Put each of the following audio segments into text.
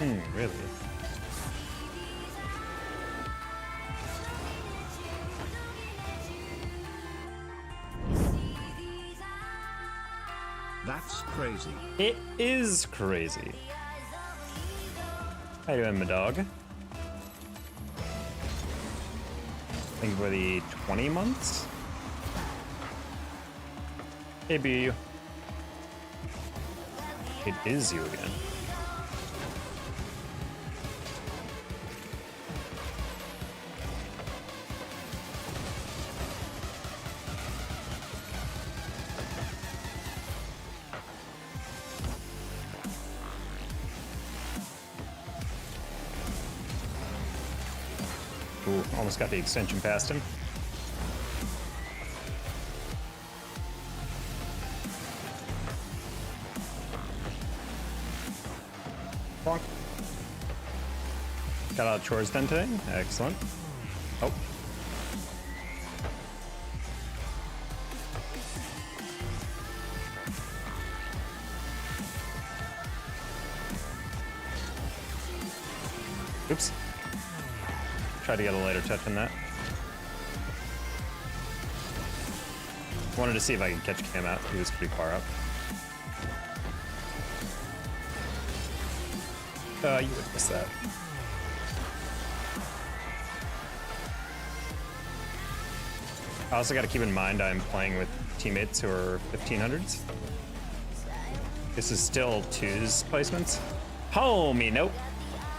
Really? That's crazy. It is crazy. How you doing, my dog? Thank you for the 20 months. Hey, B. It is you again. Ooh, almost got the extension past him. Bonk. Got all the chores done today. Excellent. Oh. Oops. Try to get a lighter touch on that. Wanted to see if I could catch Cam out. He was pretty far up. You would miss that. I also got to keep in mind I'm playing with teammates who are 1500s. This is still 2s placements. Homie, nope.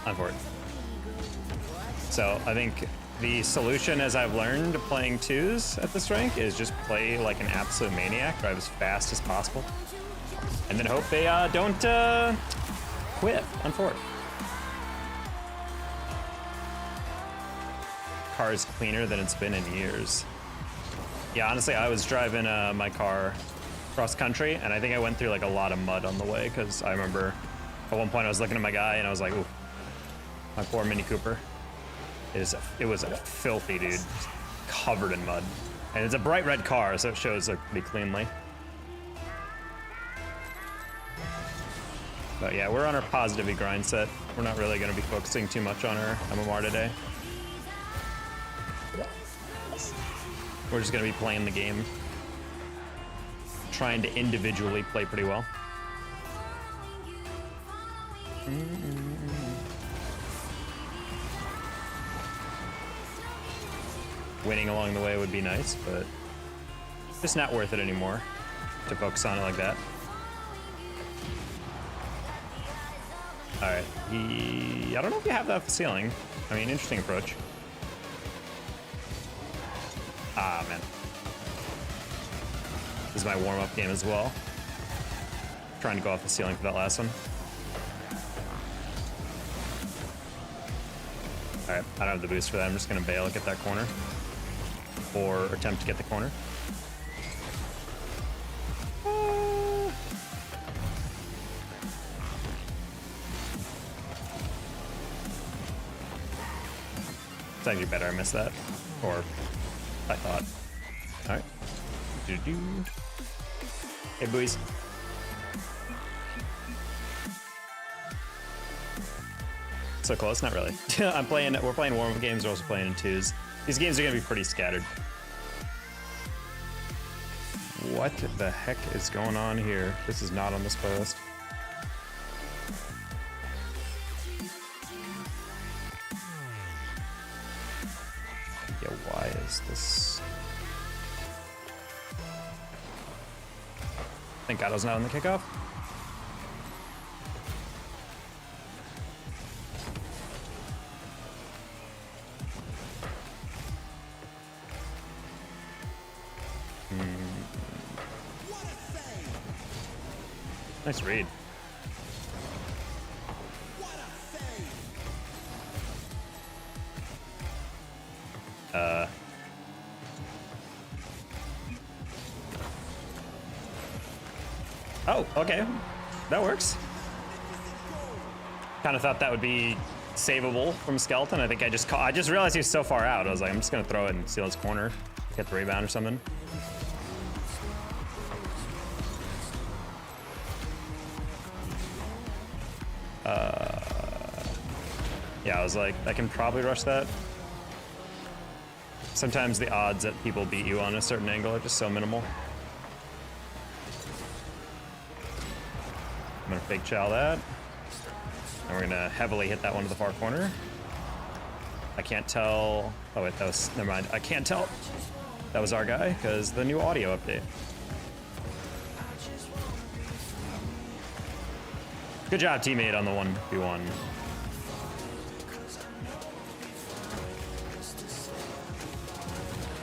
Unfortunate. So I think the solution, as I've learned playing 2s at this rank, is just play like an absolute maniac, drive as fast as possible, and then hope they don't quit on 4th. Car is cleaner than it's been in years. Yeah, honestly, I was driving my car cross country, and I think I went through like a lot of mud on the way, because I remember at one point I was looking at my guy and I was like, ooh, my poor Mini Cooper. It was filthy, dude. Covered in mud. And it's a bright red car, so it shows like pretty cleanly. But yeah, we're on our positivity grind set. We're not really going to be focusing too much on our MMR today. We're just going to be playing the game. Trying to individually play pretty well. Winning along the way would be nice, but it's not worth it anymore to focus on it like that. All right, I don't know if you have that off the ceiling. I mean, interesting approach. Ah, man. This is my warm-up game as well. Trying to go off the ceiling for that last one. All right, I don't have the boost for that. I'm just gonna bail, get that corner. Or attempt to get the corner. It's actually better I missed that. Or I thought. Alright. Hey, boys. So close? Not really. We're playing warm-up games, we're also playing in 2s. These games are gonna be pretty scattered. What the heck is going on here? This is not on this post. Yeah, why is this? Thank God I was not on the kickoff. Nice read. Oh, okay. That works. Kind of thought that would be savable from Skeleton. I think I just realized he was so far out. I was like, I'm just gonna throw it and steal his corner, get the rebound or something. Yeah, I was like, I can probably rush that. Sometimes the odds that people beat you on a certain angle are just so minimal. I'm gonna fake chow that. And we're gonna heavily hit that one to the far corner. I can't tell. Oh wait, that was, never mind. I can't tell. That was our guy, because the new audio update. Good job, teammate, on the 1v1.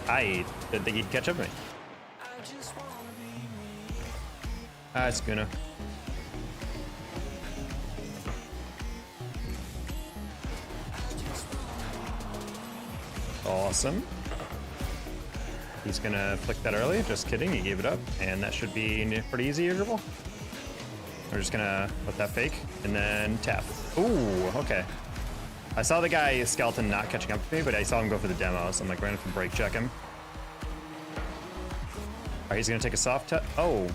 I didn't think he'd catch up to me. It's gonna. Awesome. He's gonna flick that early. Just kidding, he gave it up, and that should be pretty easy interval. We're just gonna let that fake and then tap. Ooh, okay. I saw the guy skeleton not catching up to me, but I saw him go for the demo, so I'm like, ran for break check him. Alright, he's gonna take a soft tap. Oh.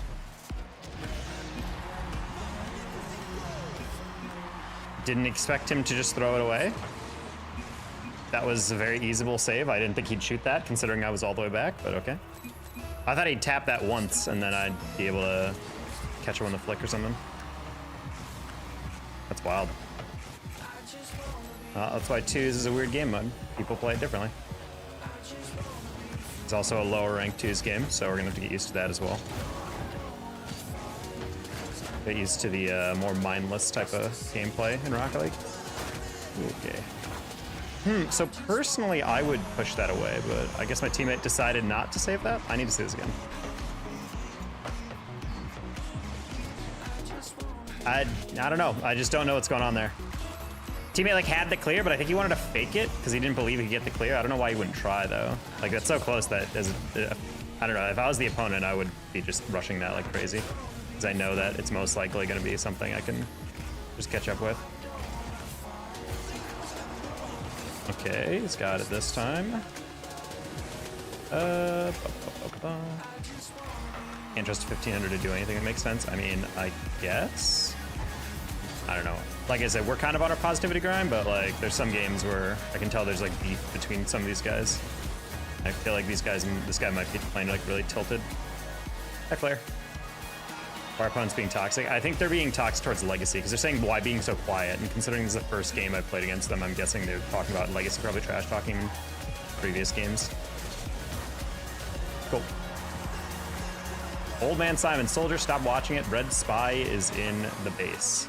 Didn't expect him to just throw it away. That was a very easyable save. I didn't think he'd shoot that, considering I was all the way back, but okay. I thought he'd tap that once, and then I'd be able to catch him on the flick or something. That's wild. That's why 2s is a weird game mode. People play it differently. It's also a lower ranked 2s game, so we're gonna have to get used to that as well. Get used to the more mindless type of gameplay in Rocket League. Okay. So personally, I would push that away, but I guess my teammate decided not to save that. I need to see this again. I don't know. I just don't know what's going on there. Teammate like had the clear, but I think he wanted to fake it because he didn't believe he could get the clear. I don't know why he wouldn't try though. Like that's so close that I don't know. If I was the opponent, I would be just rushing that like crazy because I know that it's most likely going to be something I can just catch up with. Okay, he's got it this time. Can't trust 1500 to do anything that makes sense. I mean, I guess. I don't know. Like I said, we're kind of on our positivity grind, but like there's some games where I can tell there's like beef between some of these guys. I feel like these guys, this guy might be playing like really tilted. Hi, Flare. Our opponent's being toxic. I think they're being toxic towards Legacy because they're saying why being so quiet. And considering this is the first game I've played against them, I'm guessing they're talking about Legacy, probably trash talking previous games. Cool. Old Man Simon, Soldier, stop watching it. Red Spy is in the base.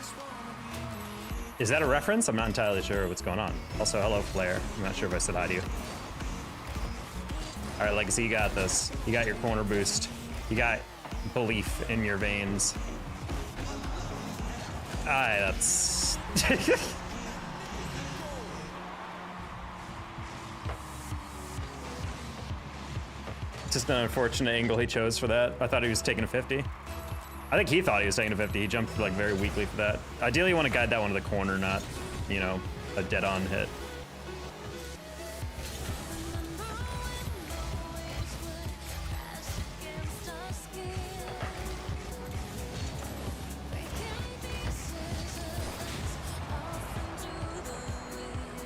Is that a reference? I'm not entirely sure what's going on. Also, hello, Flare. I'm not sure if I said hi to you. All right, Legacy, you got this. You got your corner boost. You got belief in your veins. Alright, that's... Just an unfortunate angle he chose for that. I thought he was taking a 50. I think he thought he was taking a 50. He jumped like very weakly for that. Ideally, you want to guide that one to the corner, not, you know, a dead-on hit.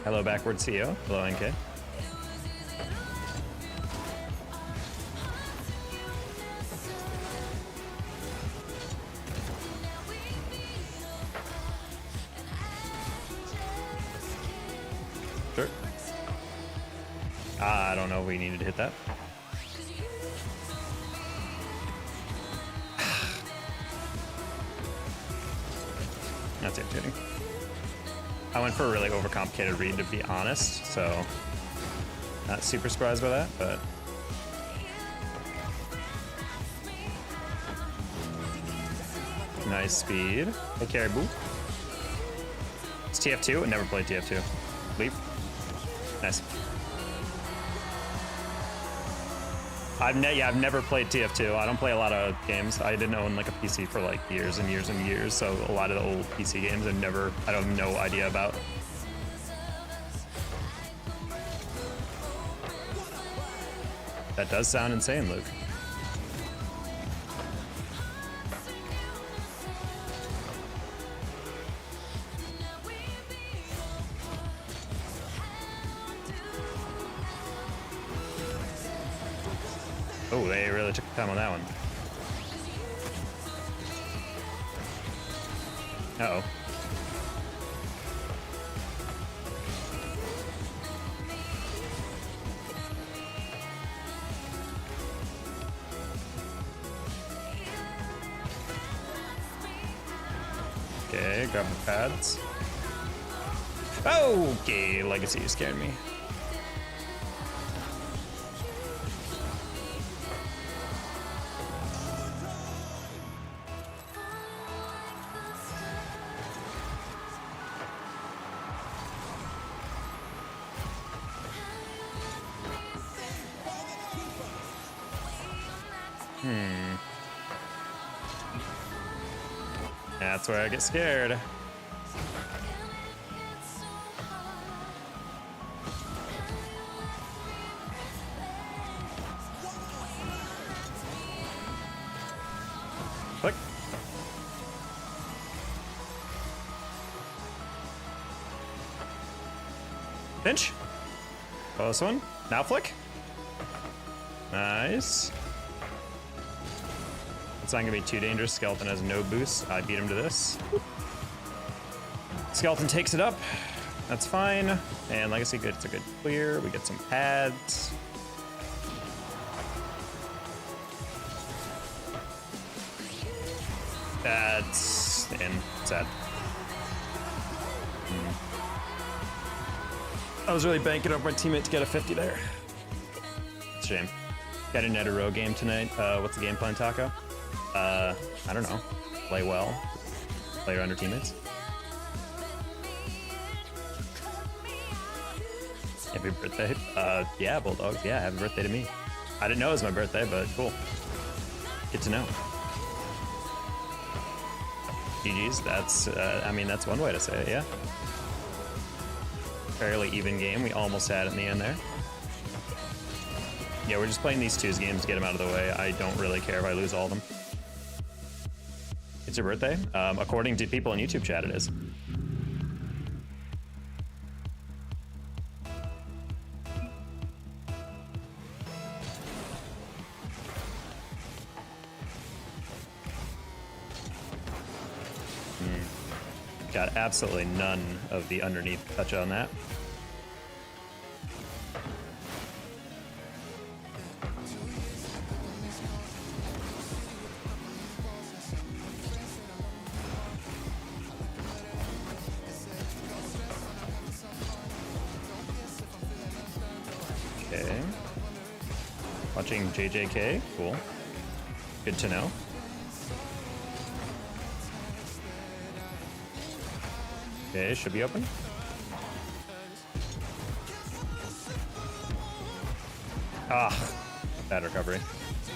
Hello, Backward CEO. Hello, NK. Sure. I don't know if we needed to hit that. That's irritating. I went for a really overcomplicated read, to be honest, so not super surprised by that, but nice speed. Hey, Caribou. It's TF2. I never played TF2. Leap. Nice. I've never played TF2. I don't play a lot of games. I didn't own like a PC for like years and years and years, so a lot of the old PC games I don't have no idea about. That does sound insane, Luke. Oh, they really took the time on that one. Uh-oh. Okay, grab the pads. Okay, Legacy scared me. That's where I get scared. Click. Pinch. Close one. Now flick. Nice. It's not gonna be too dangerous. Skeleton has no boost. I beat him to this. Skeleton takes it up. That's fine. And Legacy gets a good clear. We get some pads. That's in. Sad. I was really banking up my teammate to get a 50 there. It's a shame. Got a net a row game tonight. What's the game plan, Taco? I don't know. Play well. Play around your teammates. Happy birthday. Yeah, Bulldogs. Yeah, happy birthday to me. I didn't know it was my birthday, but cool. Good to know. GG's. That's, I mean, that's one way to say it, yeah. Fairly even game. We almost had it in the end there. Yeah, we're just playing these twos games to get them out of the way. I don't really care if I lose all of them. It's your birthday? According to people in YouTube chat, it is. Got absolutely none of the underneath touch on that. Okay. Watching JJK, cool. Good to know. Okay, should be open. Ah, bad recovery.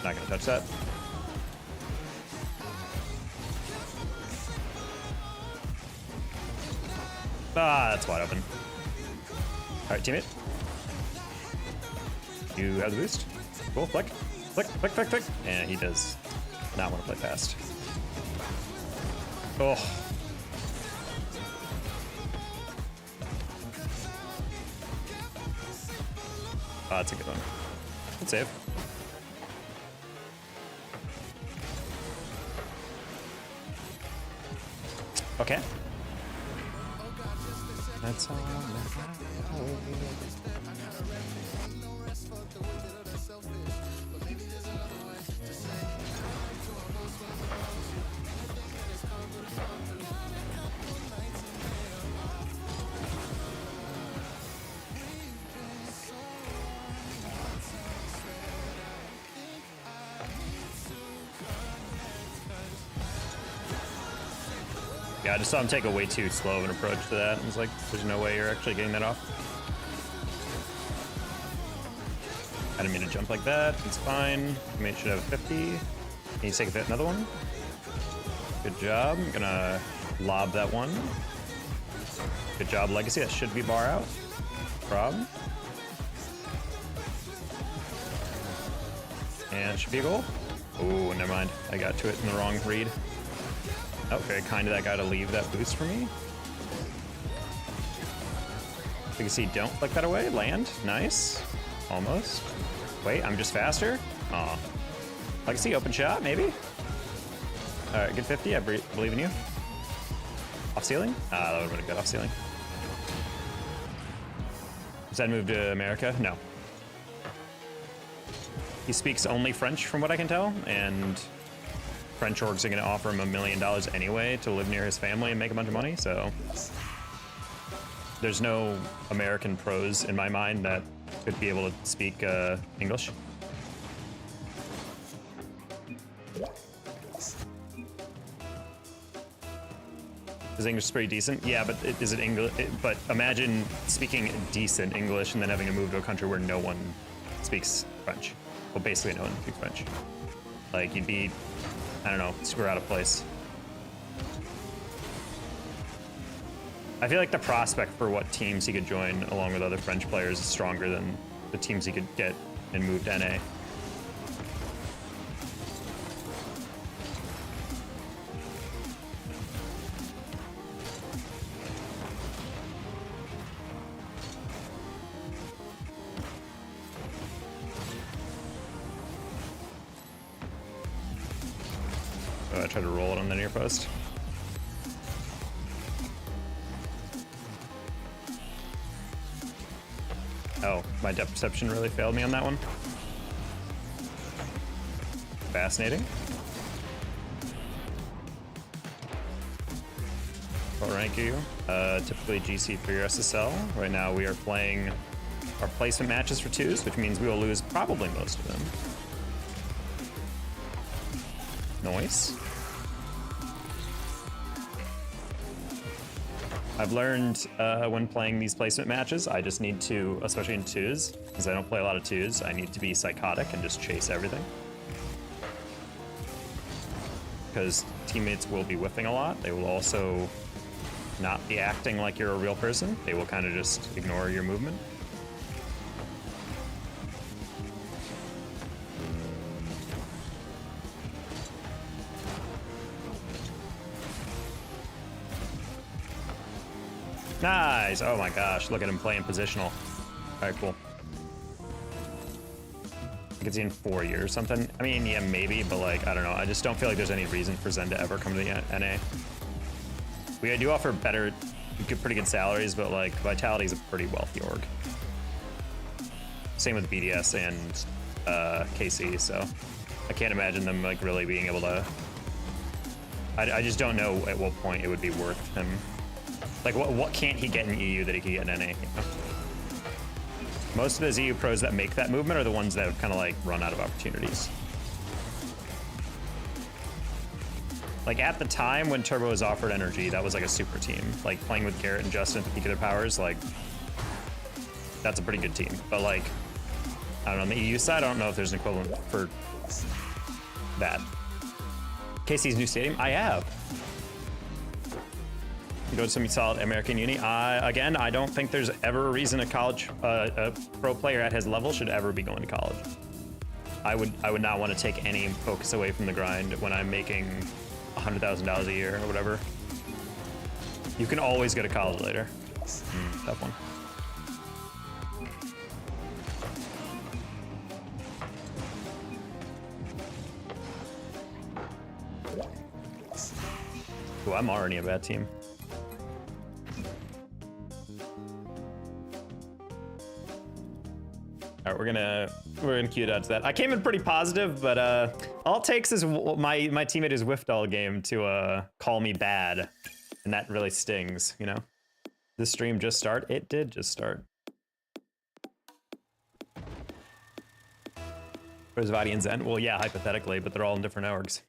Not gonna touch that. Ah, that's wide open. All right, teammate. You have the boost. Cool, flick. Flick, flick, flick, flick. And he does not want to play fast. Oh. Oh, that's a good one. Good save. Okay. That's all. Yeah, I just saw him take a way too slow of an approach to that. I was like, there's no way you're actually getting that off. I didn't mean to jump like that. It's fine. Teammate should have 50. Can you take another one? Good job. I'm gonna lob that one. Good job, Legacy. That should be bar out. Prob. And it should be a goal. Oh, never mind. I got to it in the wrong read. Oh, very kind of that guy to leave that boost for me. You can see, don't flick that away. Land. Nice. Almost. Wait, I'm just faster. Aw. I can see open shot, maybe? All right, good 50. I believe in you. Off ceiling? Ah, that would have been a good off ceiling. Does that move to America? No. He speaks only French from what I can tell, and French orgs are gonna offer him $1 million anyway to live near his family and make a bunch of money, so. There's no American pros in my mind that could be able to speak English. His English is pretty decent. Yeah, but is it English? But imagine speaking decent English and then having to move to a country where no one speaks French. Well, basically no one speaks French. Like, you'd be, I don't know, super out of place. I feel like the prospect for what teams he could join along with other French players is stronger than the teams he could get and move to NA. I try to roll it on the near post. Oh, my depth perception really failed me on that one. Fascinating. What rank are you? Typically GC for your SSL. Right now we are playing our placement matches for 2s, which means we will lose probably most of them. Nice. I've learned when playing these placement matches, I just need to, especially in 2s, because I don't play a lot of 2s, I need to be psychotic and just chase everything. Because teammates will be whiffing a lot. They will also not be acting like you're a real person. They will kind of just ignore your movement. Nice! Oh my gosh, look at him playing positional. Alright, cool. I could see in 4 years or something. I mean, yeah, maybe, but like, I don't know. I just don't feel like there's any reason for Zen to ever come to the NA. We do offer pretty good salaries, but like, Vitality is a pretty wealthy org. Same with BDS and KC, so I can't imagine them like really being able to. I just don't know at what point it would be worth him. Like, what can't he get in EU that he could get in NA? You know? Most of those EU pros that make that movement are the ones that have kind of like run out of opportunities. Like at the time when Turbo was offered Energy, that was like a super team. Like playing with Garrett and Justin at the peak of their powers, like that's a pretty good team. But like, I don't know, on the EU side, I don't know if there's an equivalent for that. KC's new stadium, I have. You go to some solid American uni. Again, I don't think there's ever a reason a college, a pro player at his level should ever be going to college. I would not want to take any focus away from the grind when I'm making $100,000 a year or whatever. You can always go to college later. Tough one. Ooh, I'm already a bad team. All right, we're gonna queue dodge that. I came in pretty positive, but all it takes is my teammate is whiffed all game to call me bad, and that really stings, you know. This stream just start? It did just start. Where's Vadi and Zen? Well, yeah, hypothetically, but they're all in different orgs.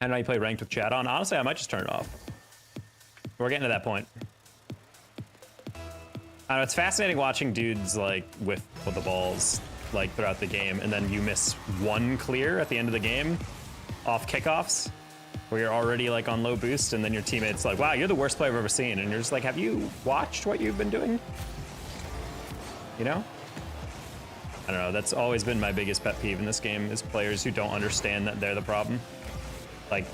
I know you play ranked with chat on. Honestly, I might just turn it off. We're getting to that point. I don't know, it's fascinating watching dudes like with the balls like throughout the game, and then you miss one clear at the end of the game off kickoffs where you're already like on low boost, and then your teammate's like, wow, you're the worst player I've ever seen, and you're just like, have you watched what you've been doing? You know? I don't know, that's always been my biggest pet peeve in this game, is players who don't understand that they're the problem. Like,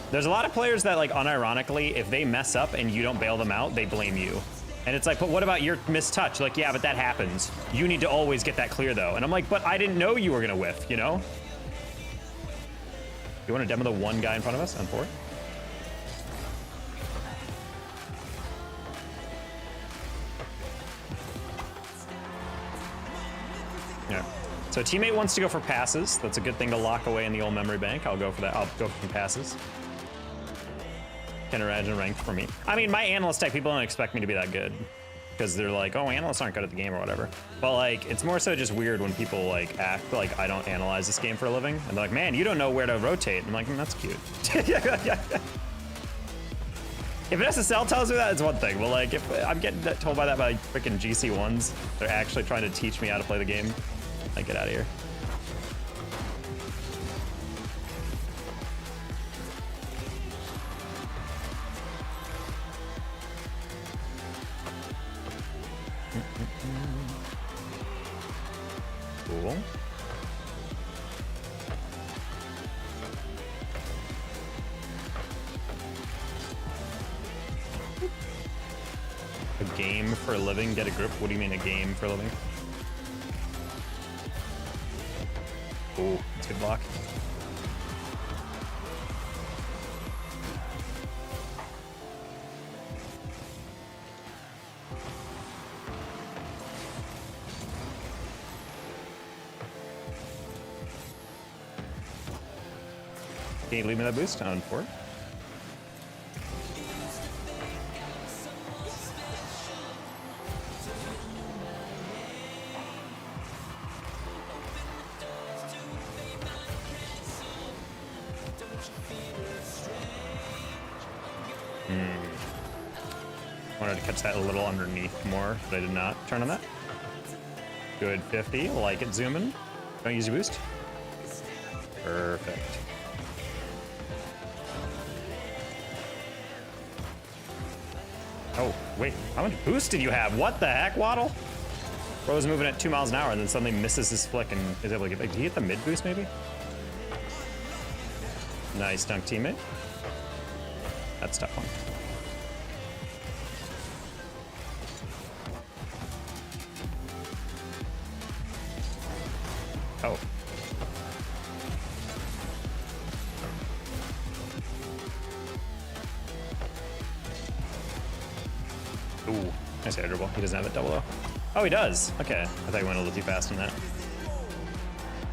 there's a lot of players that like unironically, if they mess up and you don't bail them out, they blame you. And it's like, but what about your missed touch? Like, yeah, but that happens. You need to always get that clear though. And I'm like, but I didn't know you were gonna whiff, you know? You wanna demo the one guy in front of us on 4? Yeah. So teammate wants to go for passes. That's a good thing to lock away in the old memory bank. I'll go for that. I'll go for some passes. Can imagine ranked for me. I mean, my analyst type people don't expect me to be that good because they're like, oh, analysts aren't good at the game or whatever. But like, it's more so just weird when people like act like I don't analyze this game for a living. And they're like, man, you don't know where to rotate. And I'm like, that's cute. If an SSL tells me that, it's one thing. But like, if I'm getting told by that by freaking GC1s, they're actually trying to teach me how to play the game. Like, get out of here. Cool. A game for a living, get a grip. What do you mean a game for a living? Ooh, that's a good block. Can you leave me that boost on 4? Wanted to catch that a little underneath more, but I did not turn on that. Good 50, like it zooming. Don't use your boost. Perfect. Oh, wait, how much boost did you have? What the heck, Waddle? Bro was moving at 2 miles an hour and then suddenly misses his flick and is able to get back. Did he hit the mid boost maybe? Nice dunk, teammate. That's a tough one. Oh. Ooh, nice air dribble. He doesn't have it double though. Oh, he does. Okay, I thought he went a little too fast on that.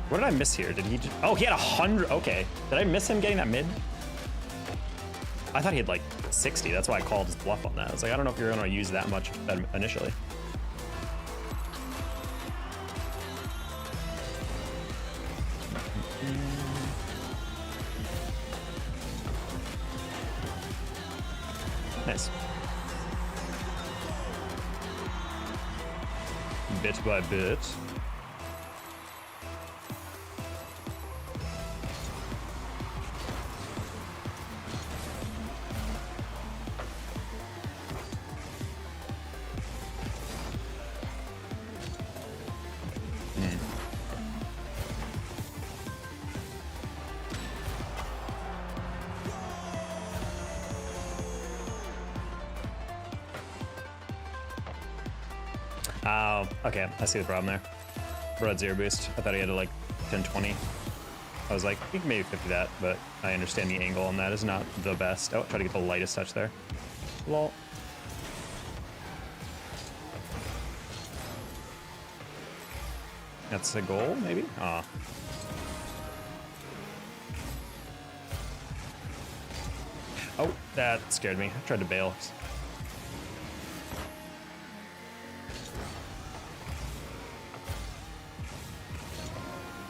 What did I miss here? Did he just... Oh, he had 100. Okay. Did I miss him getting that mid? I thought he had like 60. That's why I called his bluff on that. I was like, I don't know if you're going to use that much initially. Nice. Bit by bit. Oh, okay, I see the problem there. Bro had 0 boost. I thought he had to like 10, 20. I was like, he can maybe 50 that, but I understand the angle on that is not the best. Oh, try to get the lightest touch there. Lol. That's a goal, maybe? Ah. Oh, that scared me. I tried to bail.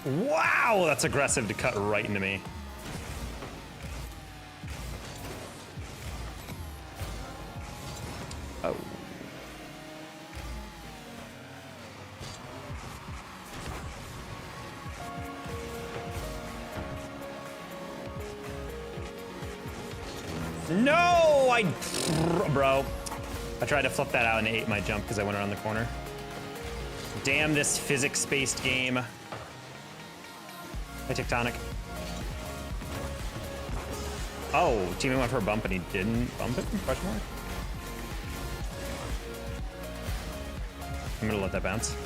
Wow, that's aggressive to cut right into me. Oh. No, bro. I tried to flip that out and it ate my jump because I went around the corner. Damn this physics-based game. Hey, Tectonic. Oh, teammate went for a bump and he didn't bump it? Question mark? I'm gonna let that bounce.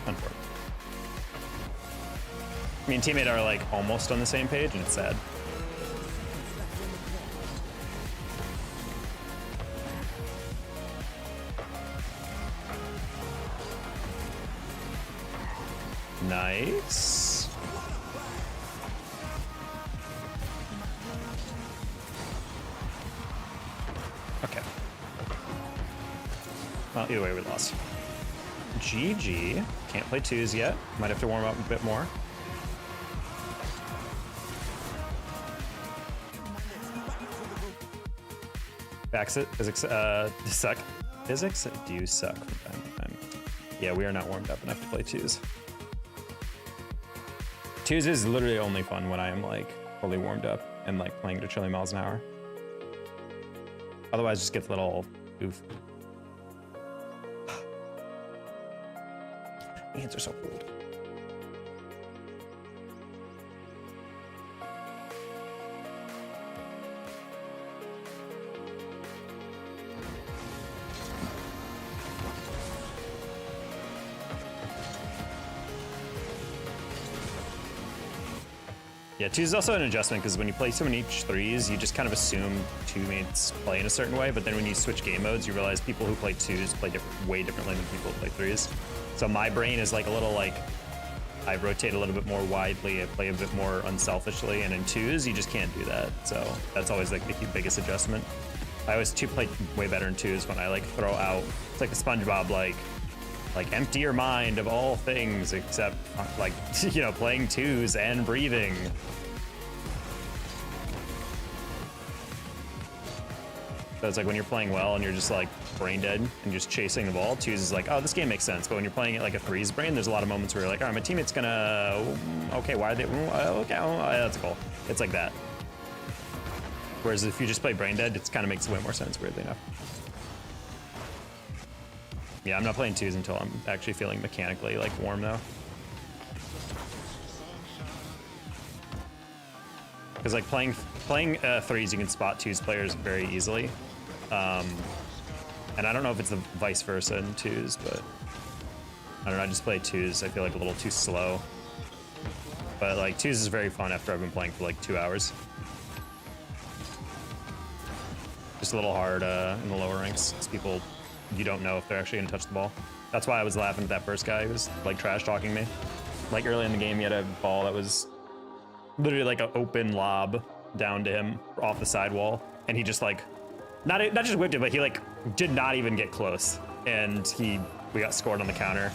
Unfortunate. Me and teammate are like almost on the same page, and it's sad. Nice. Okay. Well, either way, we lost. GG. Can't play twos yet. Might have to warm up a bit more. Physics suck. Physics do suck from time to time. Yeah, we are not warmed up enough to play twos. Twos is literally only fun when I am like fully warmed up and like playing at a trillion miles an hour. Otherwise, it just gets a little oof. Hands are so cold. Yeah, twos is also an adjustment because when you play so many threes, you just kind of assume teammates play in a certain way, but then when you switch game modes, you realize people who play twos play way differently than people who play threes. So my brain is like a little like, I rotate a little bit more widely, I play a bit more unselfishly, and in twos, you just can't do that. So that's always like the biggest adjustment. I always play way better in twos when I like throw out, it's like the SpongeBob like empty your mind of all things except like, you know, playing twos and breathing. So it's like when you're playing well and you're just like brain dead and just chasing the ball, twos is like, oh, this game makes sense. But when you're playing it like a threes brain, there's a lot of moments where you're like, all right, my teammate's gonna, okay, why are they, okay, that's cool. It's like that. Whereas if you just play brain dead, it kind of makes way more sense, weirdly enough. Yeah, I'm not playing twos until I'm actually feeling mechanically like warm though. Because like playing threes, you can spot twos players very easily. And I don't know if it's the vice versa in twos, but I don't know, I just play twos. I feel like a little too slow. But like twos is very fun after I've been playing for like 2 hours. Just a little hard in the lower ranks. It's people, you don't know if they're actually gonna touch the ball. That's why I was laughing at that first guy who was like trash talking me. Like early in the game, he had a ball that was literally like an open lob down to him off the sidewall, and he just like, not just whipped it, but he like did not even get close, and we got scored on the counter.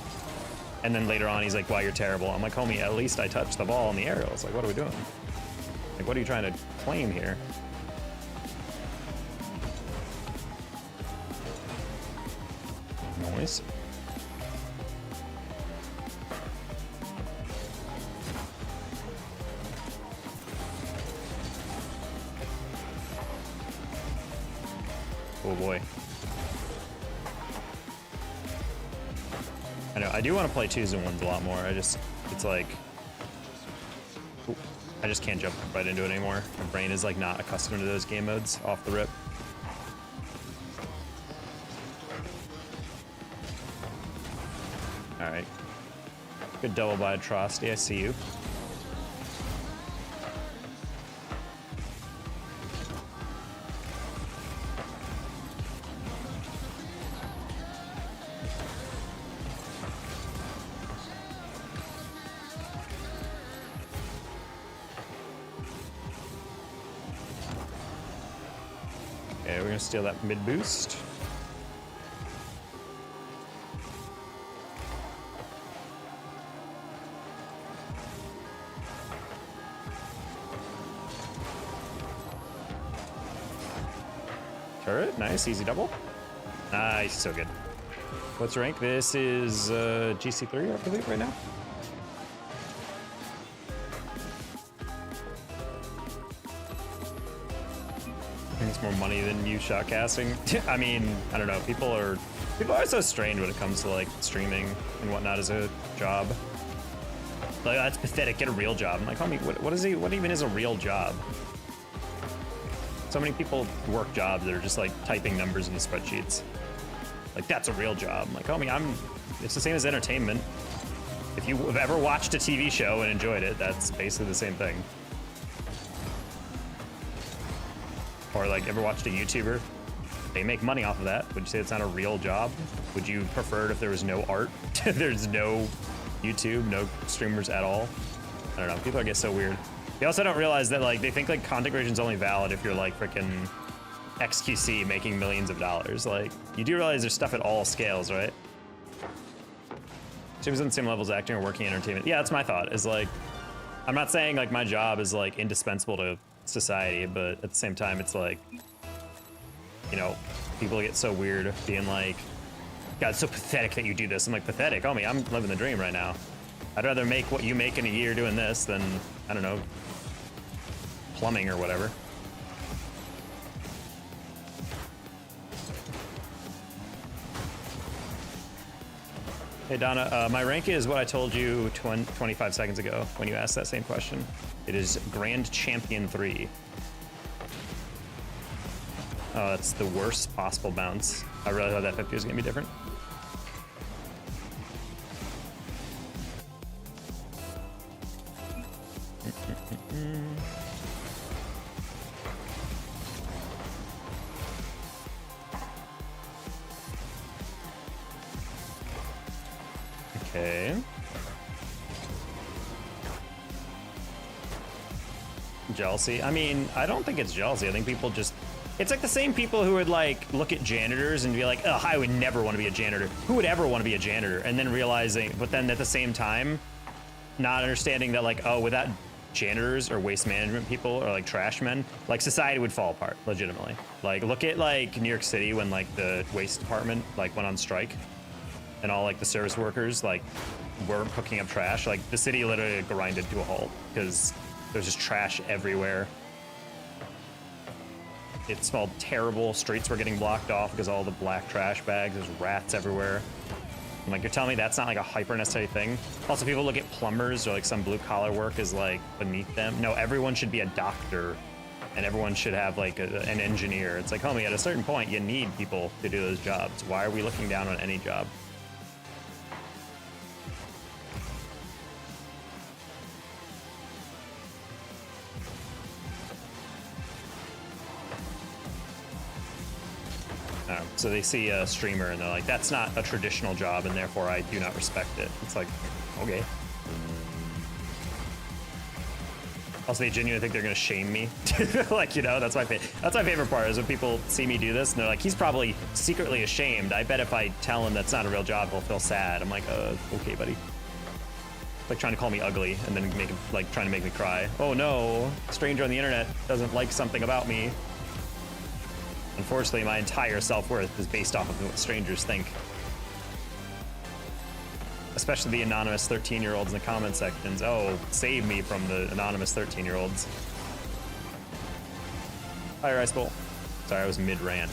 And then later on, he's like, "Wow, you're terrible." I'm like, "Homie, at least I touched the ball in the aerial." It's like, what are we doing? Like, what are you trying to claim here? Noise. Oh boy. I know, I do want to play twos and ones a lot more. It's like, I just can't jump right into it anymore. My brain is like not accustomed to those game modes off the rip. All right. Good double by Atrocity, I see you. Okay, we're gonna steal that mid boost. Turret, nice, easy double. Nice, so good. What's rank? This is GC3, I believe, right now. I think it's more money than you shot casting. I mean, I don't know. People are so strained when it comes to like streaming and whatnot as a job. Like, that's pathetic. Get a real job. I'm like, homie, what even is a real job? So many people work jobs that are just like typing numbers in the spreadsheets. Like, that's a real job. I'm like, homie, it's the same as entertainment. If you've ever watched a TV show and enjoyed it, that's basically the same thing. Or like, ever watched a YouTuber? They make money off of that. Would you say it's not a real job? Would you prefer it if there was no art? There's no YouTube, no streamers at all? I don't know, people get so weird. They also don't realize that like, they think like content creation is only valid if you're like freaking XQC making millions of dollars. Like, you do realize there's stuff at all scales, right? Seems on the same level as acting or working in entertainment. Yeah, that's my thought, is like, I'm not saying like my job is like indispensable to society, but at the same time, it's like, you know, people get so weird being like, God, it's so pathetic that you do this. I'm like, pathetic? Homie, I'm living the dream right now. I'd rather make what you make in a year doing this than, I don't know, plumbing or whatever. Hey Donna, my rank is what I told you 25 seconds ago when you asked that same question. It is Grand Champion 3. Oh, that's the worst possible bounce. I really thought that 50 was gonna be different. Okay. Jealousy? I mean, I don't think it's jealousy. I think people just... It's like the same people who would like look at janitors and be like, oh, I would never want to be a janitor. Who would ever want to be a janitor? And then realizing, but then at the same time, not understanding that like, oh, without janitors or waste management people or like trash men, like society would fall apart, legitimately. Like, look at like New York City when like the waste department like went on strike and all like the service workers like weren't hooking up trash. Like the city literally grinded to a halt because there's just trash everywhere. It smelled terrible. Streets were getting blocked off because all the black trash bags. There's rats everywhere. I'm like, you're telling me that's not like a hyper necessary thing? Also, people look at plumbers or like some blue collar work as like beneath them. No, everyone should be a doctor and everyone should have like an engineer. It's like, homie, at a certain point, you need people to do those jobs. Why are we looking down on any job? So they see a streamer and they're like, that's not a traditional job and therefore I do not respect it. It's like, okay. Also, they genuinely think they're gonna shame me. Like, you know, that's my favorite part is when people see me do this and they're like, he's probably secretly ashamed. I bet if I tell him that's not a real job, he'll feel sad. I'm like, okay, buddy. Like trying to call me ugly and then trying to make me cry. Oh no, a stranger on the internet doesn't like something about me. Unfortunately, my entire self-worth is based off of what strangers think. Especially the anonymous 13-year-olds in the comment sections. Oh, save me from the anonymous 13-year-olds. Hi, Rice Bowl. Sorry, I was mid-rant.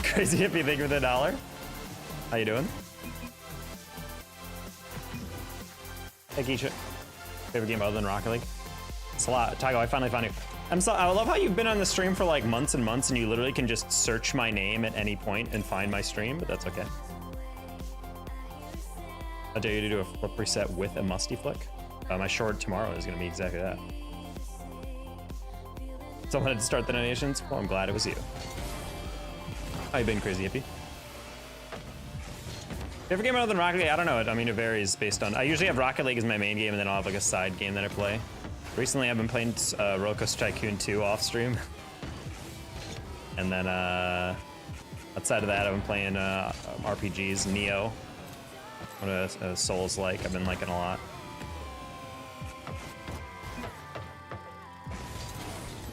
Crazy hippie thing with $1. How you doing? Hey, Keisha. Favorite game other than Rocket League? It's a lot. Tygo, I finally found you. I love how you've been on the stream for like months and months and you literally can just search my name at any point and find my stream, but that's okay. I dare you to do a flip reset with a musty flick. My short tomorrow is going to be exactly that. Someone had to start the donations? Well, I'm glad it was you. How you been, Crazy Hippie? Favorite game other than Rocket League? I don't know. I mean, it varies based on... I usually have Rocket League as my main game, and then I'll have like a side game that I play. Recently, I've been playing Roller Coaster Tycoon 2 off stream. And then outside of that, I've been playing RPGs, Neo. What a Souls-like. I've been liking a lot.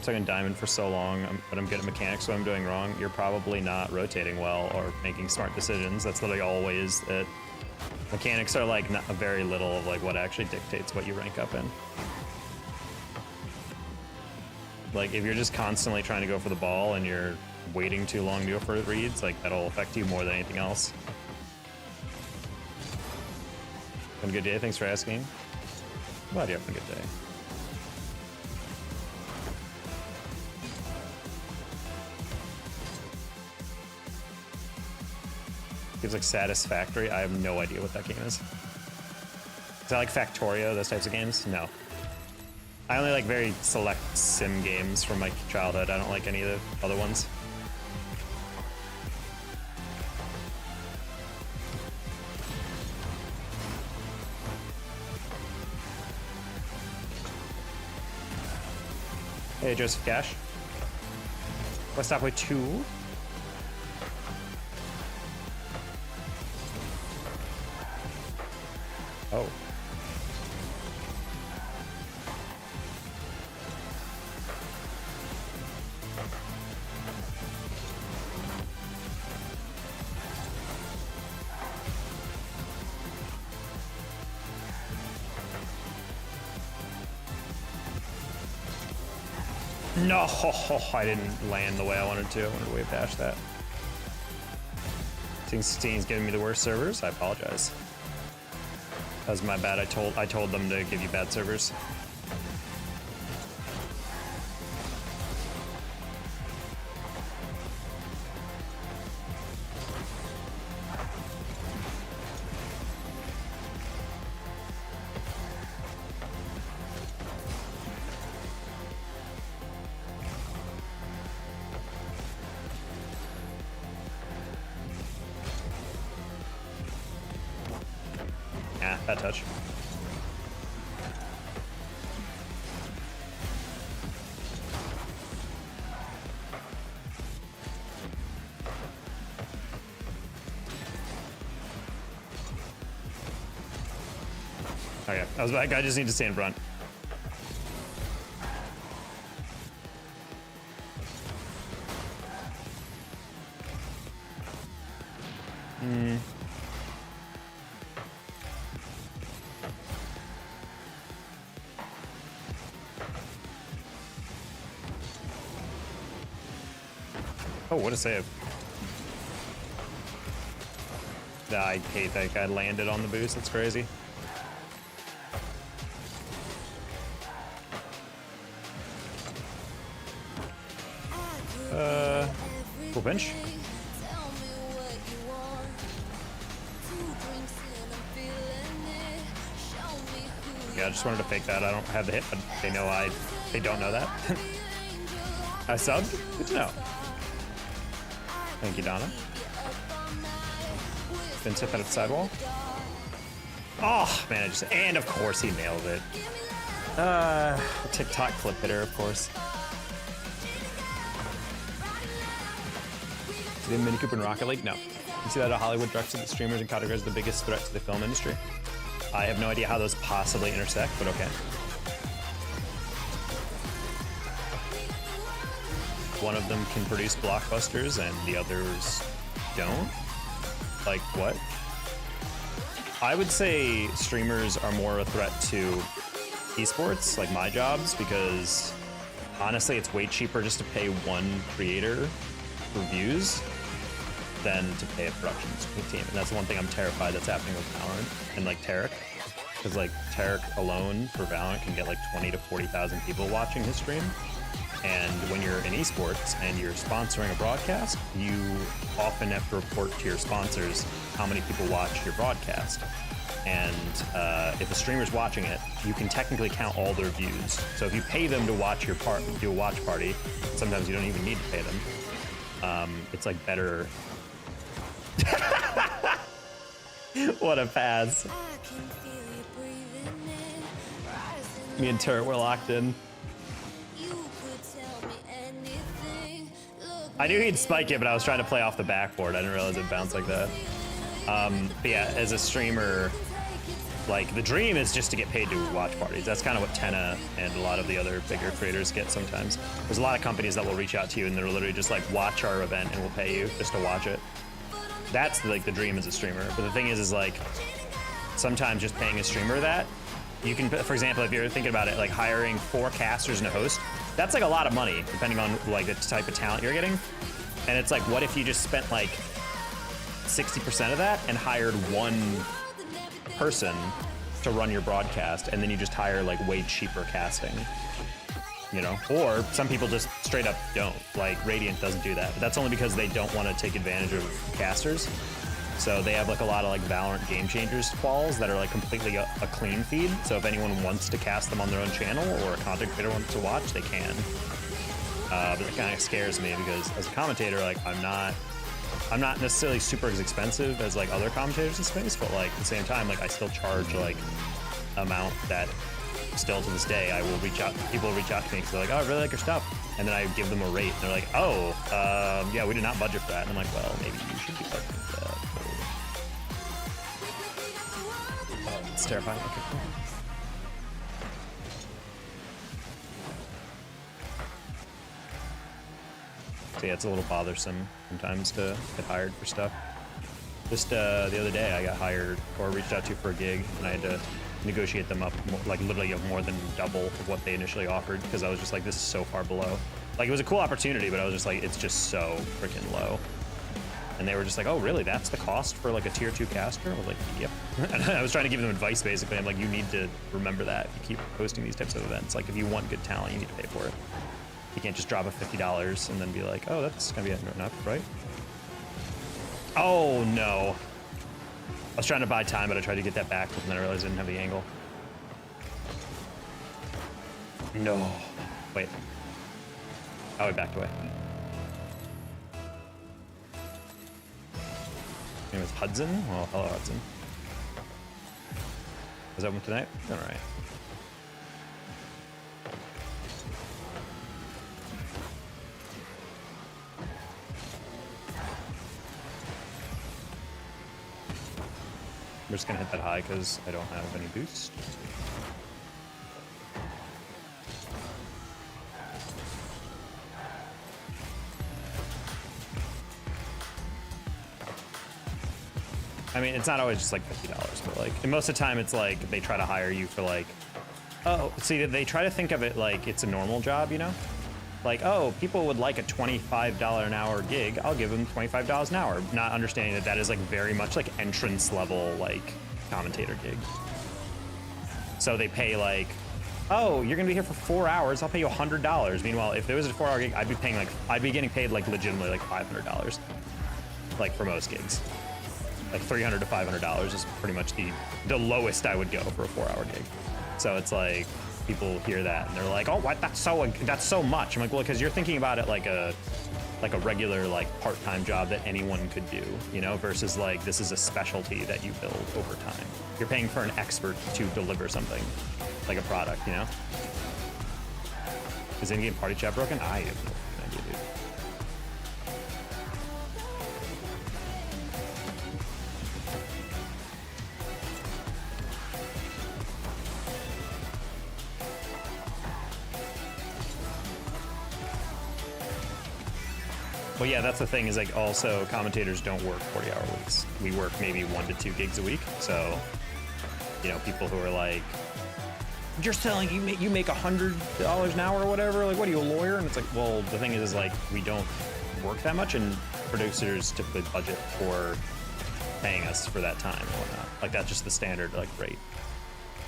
Second diamond for so long, but I'm good at mechanics, so I'm doing wrong. You're probably not rotating well or making smart decisions. That's literally always it. Mechanics are like not very little of like what actually dictates what you rank up in. Like, if you're just constantly trying to go for the ball and you're waiting too long to go for reads, like, that'll affect you more than anything else. Having a good day? Thanks for asking. Glad you're having a good day. Gives like Satisfactory. I have no idea what that game is. Is that like Factorio, those types of games? No. I only like very select sim games from my childhood. I don't like any of the other ones. Hey, Joseph Cash. West Stopway 2. Oh. No, I didn't land the way I wanted to. I wanted to way past that. Team 16 is giving me the worst servers. I apologize. That was my bad. I told them to give you bad servers. Yeah, bad touch. Okay, I just need to stay in front. Oh, what a save. I hate that guy landed on the boost. That's crazy. Cool bench. Yeah, I just wanted to fake that. I don't have the hit, but they know they don't know that. I subbed? Good to know. Thank you, Donna. Been tip out of the sidewall. Oh, man, and of course he nailed it. TikTok clip hitter, of course. See the Mini Cooper and Rocket League? No. You see that a Hollywood director that streamers and categorized the biggest threat to the film industry? I have no idea how those possibly intersect, but okay. One of them can produce blockbusters and the others don't? Like what? I would say streamers are more a threat to esports, like my jobs, because honestly it's way cheaper just to pay one creator for views than to pay a production team. And that's the one thing I'm terrified that's happening with Valorant and like Tarek. Because like Tarek alone for Valorant can get like 20 to 40,000 people watching his stream. And when you're in esports and you're sponsoring a broadcast, you often have to report to your sponsors how many people watch your broadcast. And if a streamer's watching it, you can technically count all their views. So if you pay them to watch your do a watch party, sometimes you don't even need to pay them. It's like better. What a pass. Me and Turret were locked in. I knew he'd spike it, but I was trying to play off the backboard. I didn't realize it bounced like that. But yeah, as a streamer, like the dream is just to get paid to watch parties. That's kind of what Tenna and a lot of the other bigger creators get sometimes. There's a lot of companies that will reach out to you and they're literally just like, watch our event and we'll pay you just to watch it. That's like the dream as a streamer. But the thing is like, sometimes just paying a streamer that, you can, for example, if you're thinking about it, like hiring 4 casters and a host, That's like a lot of money, depending on like the type of talent you're getting. And it's like, what if you just spent like 60% of that and hired one person to run your broadcast, and then you just hire like way cheaper casting, you know? Or some people just straight up don't. Like Radiant doesn't do that. But that's only because they don't want to take advantage of casters. So they have like a lot of like Valorant Game Changers quals that are like completely a clean feed. So if anyone wants to cast them on their own channel or a content creator wants to watch, they can. But it kind of scares me because as a commentator, like I'm not necessarily super as expensive as like other commentators in space, but like at the same time, like I still charge like amount that still to this day I will reach out. People will reach out to me because they're like, oh, I really like your stuff, and then I give them a rate, and they're like, oh, yeah, we did not budget for that, and I'm like, well, maybe you should be budgeting for that. Oh, it's terrifying. Okay, cool. So yeah, it's a little bothersome sometimes to get hired for stuff. Just the other day, I got hired or reached out to for a gig, and I had to negotiate them up like literally more than double of what they initially offered because I was just like, this is so far below. Like it was a cool opportunity, but I was just like, it's just so freaking low. And they were just like, oh really? That's the cost for like a tier 2 caster? I was like, yep. And I was trying to give them advice basically. I'm like, you need to remember that if you keep hosting these types of events. Like if you want good talent, you need to pay for it. You can't just drop a $50 and then be like, oh, that's gonna be enough, right? Oh no. I was trying to buy time, but I tried to get that back, and then I realized I didn't have the angle. No. Wait. Oh, I backed away. His name is Hudson? Well, hello, Hudson. Is that one tonight? All right. I'm just gonna hit that high because I don't have any boost. I mean, it's not always just like $50, but like, and most of the time it's like they try to hire you for like, oh, see, they try to think of it like it's a normal job, you know? Like, oh, people would like a $25 an hour gig. I'll give them $25 an hour. Not understanding that that is like very much like entrance level, like commentator gig. So they pay like, oh, you're gonna be here for 4 hours. I'll pay you $100. Meanwhile, if there was a 4-hour gig, I'd be getting paid like legitimately like $500. Like for most gigs, like $300 to $500 is pretty much the lowest I would go for a 4-hour gig. So it's like, people hear that and they're like, oh, what? That's so much. I'm like, well, because you're thinking about it like a regular like part-time job that anyone could do, you know, versus like this is a specialty that you build over time. You're paying for an expert to deliver something like a product, you know. Is in-game party chat broken? I have no idea, dude. Well, yeah, that's the thing is like also commentators don't work 40-hour weeks. We work maybe 1 to 2 gigs a week. So, you know, people who are like, you're selling, you make $100 an hour or whatever. Like, what are you, a lawyer? And it's like, well, the thing is like we don't work that much, and producers typically budget for paying us for that time or whatnot. Like that's just the standard like rate.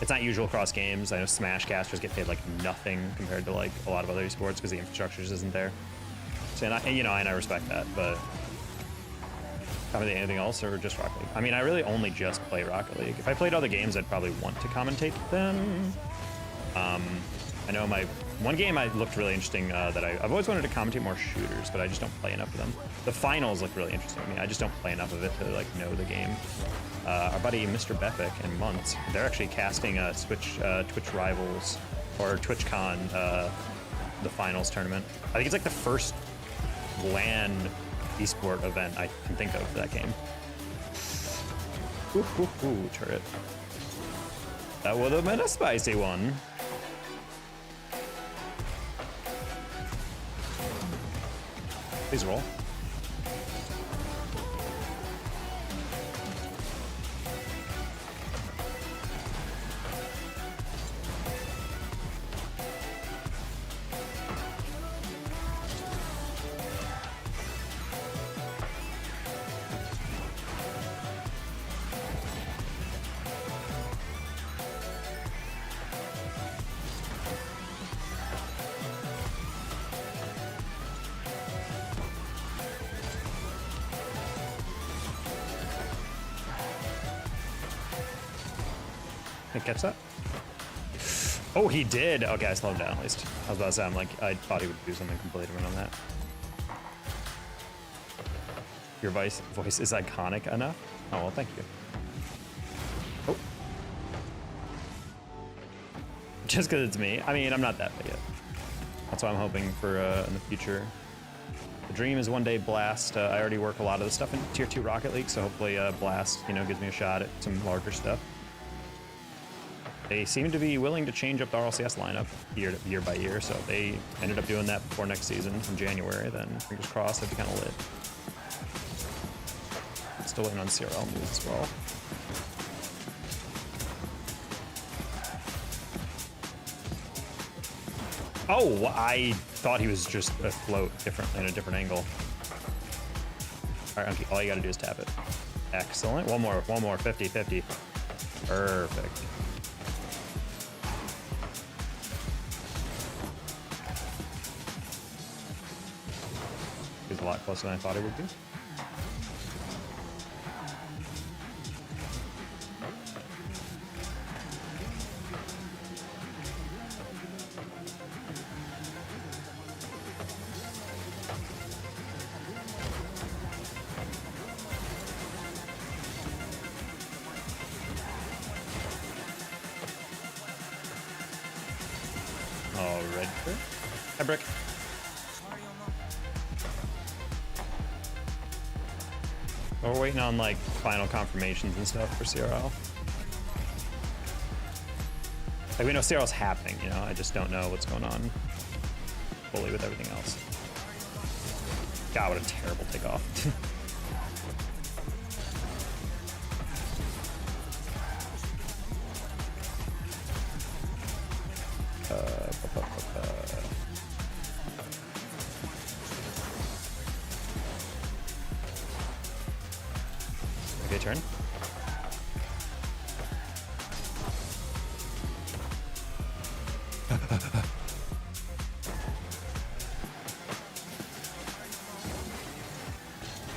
It's not usual across games. I know Smash casters get paid like nothing compared to like a lot of other esports because the infrastructure just isn't there. So, and I respect that, but commentate anything else or just Rocket League? I mean, I really only just play Rocket League. If I played other games, I'd probably want to commentate them. I know my one game I looked really interesting that I've always wanted to commentate more shooters, but I just don't play enough of them. The finals look really interesting to me. I just don't play enough of it to like know the game. Our buddy Mr. Bepic and Muntz, they're actually casting Twitch Rivals or TwitchCon, the finals tournament. I think it's like the first LAN esport event I can think of for that game. Ooh, turret. That would have been a spicy one. Please roll. Did I catch that? Oh, he did. Okay, I slowed him down at least. I was about to say, I thought he would do something completely different on that. Your voice is iconic enough. Oh, well, thank you. Oh. Just because it's me. I mean, I'm not that big yet. That's why I'm hoping for in the future. The dream is one day Blast. I already work a lot of the stuff in Tier 2 Rocket League, so hopefully Blast, you know, gives me a shot at some larger stuff. They seem to be willing to change up the RLCS lineup year by year, so if they ended up doing that before next season in January, then fingers crossed, that'd be kind of lit. Still waiting on CRL news as well. Oh, I thought he was just afloat in a different angle. All right, Unky, all you gotta do is tap it. Excellent. One more, 50-50. Perfect. He's a lot closer than I thought he would be. All right. Hi, Brick. We're waiting on like final confirmations and stuff for CRL. Like we know CRL's happening, you know, I just don't know what's going on fully with everything else. God, what a terrible takeoff. Okay, turn.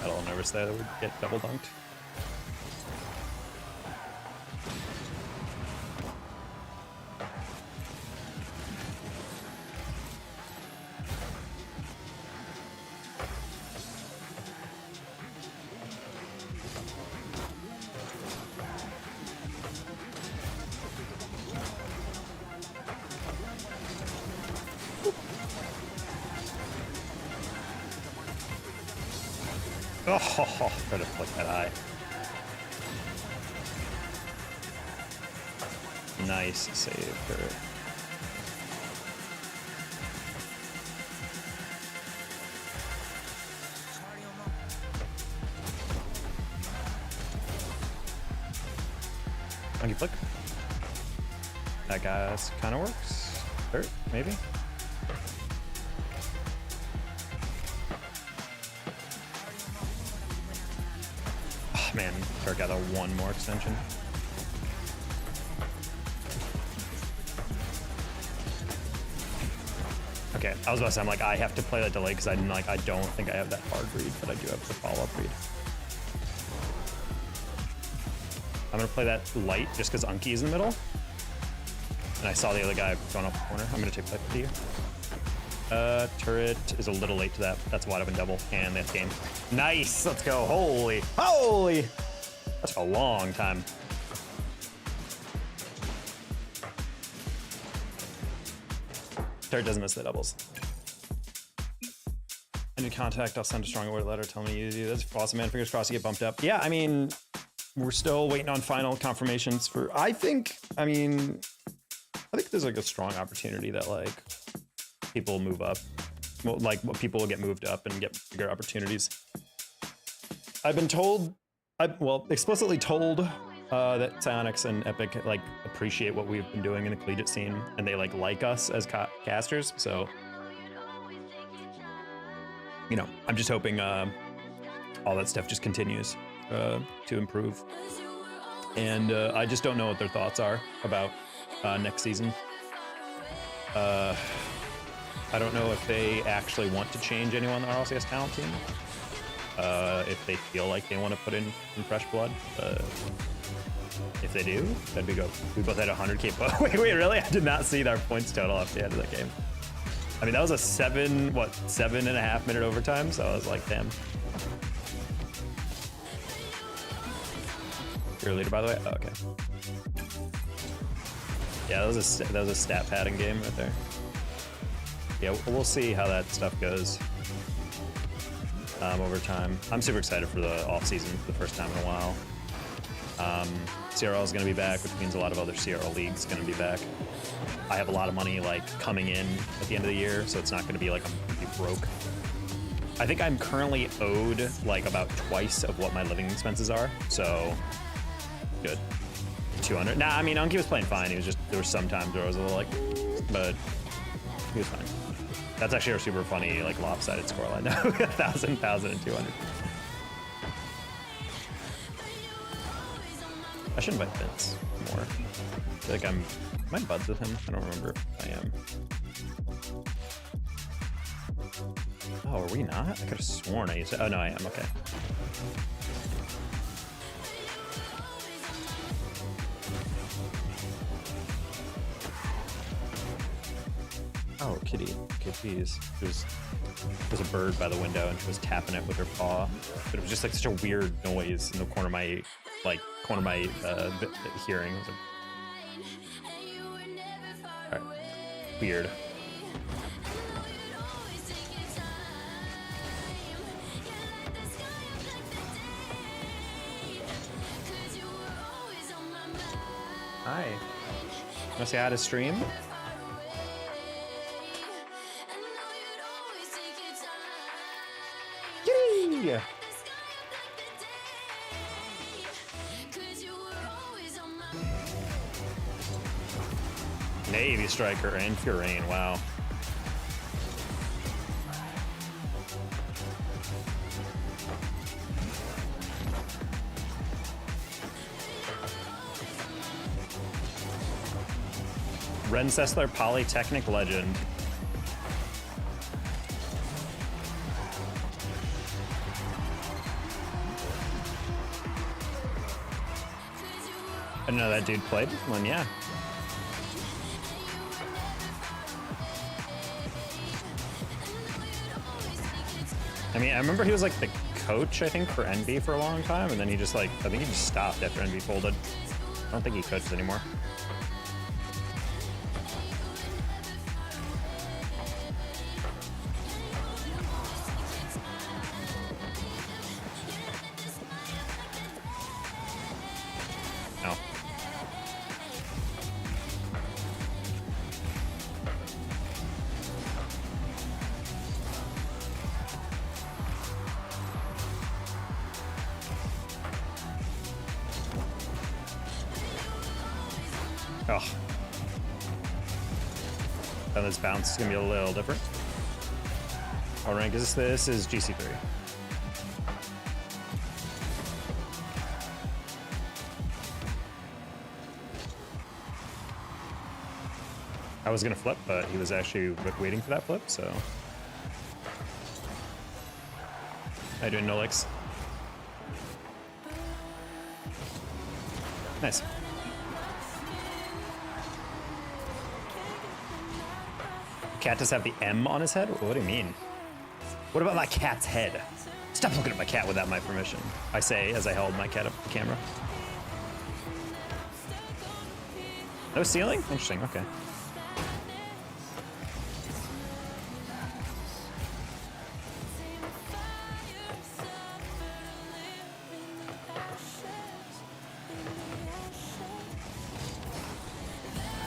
Got a little nervous there that we'd get double dunked. Oh, try to flick that eye. Nice save for it. Monkey flick. That guy's kind of works. Hurt, maybe. Man, Turk got a one more extension. Okay, I was about to say, I'm like, I have to play that delay because I don't think I have that hard read, but I do have the follow-up read. I'm gonna play that light just because Unky is in the middle. And I saw the other guy going up the corner. I'm gonna take that to you. Turret is a little late to that. That's wide open double, and that's game. Nice, let's go. Holy. That took a long time. Turret doesn't miss the doubles. I need contact, I'll send a strong word letter, tell me to use you. That's awesome, man. Fingers crossed you get bumped up. Yeah, I mean, we're still waiting on final confirmations for, I think there's like a strong opportunity that like, people move up. Well, like people will get moved up and get bigger opportunities. I've been told, explicitly told that Psyonix and Epic like appreciate what we've been doing in the collegiate scene and they like us as casters. So, you know, I'm just hoping all that stuff just continues to improve. And I just don't know what their thoughts are about next season. I don't know if they actually want to change anyone on the RLCS talent team. If they feel like they want to put in fresh blood. If they do, that'd be good. We both had 100K. But wait, really? I did not see our points total off the end of that game. I mean, that was a 7.5 minute overtime. So I was like, damn. You're a leader, by the way? Oh, okay. Yeah, that was a stat padding game right there. Yeah, we'll see how that stuff goes over time. I'm super excited for the off season for the first time in a while. CRL is going to be back, which means a lot of other CRL leagues going to be back. I have a lot of money like coming in at the end of the year, so it's not going to be like I'm completely broke. I think I'm currently owed like about twice of what my living expenses are, so good. 200. Nah, I mean, Unky was playing fine. He was just, there were some times where I was a little like, but he was fine. That's actually a super funny, like, lopsided scoreline now. 1,000, 1,200. I should invite Vince more. I feel like am I buds with him? I don't remember if I am. Oh, are we not? I could have sworn I used to. Oh, no, I am. Okay. Oh, kitty. Okay, geez. There's a bird by the window and she was tapping it with her paw. But it was just like such a weird noise in the corner of my, hearing. It was like... All right. Weird. Hi. Want to say hi to stream? Yay! Navy striker and Furain, wow. Rencesler Polytechnic legend. I didn't know that dude played one, yeah. I mean, I remember he was like the coach, I think, for NB for a long time, and then he just like, I think he just stopped after NB folded. I don't think he coaches anymore. Oh. Then this bounce is gonna be a little different. What rank is this? This is GC3. I was gonna flip, but he was actually waiting for that flip, so. How you doing, Nolix? Nice. Cat does have the M on his head? What do you mean? What about my cat's head? Stop looking at my cat without my permission, I say as I held my cat up the camera. No ceiling? Interesting, okay.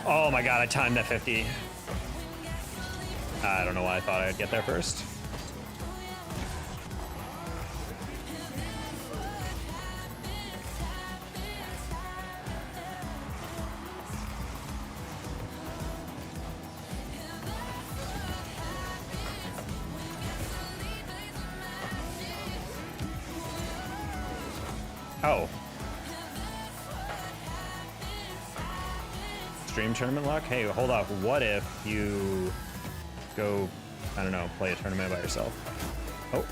Oh my god, I timed that 50. I don't know why I thought I'd get there first. Oh. Stream tournament luck? Hey, hold up. What if you go, I don't know, play a tournament by yourself? Oh.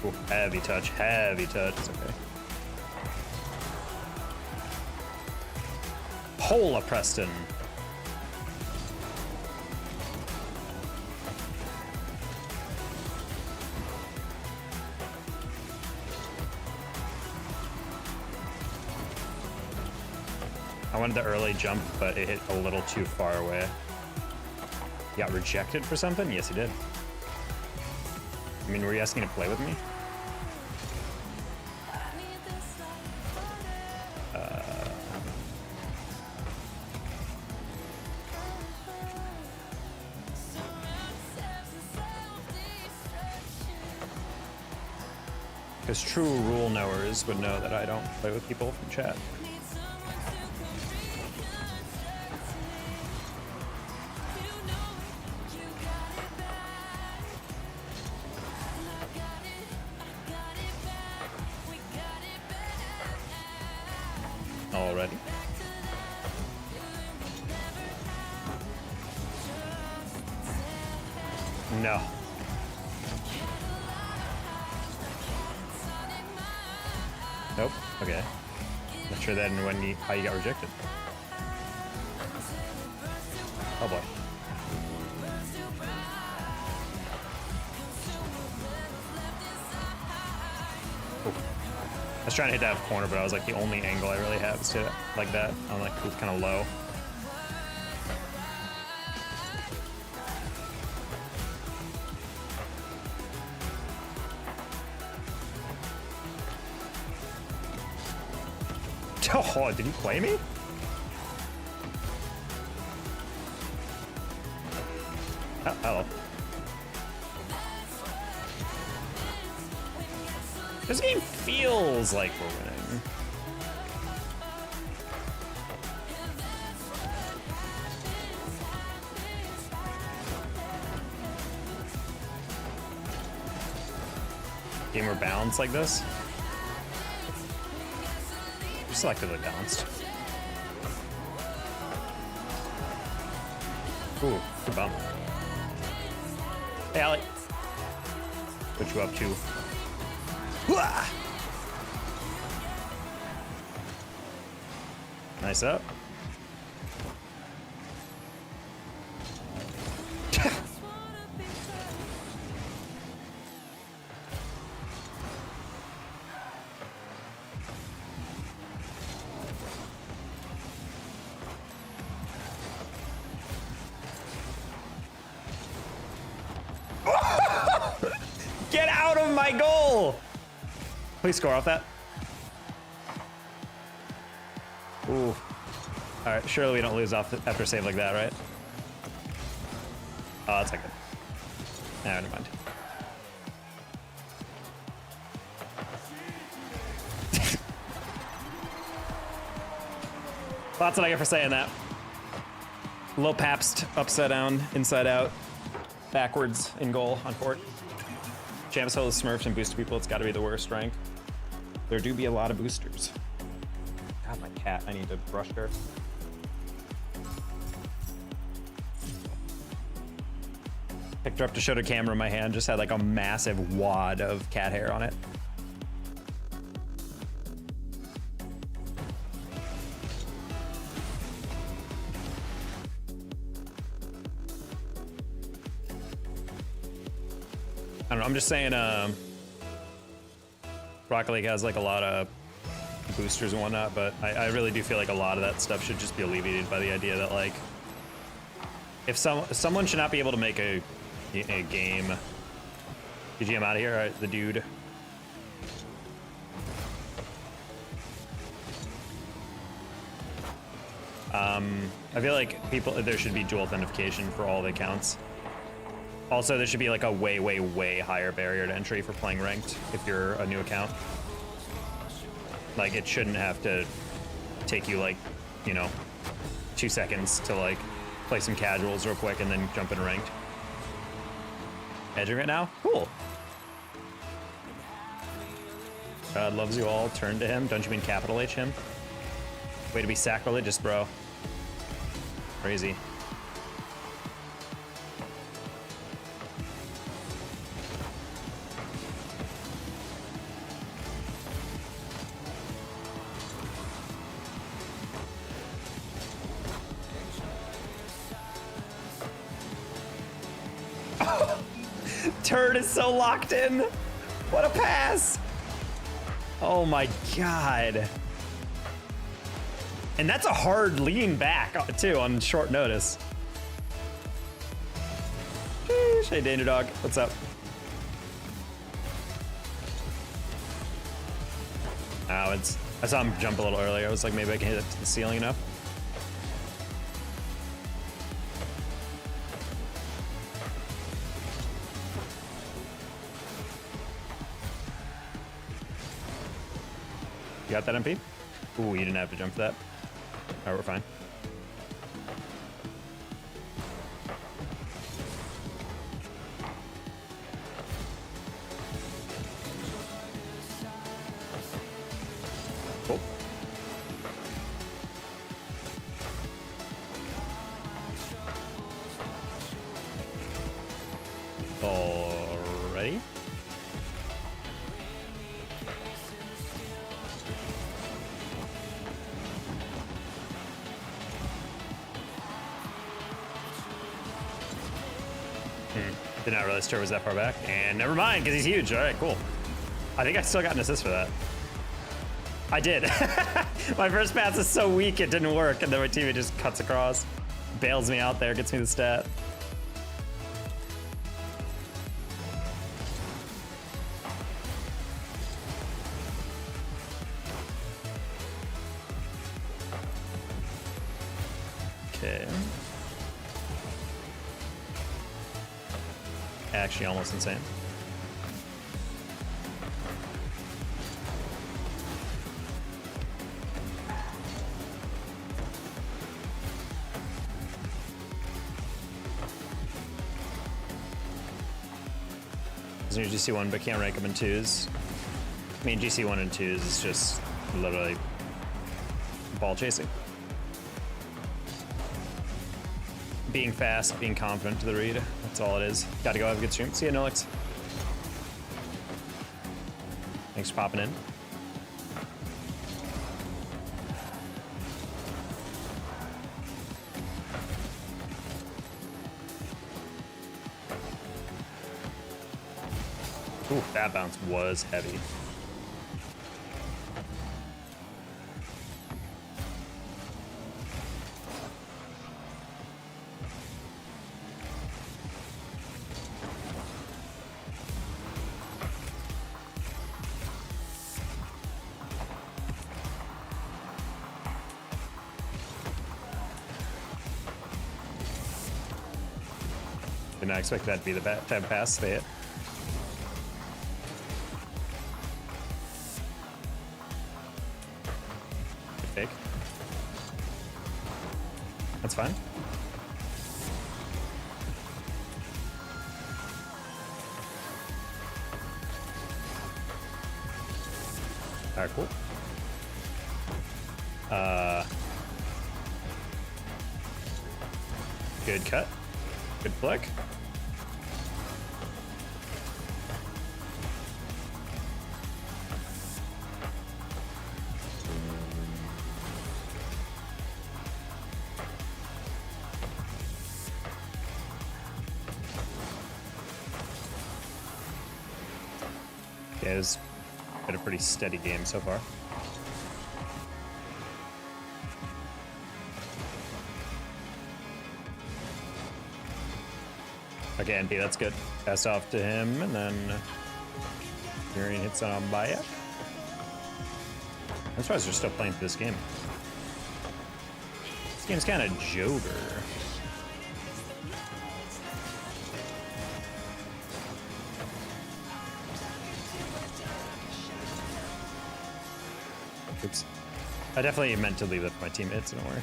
Ooh, heavy touch, heavy touch. It's okay. Hola, Preston. I wanted the early jump, but it hit a little too far away. He got rejected for something? Yes, he did. I mean, were you asking to play with me? Because true rule knowers would know that I don't play with people from chat. Already. No. Nope. Okay. Not sure then how you got rejected. Oh boy. Ooh. I was trying to hit that corner, but I was like, the only angle I really have is to hit it like that. I'm like, it's kind of low. Oh, did he play me? Oh, hello. This game feels like we're winning. Game we're balanced like this. You're selectively balanced. Ooh, good bump. Hey, Allie. What you up to? Wah! Nice up. Get out of my goal! Please score off that. Ooh. Alright, surely we don't lose off after a save like that, right? Oh, that's not good. Nah, never mind. That's what I get for saying that. Low Pabst, upside down, inside out, backwards in goal on court. Champs hold Smurfs and booster people, it's gotta be the worst rank. There do be a lot of boosters. God, my cat, I need to brush her. Picked her up to show the camera in my hand, just had like a massive wad of cat hair on it. I don't know, I'm just saying, Rocket League has like a lot of boosters and whatnot, but I really do feel like a lot of that stuff should just be alleviated by the idea that like, if someone should not be able to make a game. GG, I'm out of here, all right, the dude. I feel like there should be dual authentication for all the accounts. Also, there should be like a way, way, way higher barrier to entry for playing ranked if you're a new account. Like, it shouldn't have to take you like, you know, 2 seconds to like play some casuals real quick and then jump in ranked. Edging it now? Cool. God loves you all. Turn to him. Don't you mean capital H him? Way to be sacrilegious, bro. Crazy. Turd is so locked in. What a pass. Oh my God. And that's a hard lean back too on short notice. Sheesh. Hey, Danger Dog, what's up? Oh, I saw him jump a little earlier. I was like, maybe I can hit it to the ceiling enough. You got that MP? Ooh, you didn't have to jump for that. All right, we're fine. Cool. Alrighty. Did not realize Tur was that far back. And never mind, because he's huge. All right, cool. I think I still got an assist for that. I did. My first pass is so weak, it didn't work. And then my teammate just cuts across, bails me out there, gets me the stat. Okay. Actually almost insane. There's new GC1, but can't rank them in 2s. I mean, GC1 and 2s is just literally ball chasing. Being fast, being confident to the read. That's all it is. Gotta go have a good stream. See ya, Nolix. Thanks for popping in. Ooh, that bounce was heavy. Did not expect that to be the type of pass they hit. Good fake. That's fine. All right, cool. Good cut. Good flick. Yeah, it's been a pretty steady game so far. Okay, NP, that's good. Pass off to him, and then Urian hits on Baya. I'm surprised they're still playing through this game. This game's kind of joker. Oops. I definitely meant to leave that for my teammates, don't worry.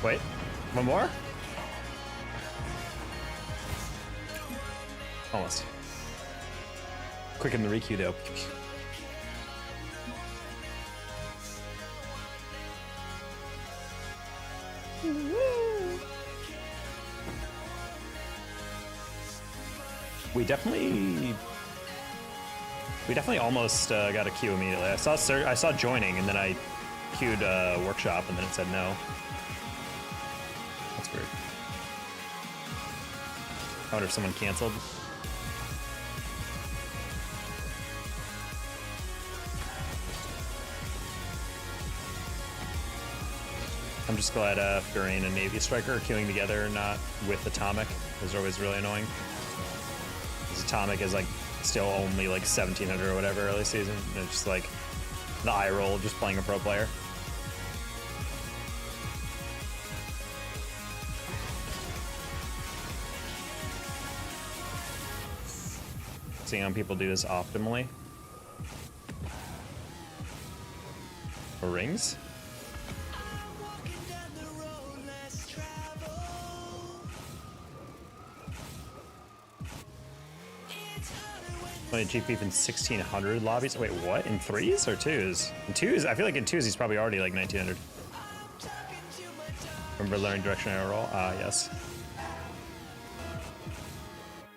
Wait, one more? Almost. Quicken the requeue though. We definitely almost got a queue immediately. I saw joining, and then I queued workshop, and then it said no. That's weird. I wonder if someone canceled. I'm just glad Furion and Navy Striker are queuing together, not with Atomic. Those are always really annoying. Because Atomic is like still only like 1700 or whatever early season, and it's just like the eye roll just playing a pro player. Seeing how people do this optimally. For rings? GP in 1600 lobbies. Wait, what? In 3s or 2s? In 2s? I feel like in 2s he's probably already like 1900. Remember learning direction arrow roll? Ah, yes.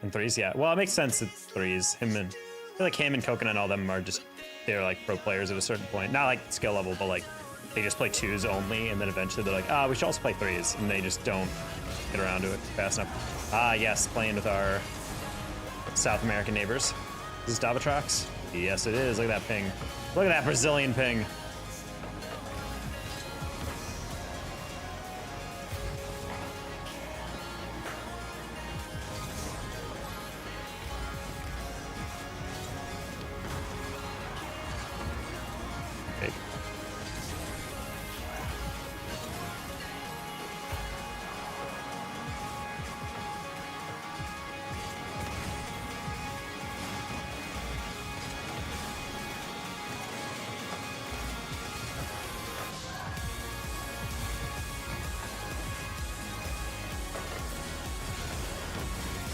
In 3s, yeah. Well, it makes sense it's 3s. I feel like him and Coconut and all them are just, they're like pro players at a certain point. Not like skill level, but like they just play 2s only, and then eventually they're like, we should also play 3s, and they just don't get around to it fast enough. Ah, yes, playing with our South American neighbors. Is this Davatrox? Yes, it is. Look at that ping. Look at that Brazilian ping. Big.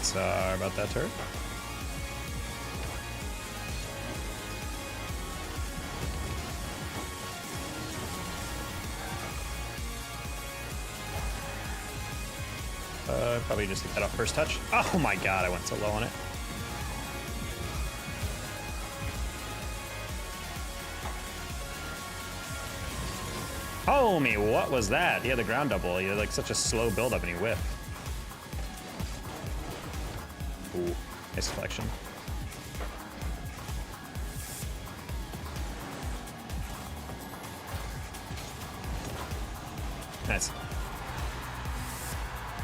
Sorry about that turret. Probably just get that off first touch. Oh my god, I went so low on it. Homie, what was that? He had the ground double. He had like such a slow build up and he whiffed. Ooh, nice deflection. Nice.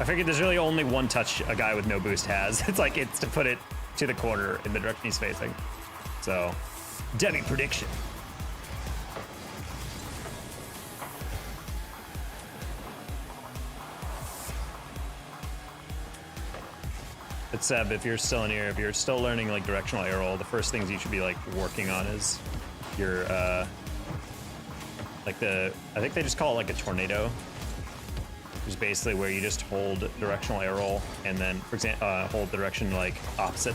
I figured there's really only one touch a guy with no boost has. It's to put it to the corner in the direction he's facing. So, Debbie prediction. But Seb, if you're still in here, if you're still learning like directional arrow, the first things you should be like working on is your like I think they just call it like a tornado. Which is basically where you just hold directional arrow and then, for example, hold the direction like opposite,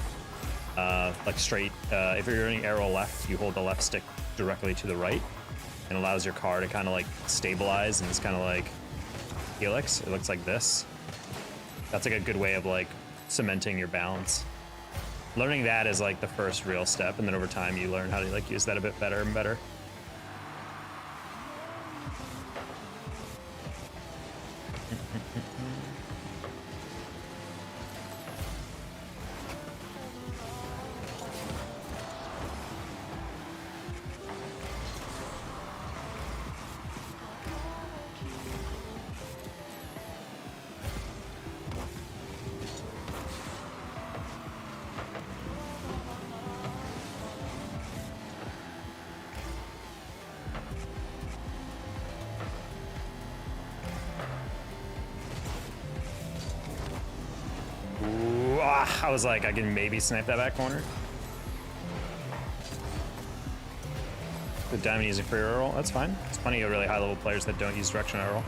like straight. If you're running arrow left, you hold the left stick directly to the right, and allows your car to kind of like stabilize in this kind of like helix. It looks like this. That's like a good way of like cementing your balance. Learning that is like the first real step, and then over time you learn how to like use that a bit better and better. I was like, I can maybe snipe that back corner. The diamond using free roll, that's fine. There's plenty of really high level players that don't use direction roll.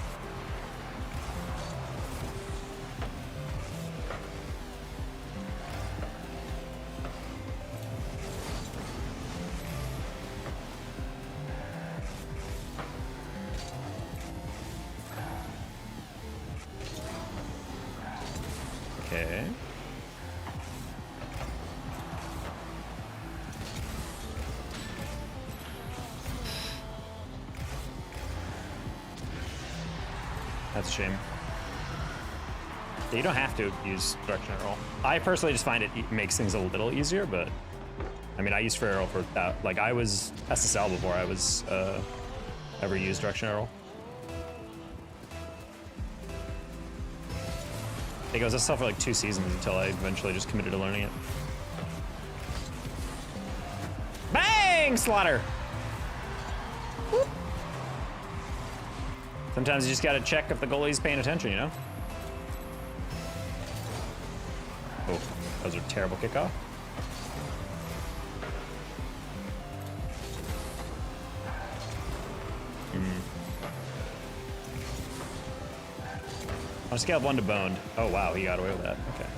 Okay. That's a shame. Yeah, you don't have to use direction arrow. I personally just find it makes things a little easier, but I mean, I use fair arrow for that. Like I was SSL before I was ever used direction arrow. I think I was SSL for like 2 seasons until I eventually just committed to learning it. Bang! Slaughter! Whoop. Sometimes you just gotta check if the goalie's paying attention, you know? Oh, that was a terrible kickoff. On a scale of 1 to boned. Oh wow, he got away with that. Okay.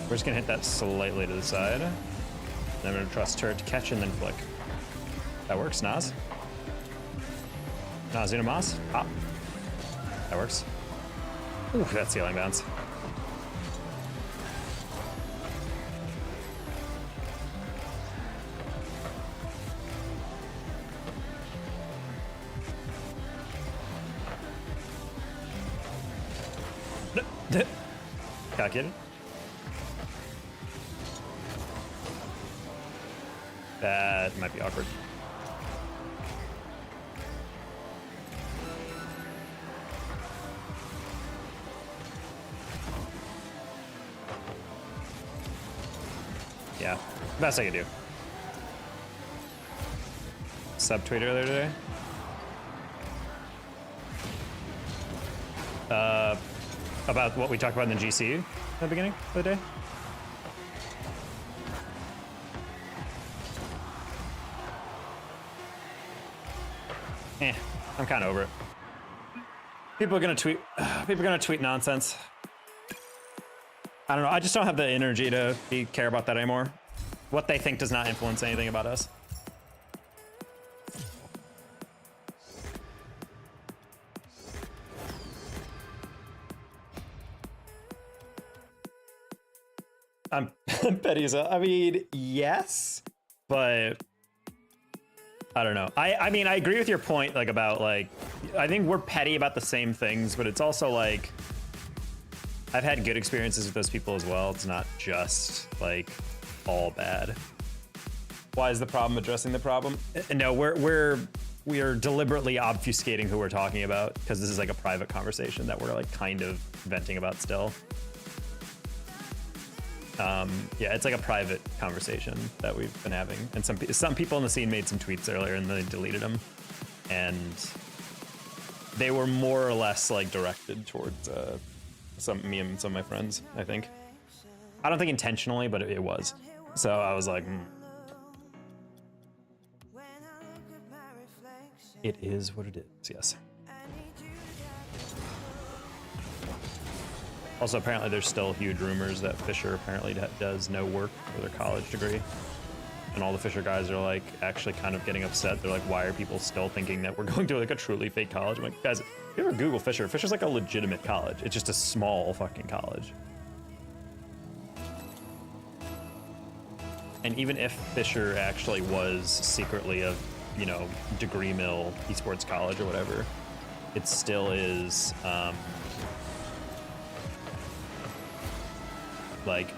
We're just gonna hit that slightly to the side. Then I'm gonna trust turret to catch and then flick. That works, Nas. Nas Unamas. Pop. That works. Ooh, that ceiling bounce. Calculated. That might be awkward. Yeah, best I can do. Subtweet earlier today. About what we talked about in the GC at the beginning of the day. I'm kind of over it. People are gonna tweet nonsense. I don't know. I just don't have the energy to care about that anymore. What they think does not influence anything about us. I'm petty as hell. I mean, yes, but I don't know. I mean, I agree with your point, like about like, I think we're petty about the same things, but it's also like, I've had good experiences with those people as well. It's not just like all bad. Why is the problem addressing the problem? No, we are deliberately obfuscating who we're talking about because this is like a private conversation that we're like kind of venting about still. Yeah, it's like a private conversation that we've been having, and some people in the scene made some tweets earlier and then they deleted them, and they were more or less like directed towards me and some of my friends. I think, I don't think intentionally, but it was. So I was like, It is what it is. Yes. Also, apparently there's still huge rumors that Fisher apparently does no work for their college degree. And all the Fisher guys are like actually kind of getting upset. They're like, why are people still thinking that we're going to like a truly fake college? I'm like, guys, if you ever Google Fisher, Fisher's like a legitimate college. It's just a small fucking college. And even if Fisher actually was secretly a, you know, degree mill esports college or whatever, it still is, like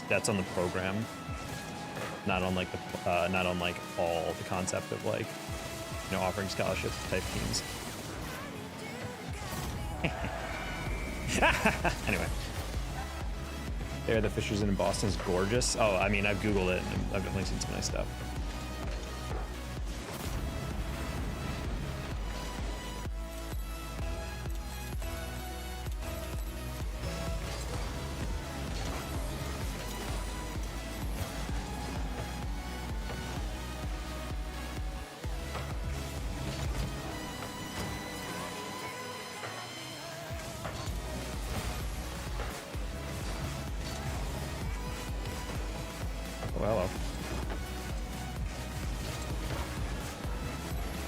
that's on the program, not on like the not on like all the concept of like, you know, offering scholarships to type teams. Anyway, there, the Fishers in Boston is gorgeous. Oh, I mean, I've Googled it and I've definitely seen some nice stuff. Well,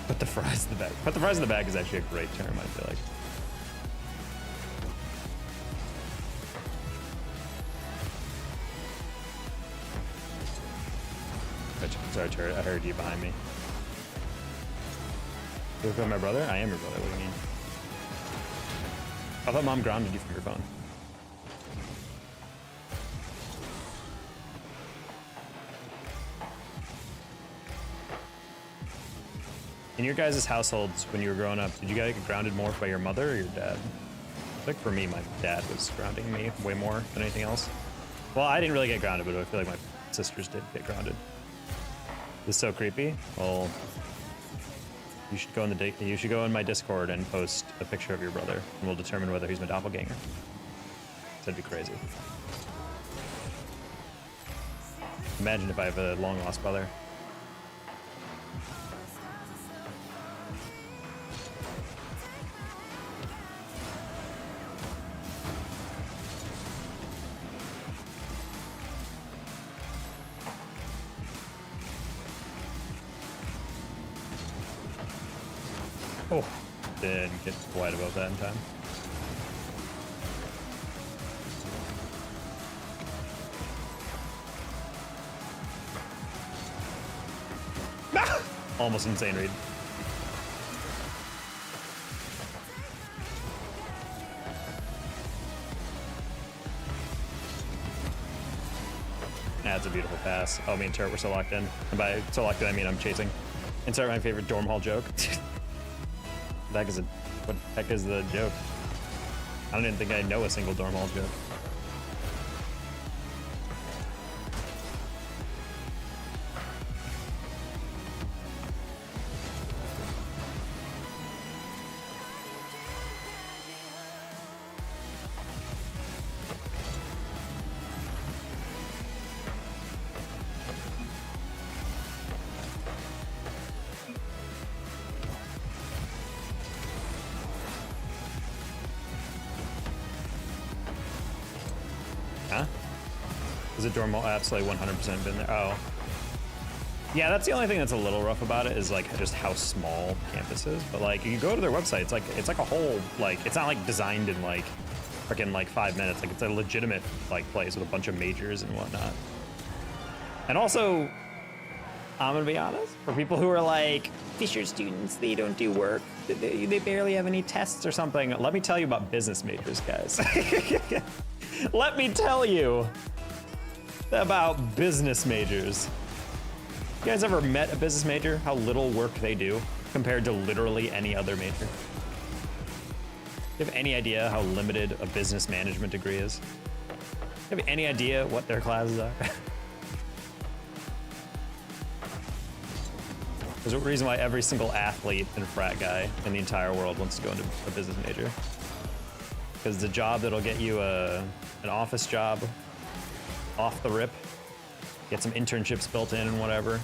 put the fries in the bag. Put the fries in the bag is actually a great term, I feel like. Sorry, turret. I heard you behind me. You're my brother? I am your brother. What do you mean? I thought mom grounded you from your phone. In your guys' households, when you were growing up, did you guys get grounded more by your mother or your dad? I think for me, my dad was grounding me way more than anything else. Well, I didn't really get grounded, but I feel like my sisters did get grounded. This is so creepy. Well, you should go in my Discord and post a picture of your brother, and we'll determine whether he's my doppelganger. That'd be crazy. Imagine if I have a long lost brother. Oh, didn't get quite above that in time. Almost insane read. That's a beautiful pass. Oh, me and Turret were so locked in. And by so locked in, I mean I'm chasing. Insert my favorite dorm hall joke. What the heck is the joke? I don't even think I know a single dorm hall joke. Huh? Is it dorm absolutely 100% been there? Oh. Yeah, that's the only thing that's a little rough about it is like just how small campus is. But like you go to their website, it's like a whole like it's not like designed in like freaking like 5 minutes. Like it's a legitimate like place with a bunch of majors and whatnot. And also, I'm gonna be honest, for people who are like Fisher students, they don't do work, they barely have any tests or something. Let me tell you about business majors, guys. Let me tell you about business majors. You guys ever met a business major? How little work they do compared to literally any other major? You have any idea how limited a business management degree is? You have any idea what their classes are? There's a reason why every single athlete and frat guy in the entire world wants to go into a business major. Because it's a job that'll get you an office job off the rip, get some internships built in and whatever,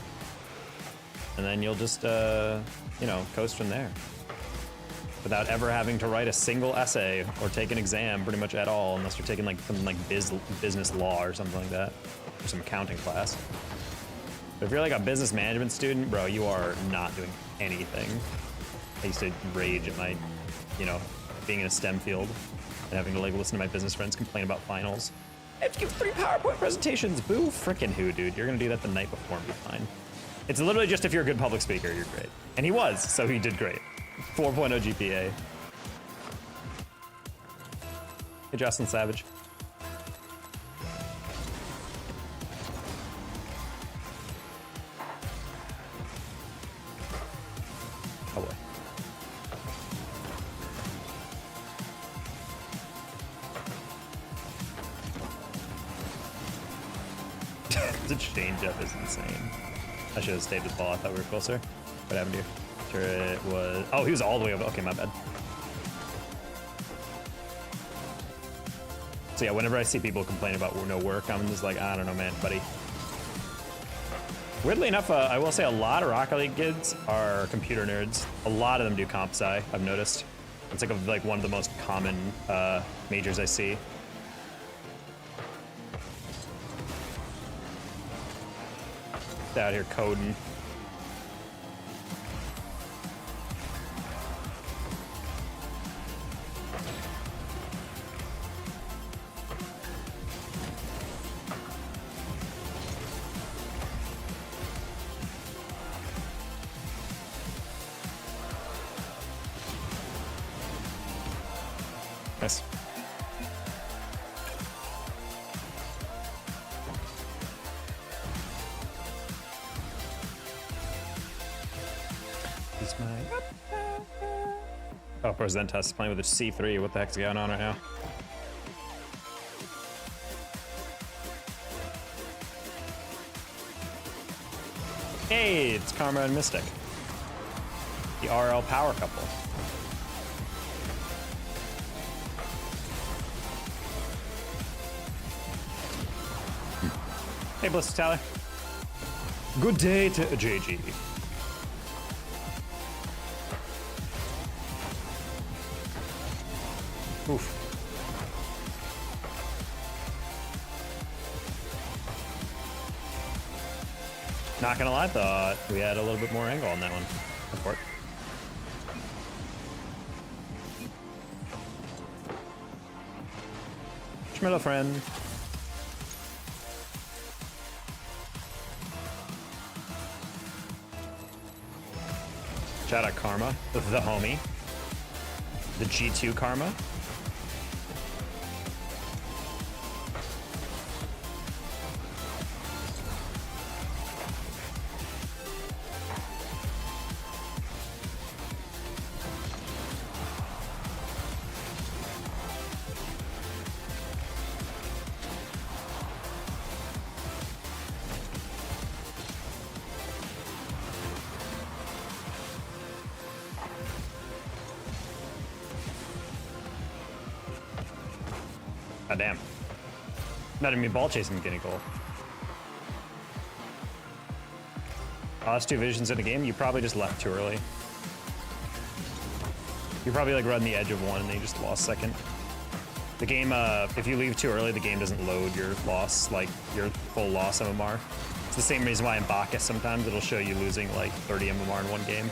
and then you'll just, you know, coast from there. Without ever having to write a single essay or take an exam pretty much at all, unless you're taking like something like business law or something like that, or some accounting class. But if you're like a business management student, bro, you are not doing anything. I used to rage at my, you know, being in a STEM field and having to like listen to my business friends complain about finals. I have to give 3 PowerPoint presentations. Boo frickin' who, dude? You're gonna do that the night before and be fine. It's literally just if you're a good public speaker, you're great. And he was, so he did great. 4.0 GPA. Hey, Justin Savage. Oh boy. The change up is insane. I should have stayed with the ball. I thought we were closer. What happened here? Turret was. Oh, he was all the way over. Okay, my bad. So yeah, whenever I see people complain about no work, I'm just like, I don't know, man, buddy. Weirdly enough, I will say a lot of Rocket League kids are computer nerds. A lot of them do comp sci, I've noticed. It's like one of the most common majors I see. They're out here coding. Nice. Oh, Prozentas is playing with a C3. What the heck's going on right now? Hey, it's Karma and Mystic. The RL power couple. Hey, Bliss Tyler. Good day to JG. Oof. Not gonna lie, thought we had a little bit more angle on that one. Report. Schmiddle friend. Shout out Karma, the homie. The G2 Karma. God damn. Not even ball chasing getting goal. Last two visions in a game, you probably just left too early. You probably like run the edge of one and then you just lost second. The game, if you leave too early, the game doesn't load your loss, like your full loss MMR. It's the same reason why in Bacchus sometimes it'll show you losing like 30 MMR in one game.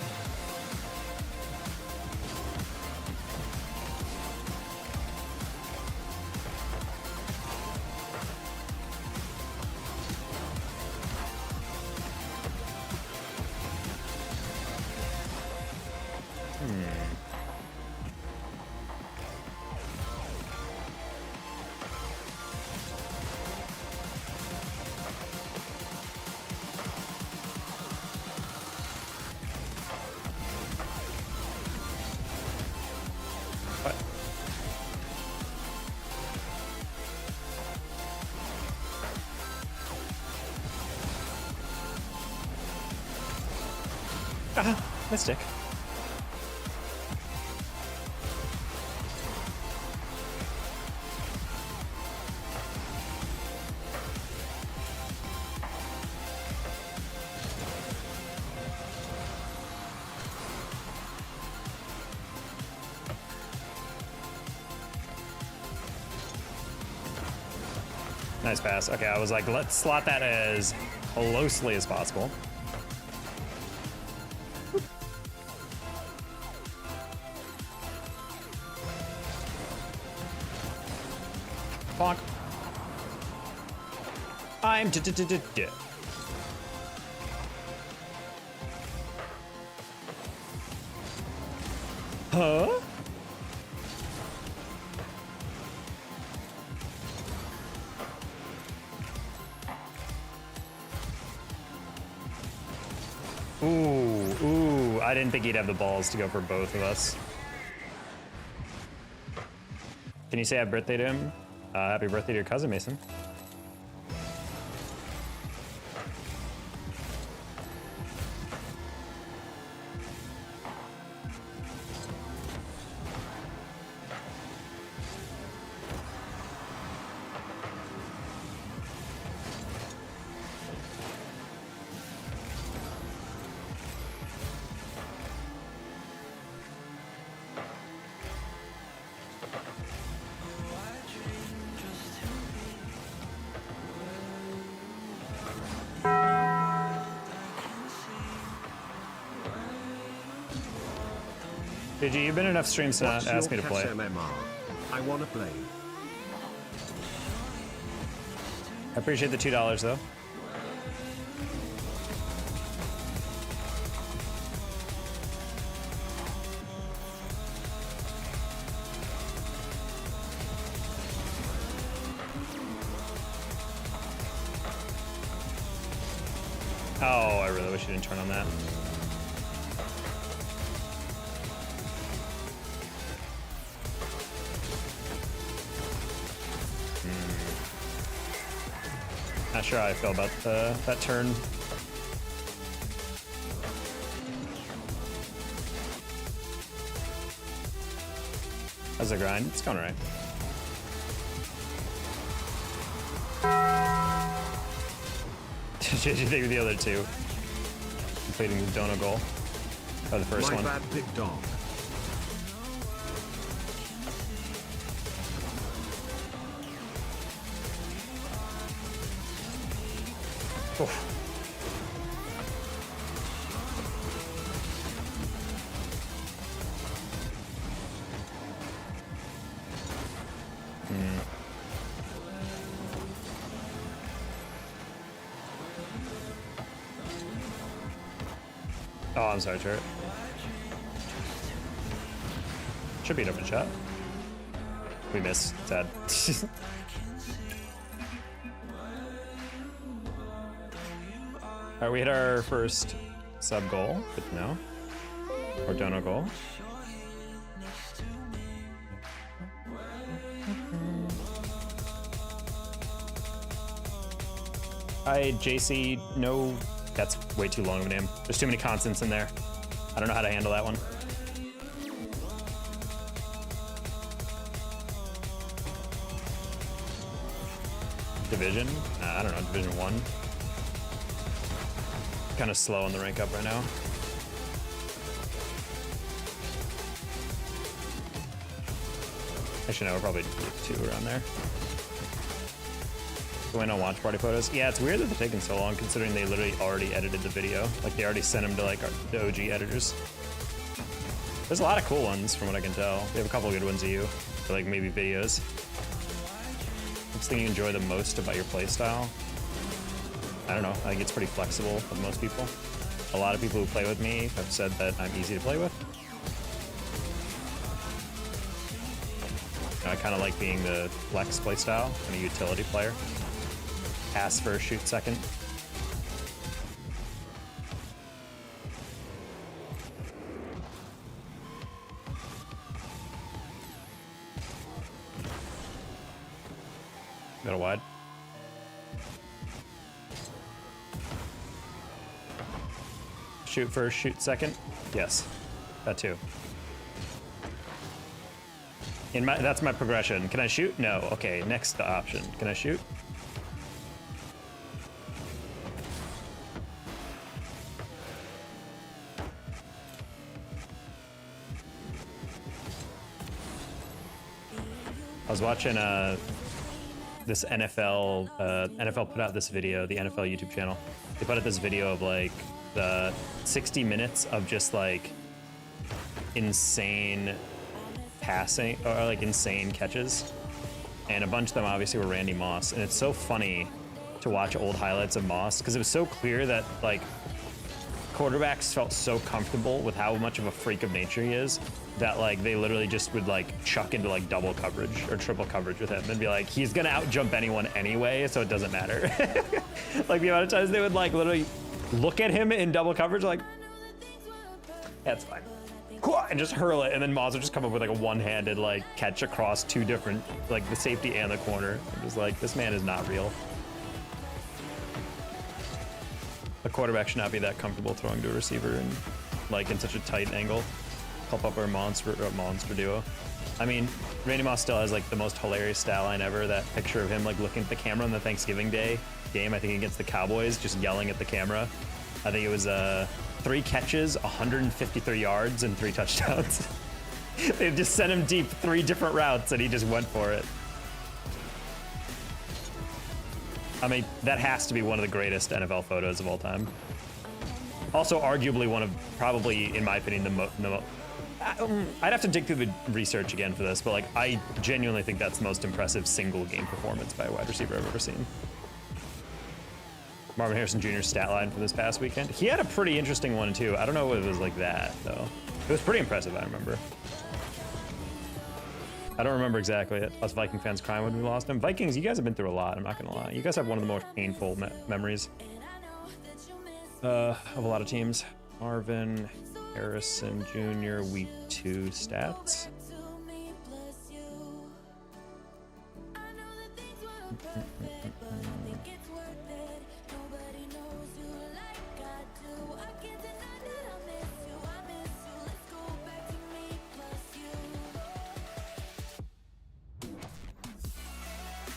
Mystic. Nice pass. Okay, I was like, let's slot that as closely as possible. Bonk. I'm dead. Huh? Ooh, I didn't think he'd have the balls to go for both of us. Can you say happy birthday to him? Happy birthday to your cousin, Mason. JG, you've been in enough streams to not ask me to play. MMR? I want to play. I appreciate the $2 though. wish you didn't turn on that. Not sure how I feel about that turn. How's the grind? It's going all right. What did you think of the other two? Completing the donut goal. Or the first one. My bad, big dog. Oof. Oh, I'm sorry, turret. Should be an open shot. We missed. Sad. Alright, we hit our first sub goal. Good to know. Or dono goal. Hi, JC. No, that's way too long of a name. There's too many consonants in there. I don't know how to handle that one. Division? I don't know, Division 1. Kind of slow on the rank up right now. Actually, no, we're probably 2 around there. Going on watch party photos. Yeah, it's weird that they're taking so long considering they literally already edited the video. Like they already sent them to like the OG editors. There's a lot of cool ones from what I can tell. They have a couple good ones of you, for like maybe videos. What's the thing you enjoy the most about your playstyle? I don't know, I think it's pretty flexible with most people. A lot of people who play with me have said that I'm easy to play with. I kind of like being the flex playstyle. I'm a utility player. Pass first, shoot second. Got a wide. Shoot first, shoot second. Yes, that too. That's my progression. Can I shoot? No. Okay, next option. Can I shoot? I was watching this NFL put out this video, the NFL YouTube channel. They put out this video of like the 60 minutes of just like insane passing or like insane catches, and a bunch of them obviously were Randy Moss, and it's so funny to watch old highlights of Moss because it was so clear that like quarterbacks felt so comfortable with how much of a freak of nature he is that like they literally just would like chuck into like double coverage or triple coverage with him and be like, he's gonna out jump anyone anyway, so it doesn't matter. Like the amount of times they would like literally look at him in double coverage like, that's fine, and just hurl it, and then Moz would just come up with like a one-handed like catch across 2 different, like the safety and the corner. I'm just like, this man is not real. A quarterback should not be that comfortable throwing to a receiver and like in such a tight angle. Pop up our monster duo. I mean, Randy Moss still has like the most hilarious stat line ever. That picture of him like looking at the camera on the Thanksgiving Day game, I think against the Cowboys, just yelling at the camera. I think it was 3 catches, 153 yards, and 3 touchdowns. They just sent him deep 3 different routes, and he just went for it. I mean, that has to be one of the greatest NFL photos of all time. Also, arguably one of, probably, in my opinion, I'd have to dig through the research again for this, but like, I genuinely think that's the most impressive single game performance by a wide receiver I've ever seen. Marvin Harrison Jr.'s stat line from this past weekend. He had a pretty interesting one too. I don't know if it was like that though. It was pretty impressive, I remember. I don't remember exactly it. Us Viking fans crying when we lost him. Vikings, you guys have been through a lot, I'm not gonna lie. You guys have one of the most painful memories. of a lot of teams. Marvin Harrison Jr. Week 2 stats.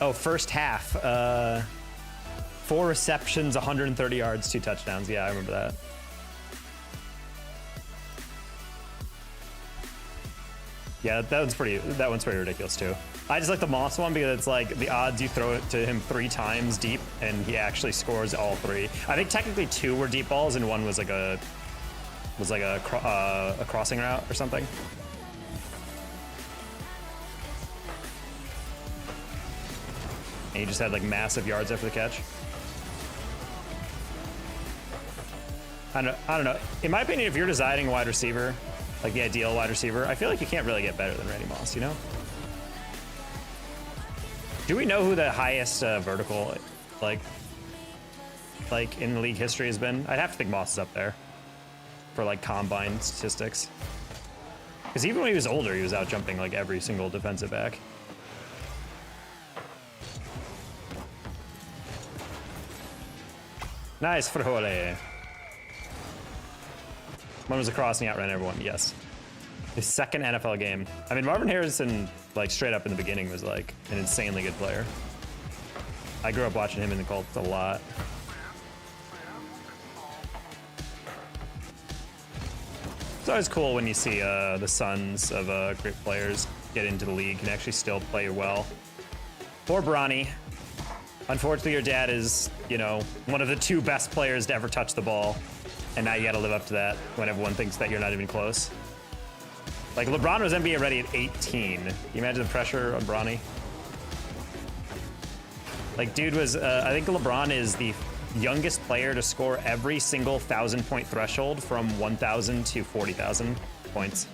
Oh, first half. 4 receptions, 130 yards, 2 touchdowns. Yeah, I remember that. Yeah, that one's pretty ridiculous too. I just like the Moss one because it's like the odds you throw it to him 3 times deep and he actually scores all 3. I think technically 2 were deep balls and 1 was like a crossing route or something. And he just had like massive yards after the catch. I don't know. In my opinion, if you're designing a wide receiver, like the ideal wide receiver, I feel like you can't really get better than Randy Moss, you know? Do we know who the highest vertical, like in the league history has been? I'd have to think Moss is up there for like combine statistics. Because even when he was older, he was out jumping like every single defensive back. Nice frole. One was a crossing out, ran everyone. Yes. His second NFL game. I mean, Marvin Harrison, like straight up in the beginning, was like an insanely good player. I grew up watching him in the Colts a lot. It's always cool when you see the sons of great players get into the league and actually still play well. Poor Bronny. Unfortunately, your dad is, you know, one of the 2 best players to ever touch the ball. And now you got to live up to that when everyone thinks that you're not even close. Like, LeBron was NBA ready at 18. Can you imagine the pressure on Bronny? Like, dude was, I think LeBron is the youngest player to score every single 1,000-point threshold from 1,000 to 40,000 points.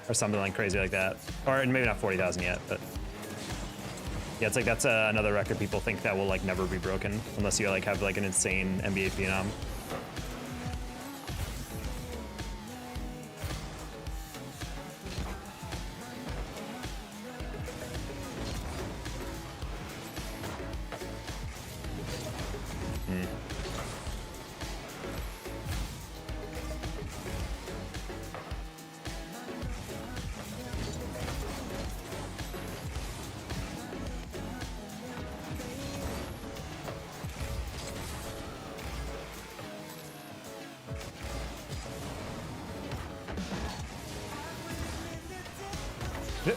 Or something like crazy like that. Or maybe not 40,000 yet, but... Yeah, it's like that's another record people think that will, like, never be broken. Unless you, like, have, like, an insane NBA phenom.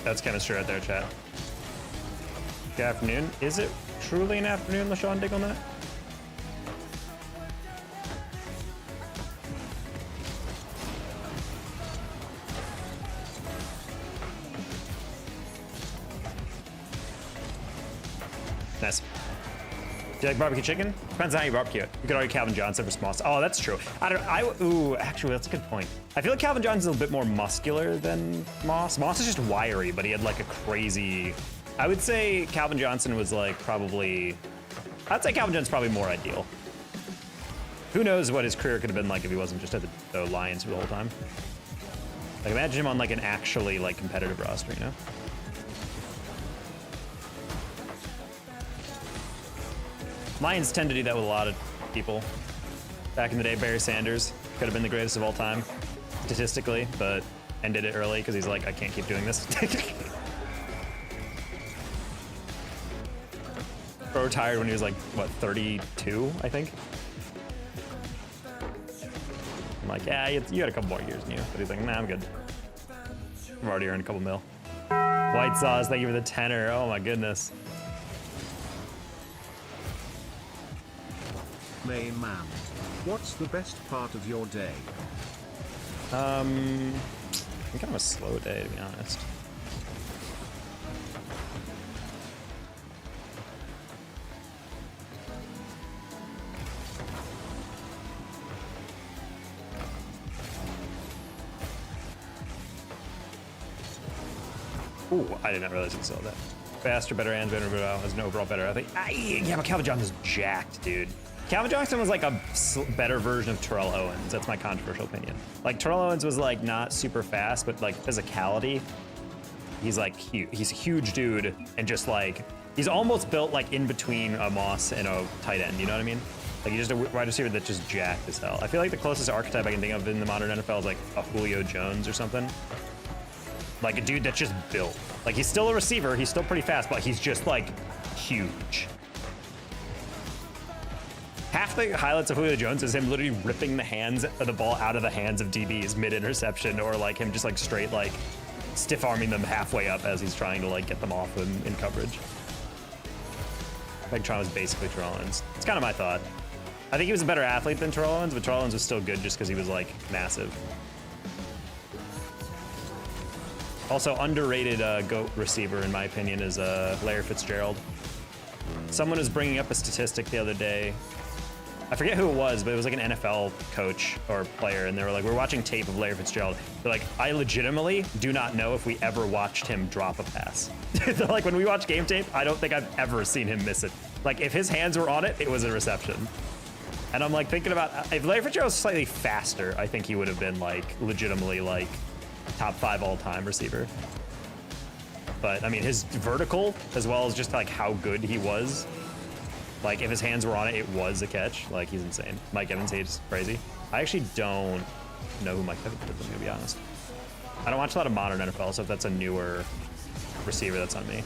That's chemistry right there, chat. Good afternoon. Is it truly an afternoon, LaShawn Digglenet? Nice. Do you like barbecue chicken? Depends on how you barbecue it. You could argue Calvin Johnson for Moss. Oh, that's true. Ooh, actually, that's a good point. I feel like Calvin Johnson's a bit more muscular than Moss. Moss is just wiry, but he had like a crazy... I would say Calvin Johnson was like probably... I'd say Calvin Johnson's probably more ideal. Who knows what his career could have been like if he wasn't just at the Lions for the whole time. Like, imagine him on like an actually like competitive roster, you know? Lions tend to do that with a lot of people. Back in the day, Barry Sanders could have been the greatest of all time, statistically, but ended it early because he's like, I can't keep doing this. Bro retired when he was like, what, 32, I think? I'm like, yeah, you had a couple more years in you. But he's like, nah, I'm good. I've already earned a couple mil. White Sauce, thank you for the tenor. Oh my goodness. Main man, what's the best part of your day? I'm kind of a slow day, to be honest. Ooh, I did not realize you saw that. Faster, better hands, better, as an overall better. I think, yeah, but Calvin Johnson's jacked, dude. Calvin Johnson was like a better version of Terrell Owens. That's my controversial opinion. Like Terrell Owens was like not super fast, but like physicality, he's like huge. He's a huge dude, and just like he's almost built like in between a Moss and a tight end. You know what I mean? Like he's just a wide receiver that's just jacked as hell. I feel like the closest archetype I can think of in the modern NFL is like a Julio Jones or something. Like a dude that's just built. Like he's still a receiver, he's still pretty fast, but he's just like huge. Half the highlights of Julio Jones is him literally ripping the ball out of the hands of DBs mid-interception, or like him just like straight like stiff arming them halfway up as he's trying to like get them off in coverage. Megatron was basically Terrell Owens. It's kind of my thought. I think he was a better athlete than Terrell Owens, but Terrell Owens was still good just because he was like massive. Also, underrated GOAT receiver, in my opinion, is Larry Fitzgerald. Someone was bringing up a statistic the other day. I forget who it was, but it was like an NFL coach or player, and they were like, we're watching tape of Larry Fitzgerald. They're like, I legitimately do not know if we ever watched him drop a pass. They're like, when we watch game tape, I don't think I've ever seen him miss it. Like, if his hands were on it, it was a reception. And I'm like thinking about, if Larry Fitzgerald was slightly faster, I think he would have been like legitimately like top 5 all-time receiver. But I mean, his vertical, as well as just like how good he was, like if his hands were on it, it was a catch. Like he's insane. Mike Evans is crazy. I actually don't know who Mike Evans is, I'm gonna be honest. I don't watch a lot of modern NFL, so if that's a newer receiver, that's on me.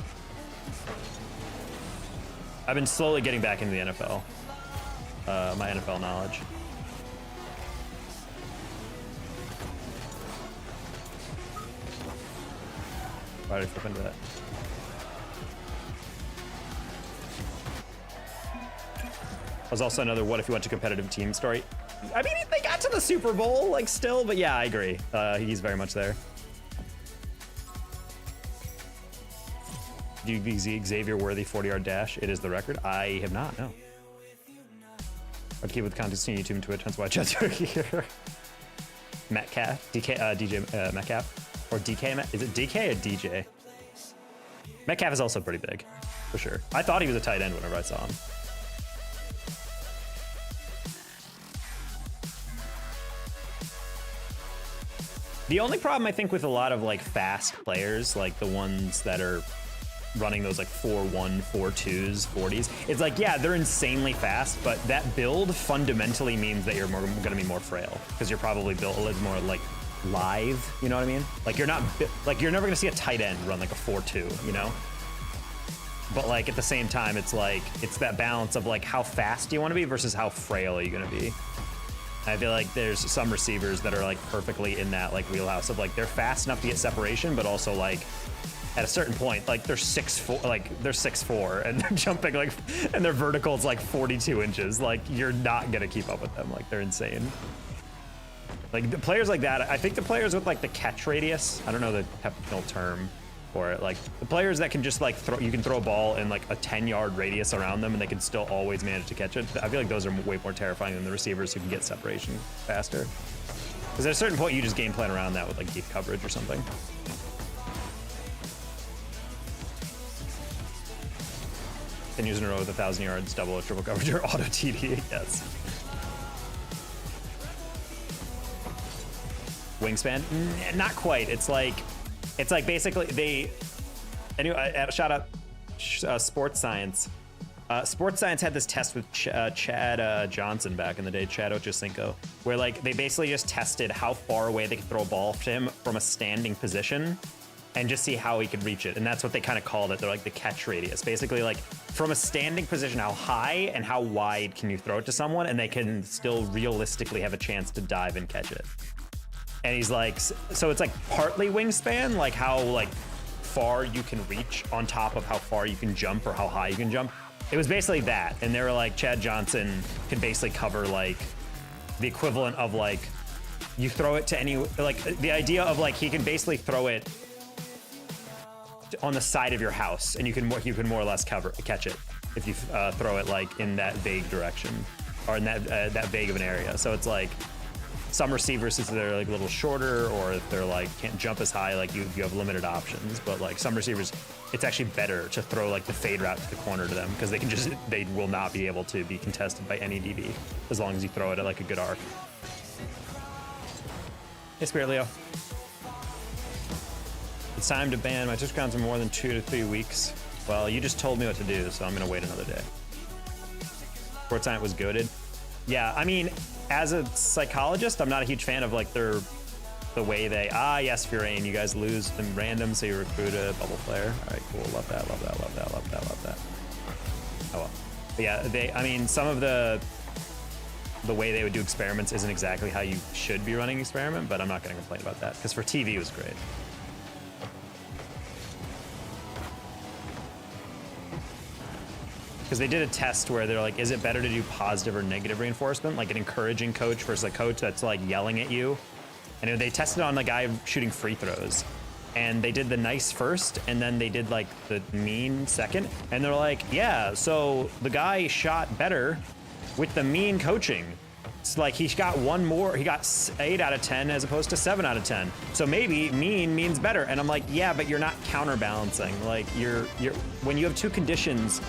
I've been slowly getting back into the NFL. My NFL knowledge. Why did I flip into that? Was also another what if you went to competitive team story. I mean, they got to the Super Bowl, like still, but yeah, I agree. He's very much there. Do you Xavier Worthy 40-yard dash? It is the record. I have not, no. I'd keep with content on YouTube and Twitch, hence why chat's here. Metcalf, DJ Metcalf. Or DK, is it DK or DJ? Metcalf is also pretty big, for sure. I thought he was a tight end whenever I saw him. The only problem I think with a lot of like fast players, like the ones that are running those like 4.1, 4.2s, 40s, it's like, yeah, they're insanely fast, but that build fundamentally means that you're gonna be more frail because you're probably built a little more like live, you know what I mean? Like you're not, like you're never gonna see a tight end run like a 4.2, you know? But like at the same time, it's like, it's that balance of like how fast do you wanna be versus how frail are you gonna be? I feel like there's some receivers that are like perfectly in that like wheelhouse of like, they're fast enough to get separation, but also like at a certain point, like they're 6'4", like they're 6'4", and they're jumping like, and their vertical is like 42 inches. Like you're not gonna keep up with them. Like they're insane. Like the players like that, I think the players with like the catch radius, I don't know the technical term for it. Like the players that can just like throw, you can throw a ball in like a 10-yard radius around them and they can still always manage to catch it. I feel like those are way more terrifying than the receivers who can get separation faster. Because at a certain point, you just game plan around that with like deep coverage or something. 10 years in a row with 1,000 yards, double or triple coverage, or auto TD, yes. Wingspan? Not quite. It's like basically they, anyway, shout out Sports Science. Sports Science had this test with Chad Johnson back in the day, Chad Ochocinco, where like they basically just tested how far away they could throw a ball to him from a standing position and just see how he could reach it. And that's what they kind of called it. They're like the catch radius. Basically like from a standing position, how high and how wide can you throw it to someone and they can still realistically have a chance to dive and catch it. And he's like, so it's like partly wingspan, like how like far you can reach on top of how far you can jump or how high you can jump. It was basically that. And they were like, Chad Johnson can basically cover like the equivalent of like, you throw it to any, like the idea of like, he can basically throw it on the side of your house and you can more or less catch it if you throw it like in that vague direction or in that vague of an area. So it's like, some receivers, since they're like a little shorter, or if they're like can't jump as high, like you have limited options. But like some receivers, it's actually better to throw like the fade route to the corner to them, because they will not be able to be contested by any DB as long as you throw it at like a good arc. Hey, Spirit Leo. It's time to ban my Twitch accounts for more than 2 to 3 weeks. Well, you just told me what to do, so I'm gonna wait another day. Fortnite was goated. Yeah, I mean, as a psychologist, I'm not a huge fan of like the way they, yes, Furain, you guys lose them random, so you recruit a bubble player. All right, cool, love that, love that, love that, love that, love that. Oh well. But yeah, I mean, some of the way they would do experiments isn't exactly how you should be running experiment, but I'm not gonna complain about that, because for TV it was great. Because they did a test where they're like, is it better to do positive or negative reinforcement? Like an encouraging coach versus a coach that's like yelling at you. And they tested on the guy shooting free throws. And they did the nice first, and then they did like the mean second. And they're like, yeah, so the guy shot better with the mean coaching. It's like he got one more, he got 8 out of 10 as opposed to 7 out of 10. So maybe mean means better. And I'm like, yeah, but you're not counterbalancing. Like you're when you have two conditions,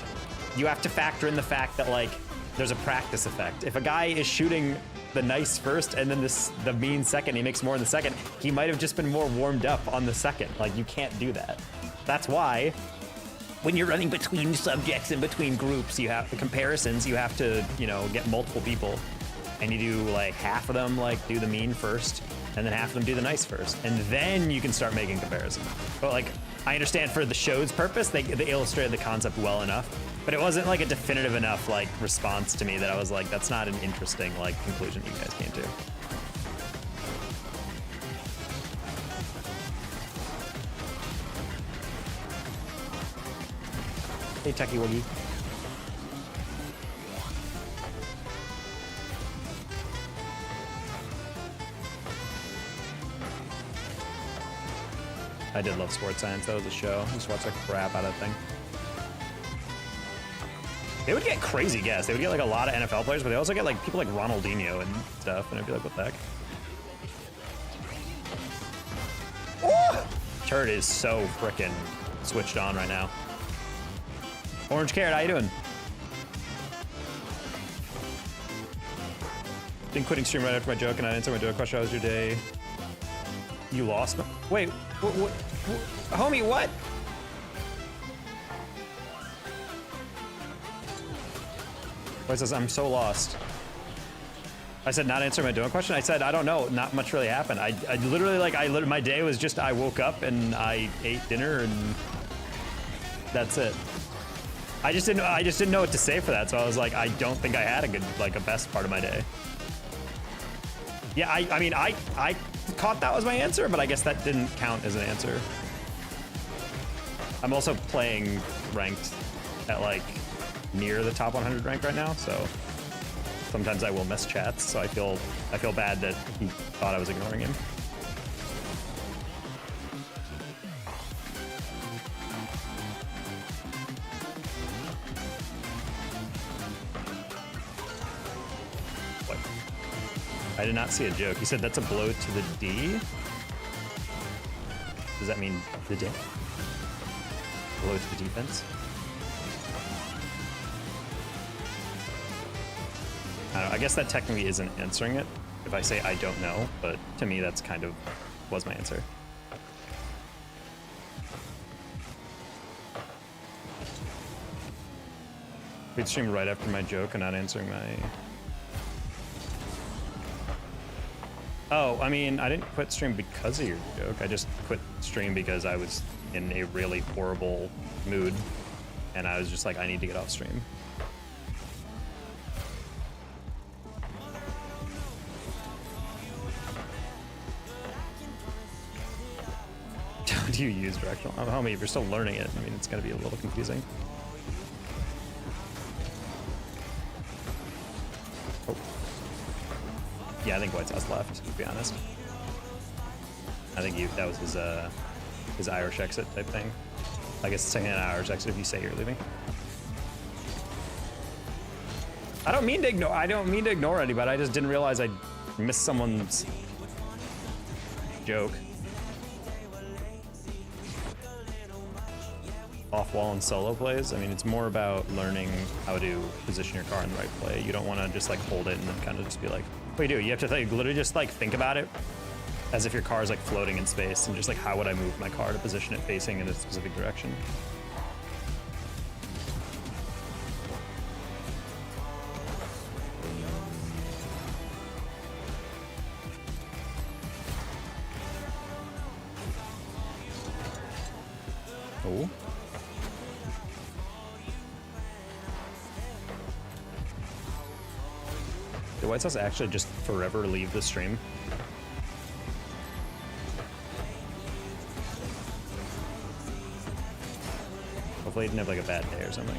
you have to factor in the fact that like there's a practice effect. If a guy is shooting the nice first and then the mean second, he makes more in the second, he might have just been more warmed up on the second. Like you can't do that. That's why when you're running between subjects and between groups, you have the comparisons, you have to, you know, get multiple people, and you do like half of them like do the mean first, and then half of them do the nice first, and then you can start making comparisons. But like, I understand for the show's purpose, they illustrated the concept well enough, but it wasn't like a definitive enough like response to me that I was like, that's not an interesting like conclusion you guys came to. Hey, Techie Woogie. I did love Sports Science. That was a show. I used to watch the crap out of that thing. They would get crazy guests. They would get like a lot of NFL players, but they also get like people like Ronaldinho and stuff. And I'd be like, what the heck? Oh! Turd is so freaking switched on right now. Orange Carrot, how you doing? Been quitting stream right after my joke, and I answered my joke question. How was your day? You lost me? Wait, what? Homie, what? What says I'm so lost? I said not answering my joke question. I said I don't know. Not much really happened. I literally like my day was just I woke up and I ate dinner and that's it. I just didn't know what to say for that. So I was like, I don't think I had a good like a best part of my day. Yeah, I mean, I caught that was my answer, but I guess that didn't count as an answer. I'm also playing ranked at like near the top 100 rank right now, so sometimes I will miss chats. So I feel bad that he thought I was ignoring him. I did not see a joke. He said that's a blow to the D. Does that mean the D? Blow to the defense? I don't know. I guess that technically isn't answering it if I say I don't know, but to me that's kind of was my answer. We'd stream right after my joke and not answering my... Oh, I mean, I didn't quit stream because of your joke. I just quit stream because I was in a really horrible mood, and I was just like, I need to get off stream. Do you use directional? Oh, homie, if you're still learning it, I mean, it's gonna be a little confusing. Oh. Yeah, I think White's House left, to be honest. I think that was his Irish exit type thing. I guess it's an Irish exit if you say you're leaving. I don't mean to ignore anybody. I just didn't realize I miss someone's joke. Off wall and solo plays. I mean, it's more about learning how to position your car in the right play. You don't want to just like hold it and then kind of just be like, what do you do? You have to literally just like think about it as if your car is like floating in space and just like, how would I move my car to position it facing in a specific direction? Oh. Did White Sauce actually just forever leave the stream? Hopefully he didn't have like a bad day or something.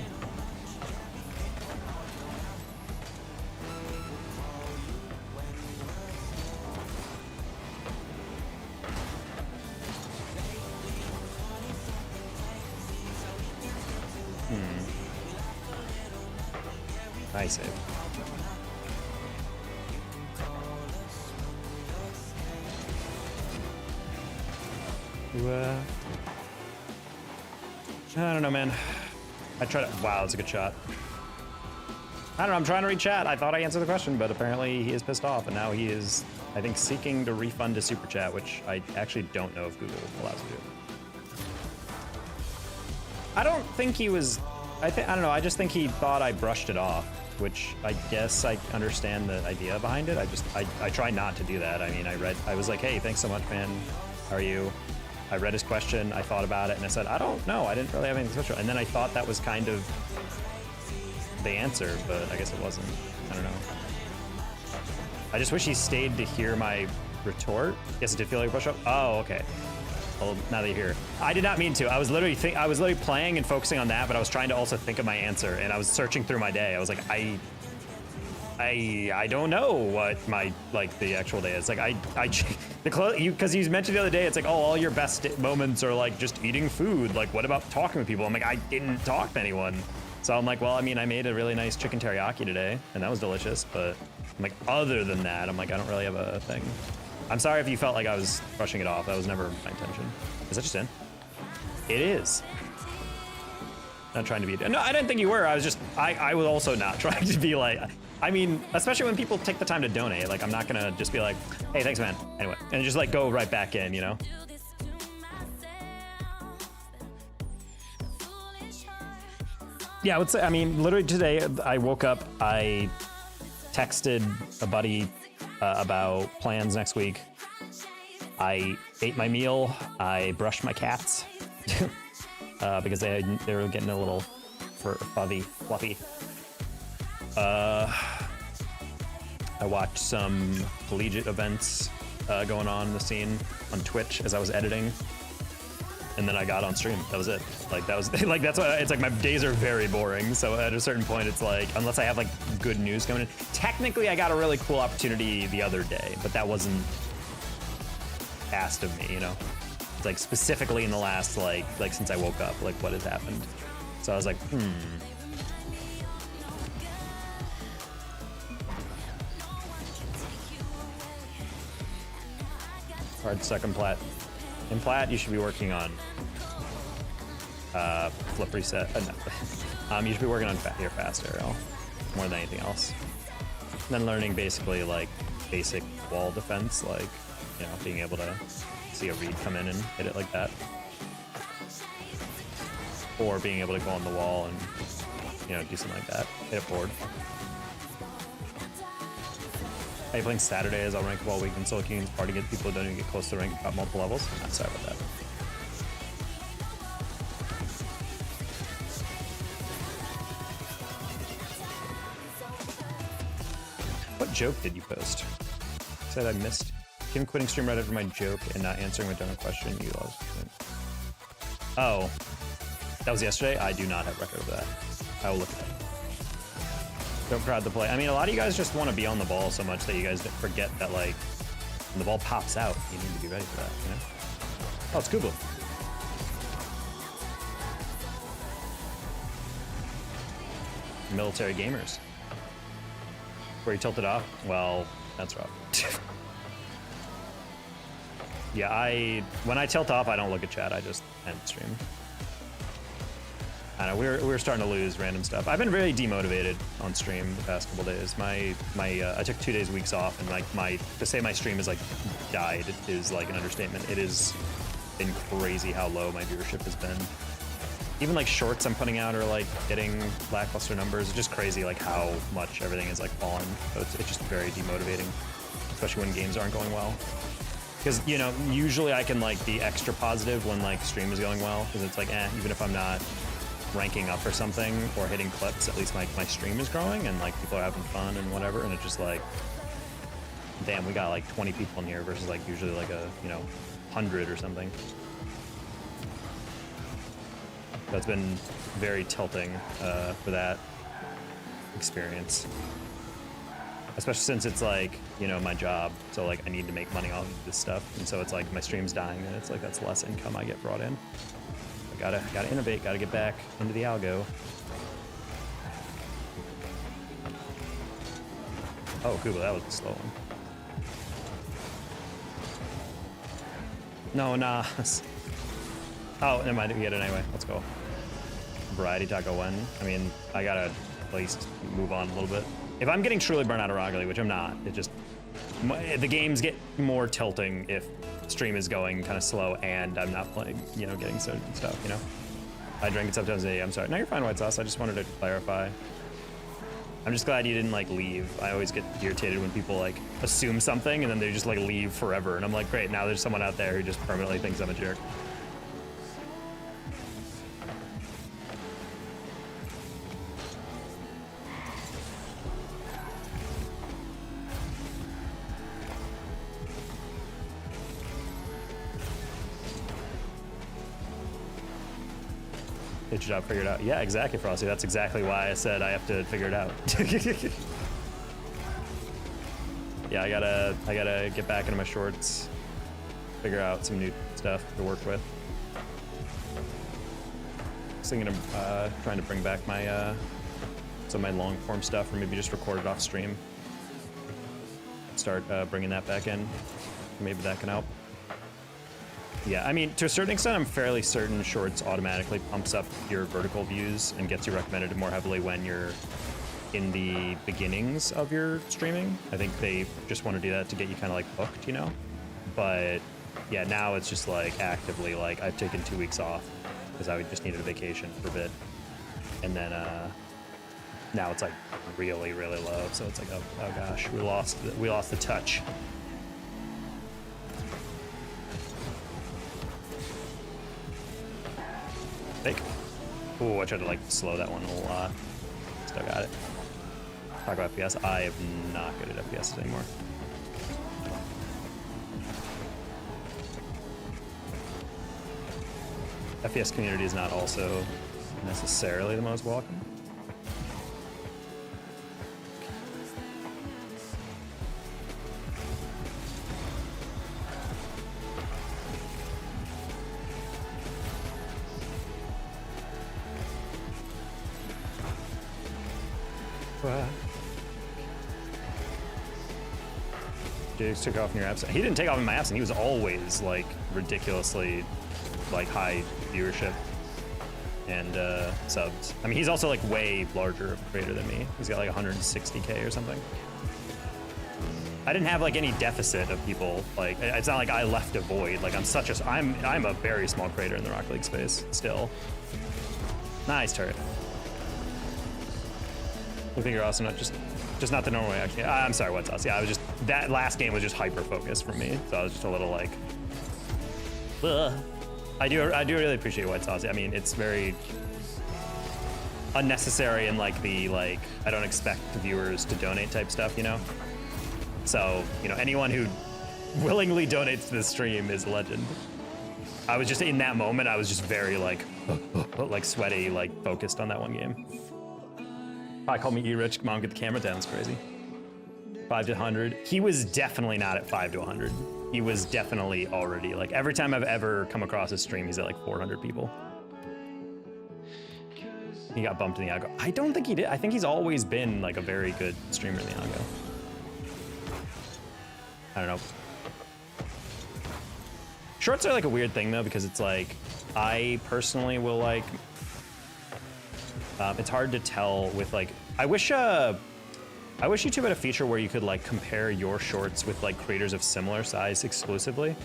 Nice save. I don't know, man. I tried to. Wow, that's a good shot. I don't know. I'm trying to read chat. I thought I answered the question, but apparently he is pissed off, and now he is, I think, seeking to refund his super chat, which I actually don't know if Google allows to do. I don't think he was. I don't know. I just think he thought I brushed it off, which I guess I understand the idea behind it. I try not to do that. I mean, I was like, hey, thanks so much, man. How are you? I read his question, I thought about it, and I said, I don't know, I didn't really have anything special. And then I thought that was kind of the answer, but I guess it wasn't. I don't know. I just wish he stayed to hear my retort. Yes, it did feel like a push up. Oh, okay. Well, now that you're here. I did not mean to. I was literally playing and focusing on that, but I was trying to also think of my answer, and I was searching through my day. I was like, I don't know what my, like, the actual day is. Like, because you mentioned the other day, it's like, oh, all your best moments are like just eating food. Like, what about talking with people? I'm like, I didn't talk to anyone. So I'm like, well, I mean, I made a really nice chicken teriyaki today, and that was delicious. But I'm like, other than that, I'm like, I don't really have a thing. I'm sorry if you felt like I was brushing it off. That was never my intention. Is that just in? It is. Not trying to be. No, I didn't think you were. I was just. I was also not trying to be like. I mean, especially when people take the time to donate. Like, I'm not gonna just be like, hey, thanks, man. Anyway, and just like go right back in, you know? Yeah, I would say, I mean, literally today I woke up, I texted a buddy about plans next week. I ate my meal. I brushed my cats because they were getting a little fluffy. I watched some collegiate events going on in the scene on Twitch as I was editing, and then I got on stream. That was it. Like, that was like, that's why it's like my days are very boring. So at a certain point, it's like, unless I have like good news coming in. Technically, I got a really cool opportunity the other day, but that wasn't asked of me, you know? It's like specifically in the last like since I woke up, like what has happened. So I was like, Hard stuck in plat. In plat, you should be working on flip reset. No. You should be working on your fast arrow more than anything else. And then learning basically like basic wall defense, like, you know, being able to see a read come in and hit it like that, or being able to go on the wall and, you know, do something like that, hit it forward. Are you playing Saturdays? I'll rank all week in Soul King's party to get people who don't even get close to rank at multiple levels. I'm sorry about that. What joke did you post? Said I missed him quitting stream right after my joke and not answering my general question. You lost. Oh, that was yesterday? I do not have record of that. I will look at that. So proud to play. I mean, a lot of you guys just want to be on the ball so much that you guys forget that, like, when the ball pops out, you need to be ready for that, you know? Oh, it's Kubu. Military gamers. Where you tilted off? Well, That's rough. Yeah, when I tilt off, I don't look at chat. I just end stream. I don't know, we're starting to lose random stuff. I've been very demotivated on stream the past couple days. I took 2 days weeks off, and like to say my stream is like died is like an understatement. It has been crazy how low my viewership has been. Even like shorts I'm putting out are like getting lackluster numbers. It's just crazy like how much everything is like fallen. So it's just very demotivating, especially when games aren't going well. Because, you know, usually I can like be extra positive when like stream is going well, because it's like, even if I'm not ranking up or something or hitting clips, at least like my stream is growing and like people are having fun and whatever. And it's just like, damn, we got like 20 people in here versus like usually like a, 100 or something. So it's been very tilting for that experience. Especially since it's like, my job. So like I need to make money off of this stuff. And so it's like my stream's dying and it's like that's less income I get brought in. I gotta innovate, gotta get back into the algo. Oh, cool, that was a slow one. No, nah. Oh, never mind, we get it anyway. Let's go. Variety Taco when? I mean, I gotta at least move on a little bit. If I'm getting truly burnt out of Rocket League, which I'm not, it just, the games get more tilting if stream is going kind of slow and I'm not playing, getting certain stuff, I drink it sometimes. I'm sorry. No, you're fine, White Sauce. I just wanted to clarify. I'm just glad you didn't like leave. I always get irritated when people like assume something and then they just like leave forever. And I'm like, great, now there's someone out there who just permanently thinks I'm a jerk. Get your job figured out. Yeah, exactly, Frosty. That's exactly why I said I have to figure it out. Yeah, I gotta get back into my shorts, figure out some new stuff to work with. I was thinking of trying to bring back my some of my long form stuff, or maybe just record it off stream. Start bringing that back in. Maybe that can help. Yeah, I mean, to a certain extent, I'm fairly certain Shorts automatically pumps up your vertical views and gets you recommended more heavily when you're in the beginnings of your streaming. I think they just want to do that to get you kind of like hooked, But yeah, now it's just like actively like I've taken 2 weeks off because I just needed a vacation for a bit. And then now it's like really, really low. So it's like, oh gosh, we lost the touch. Fake. Ooh, I tried to like slow that one a lot. Still got it. Talk about FPS. I am not good at FPS anymore. FPS community is not also necessarily the most welcome. James took off in your absence. He didn't take off in my absence. He was always like ridiculously like high viewership and subs. I mean, he's also like way larger of a creator than me. He's got like 160K or something. I didn't have like any deficit of people. Like it's not like I left a void. Like I'm a very small creator in the Rocket League space still. Nice turret. I think you're awesome. Just not the normal way, actually. I'm sorry, What's Sauce? Yeah, that last game was just hyper focused for me, so I was just a little like, ugh. I do really appreciate White Sauce. I mean, it's very unnecessary and like I don't expect the viewers to donate type stuff, So anyone who willingly donates to this stream is a legend. I was just in that moment. I was just very like sweaty, like focused on that one game. Probably called me E-Rich. Come on, get the camera down. It's crazy. 5 to 100. He was definitely not at 5 to 100. He was definitely already like every time I've ever come across his stream, he's at like 400 people. He got bumped in the algo. I don't think he did. I think he's always been like a very good streamer in the algo. I don't know. Shorts are like a weird thing though, because it's like, I personally will like, it's hard to tell with like, I wish YouTube had a feature where you could like compare your shorts with like creators of similar size exclusively.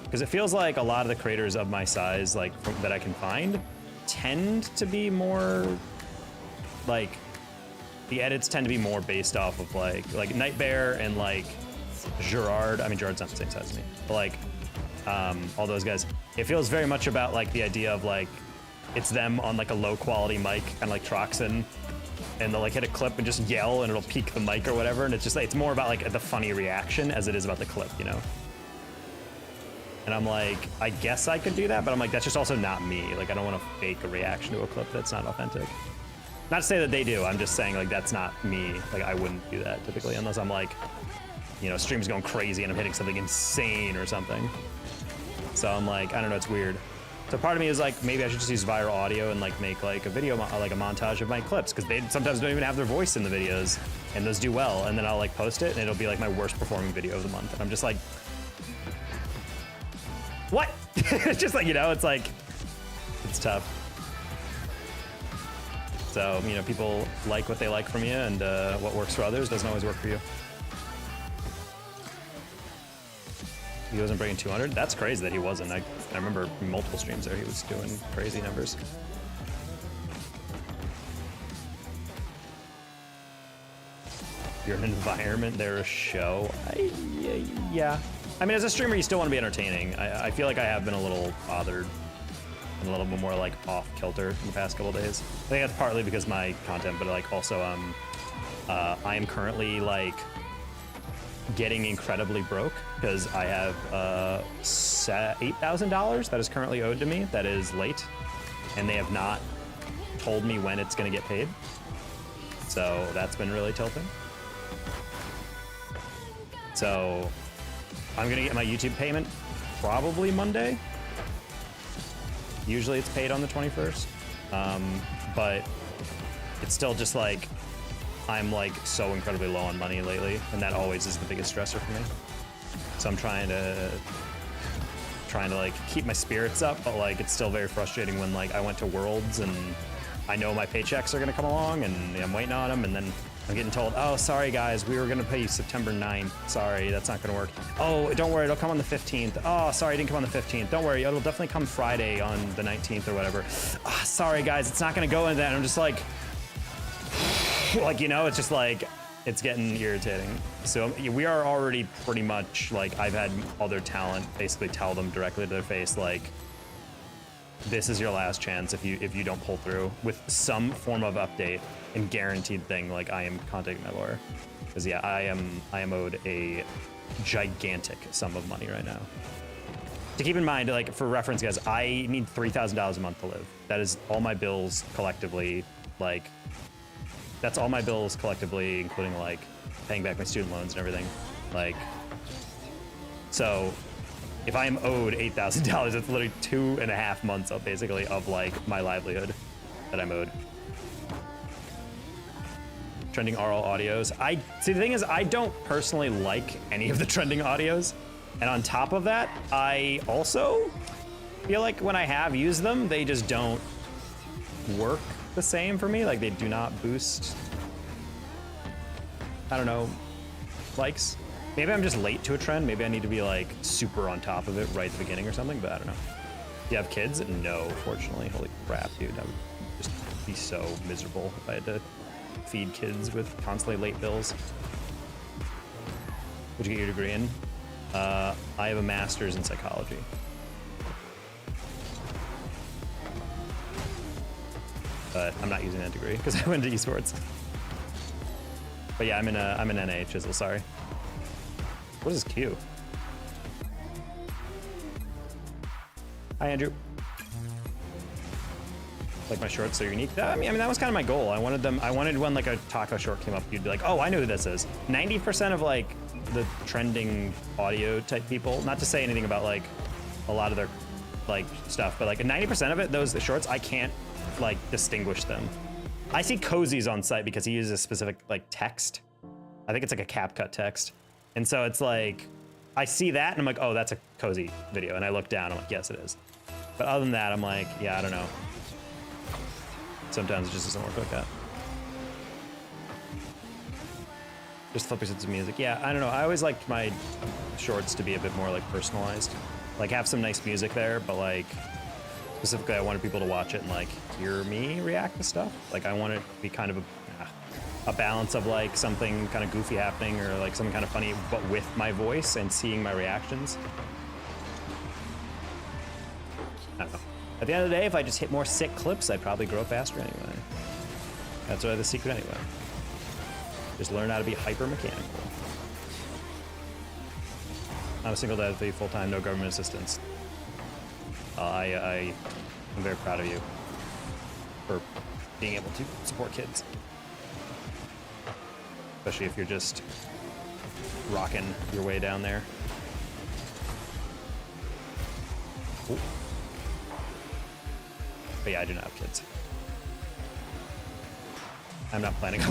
Because it feels like a lot of the creators of my size, like that I can find, tend to be more like, the edits tend to be more based off of like Nightbear and like Gerard. I mean, Gerard's not the same size as me, but like all those guys. It feels very much about like the idea of like, it's them on like a low quality mic, kind of like Troxon, and they'll like hit a clip and just yell and it'll peak the mic or whatever. And it's just like, it's more about like the funny reaction as it is about the clip, you know? And I'm like, I guess I could do that, but I'm like, that's just also not me. Like, I don't want to fake a reaction to a clip that's not authentic. Not to say that they do, I'm just saying like, that's not me. Like, I wouldn't do that typically unless I'm like, you know, stream's going crazy and I'm hitting something insane or something. So I'm like, I don't know, it's weird. So part of me is like, maybe I should just use viral audio and like make like a video, like a montage of my clips, because they sometimes don't even have their voice in the videos, and those do well. And then I'll like post it and it'll be like my worst performing video of the month. And I'm just like, what? It's just like, you know, it's like, it's tough. So, you know, people like what they like from you, and what works for others doesn't always work for you. He wasn't breaking 200? That's crazy that he wasn't. I remember multiple streams there, he was doing crazy numbers. You're an environment, they're a show. Yeah. I mean, as a streamer, you still want to be entertaining. I feel like I have been a little bothered and a little bit more like off kilter in the past couple days. I think that's partly because of my content, but like also I am currently like getting incredibly broke because I have $8,000 that is currently owed to me that is late, and they have not told me when it's going to get paid. So that's been really tilting. So I'm going to get my YouTube payment probably Monday. Usually it's paid on the 21st, but it's still just like, I'm like so incredibly low on money lately, and that always is the biggest stressor for me. So I'm trying to like keep my spirits up, but like it's still very frustrating when like I went to Worlds and I know my paychecks are gonna come along and I'm waiting on them, and then I'm getting told, oh, sorry guys, we were gonna pay you September 9th. Sorry, that's not gonna work. Oh, don't worry, it'll come on the 15th. Oh, sorry, it didn't come on the 15th. Don't worry, it'll definitely come Friday on the 19th or whatever. Oh, sorry guys, it's not gonna go into that. And I'm just like, you know, it's just like, it's getting irritating. So we are already pretty much like, I've had other talent basically tell them directly to their face, like, this is your last chance if you don't pull through with some form of update and guaranteed thing. Like, I am contacting my lawyer because yeah, I am owed a gigantic sum of money right now. To keep in mind, like for reference, guys, I need $3,000 a month to live. That is all my bills collectively. Like, that's all my bills collectively, including like paying back my student loans and everything. Like, so if I am owed $8,000, it's literally 2.5 months of basically of like my livelihood that I'm owed. Trending RL audios. See, the thing is, I don't personally like any of the trending audios. And on top of that, I also feel like when I have used them, they just don't work the same for me. Like, they do not boost, I don't know, likes. Maybe I'm just late to a trend. Maybe I need to be like super on top of it right at the beginning or something, but I don't know. Do you have kids? No, fortunately. Holy crap, dude. I would just be so miserable if I had to feed kids with constantly late bills. What'd you get your degree in? I have a master's in psychology. But I'm not using that degree because I went to Esports. But yeah, I'm in NA Chisel, sorry. What is Q? Hi, Andrew. Like my shorts are unique. I mean, that was kind of my goal. I wanted when like a taco short came up, you'd be like, oh, I know who this is. 90% of like the trending audio type people, not to say anything about like a lot of their like stuff, but like 90% of it, those shorts, I can't like distinguish them. I see Cozy's on site because he uses a specific like text I think it's like a CapCut text. And so it's like, I see that and I'm like, oh, that's a cozy video. And I look down, I'm like, yes, it is. But other than that, I'm like, yeah, I don't know. Sometimes it just doesn't work like that. Just flippy sense of music. Yeah, I don't know. I always liked my shorts to be a bit more like personalized. Like have some nice music there, but like specifically I wanted people to watch it and like hear me react to stuff. Like I want it to be kind of a balance of like something kind of goofy happening or like something kind of funny, but with my voice and seeing my reactions. I don't know. At the end of the day, if I just hit more sick clips, I'd probably grow faster anyway. That's the secret anyway. Just learn how to be hyper mechanical. I'm a single dad, full-time, no government assistance. I'm very proud of you for being able to support kids. Especially if you're just rocking your way down there. Ooh. But yeah, I do not have kids. I'm not planning.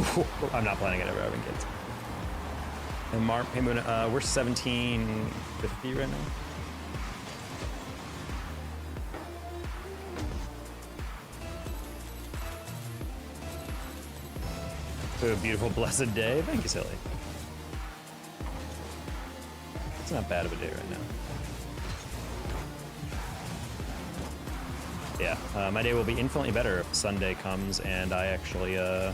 I'm not planning on ever having kids. And Mark, hey Moon, we're 1750 right now. A beautiful, blessed day. Thank you, Silly. It's not bad of a day right now. Yeah, my day will be infinitely better if Sunday comes and I actually, or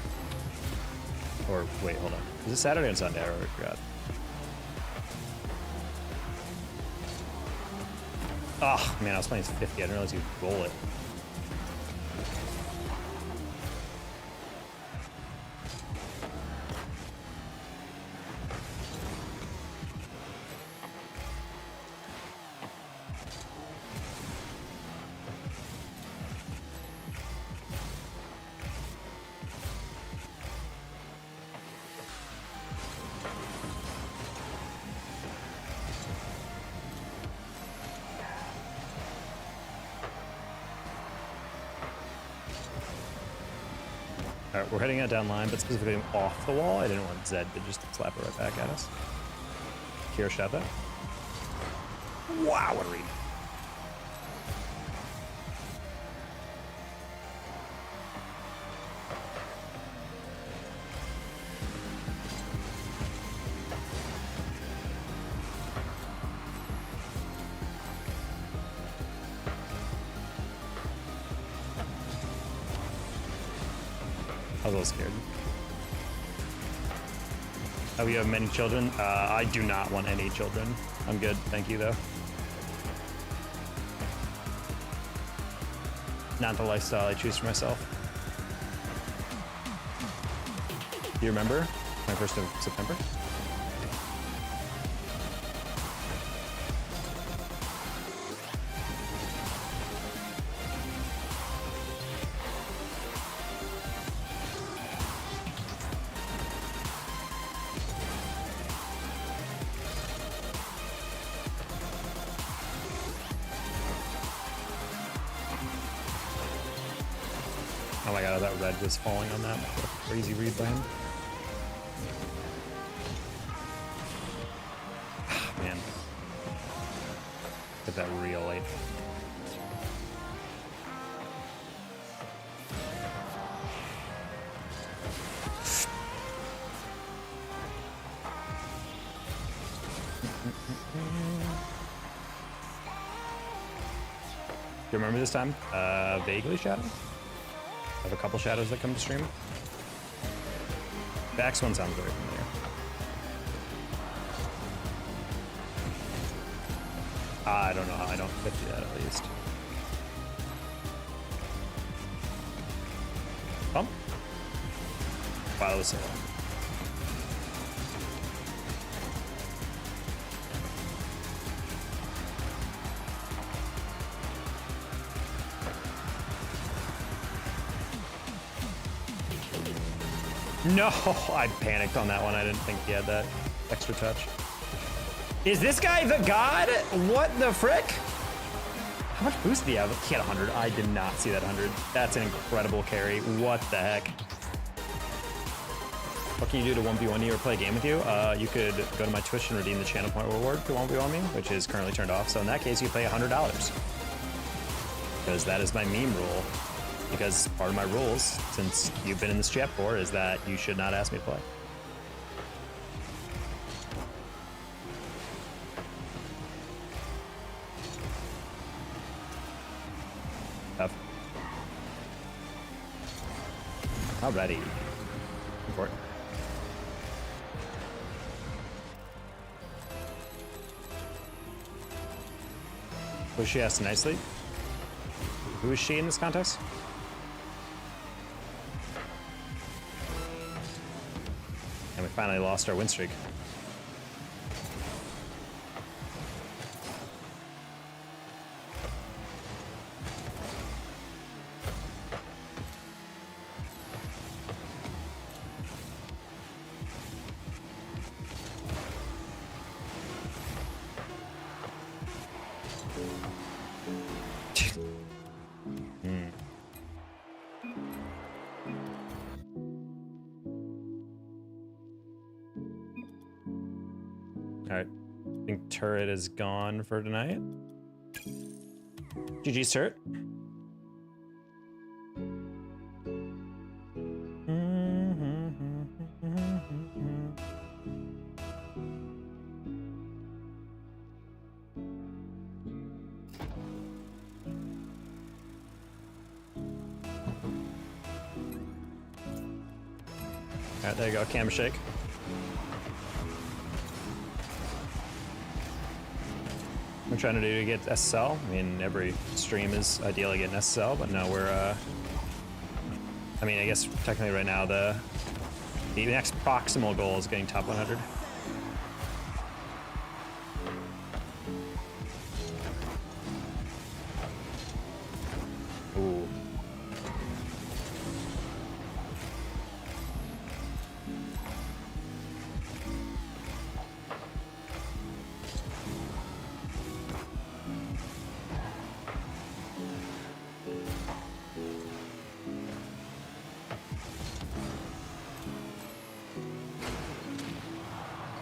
wait, hold on. Is it Saturday and Sunday? I already forgot. Oh, man, I was playing 50. I didn't realize you could roll it. All right, we're heading out down line, but specifically off the wall. I didn't want Zed to just slap it right back at us. Kira shot that. Wow, what a read. I was a little scared. Oh, you have many children? I do not want any children. I'm good, thank you though. Not the lifestyle I choose for myself. Do you remember my 1st of September? Oh my god, that red was falling on that. What a crazy read by him. Ah, man. Get that real late. Do you remember this time? Vaguely Shadow? I have a couple shadows that come to stream. The X one sounds very familiar. I don't know how I don't 50 that at least. Pump? Wow, that was so long. No, I panicked on that one. I didn't think he had that extra touch. Is this guy the god? What the frick? How much boost did he have? He had 100. I did not see that 100. That's an incredible carry. What the heck? What can you do to 1v1 you or play a game with you? You could go to my Twitch and redeem the channel point reward to 1v1 me, which is currently turned off. So in that case, you pay $100. Because that is my meme rule. Because part of my rules, since you've been in this chat for, is that you should not ask me to play. Tough. Alrighty. For it. Was she asked nicely? Who is she in this context? And we finally lost our win streak. Alright, I think turret is gone for tonight. GG's turret. Alright, there you go, camera shake. I'm trying to do to get SSL. I mean, every stream is ideally getting SSL, but no, we're, I mean, I guess technically right now the next proximal goal is getting top 100. Ooh.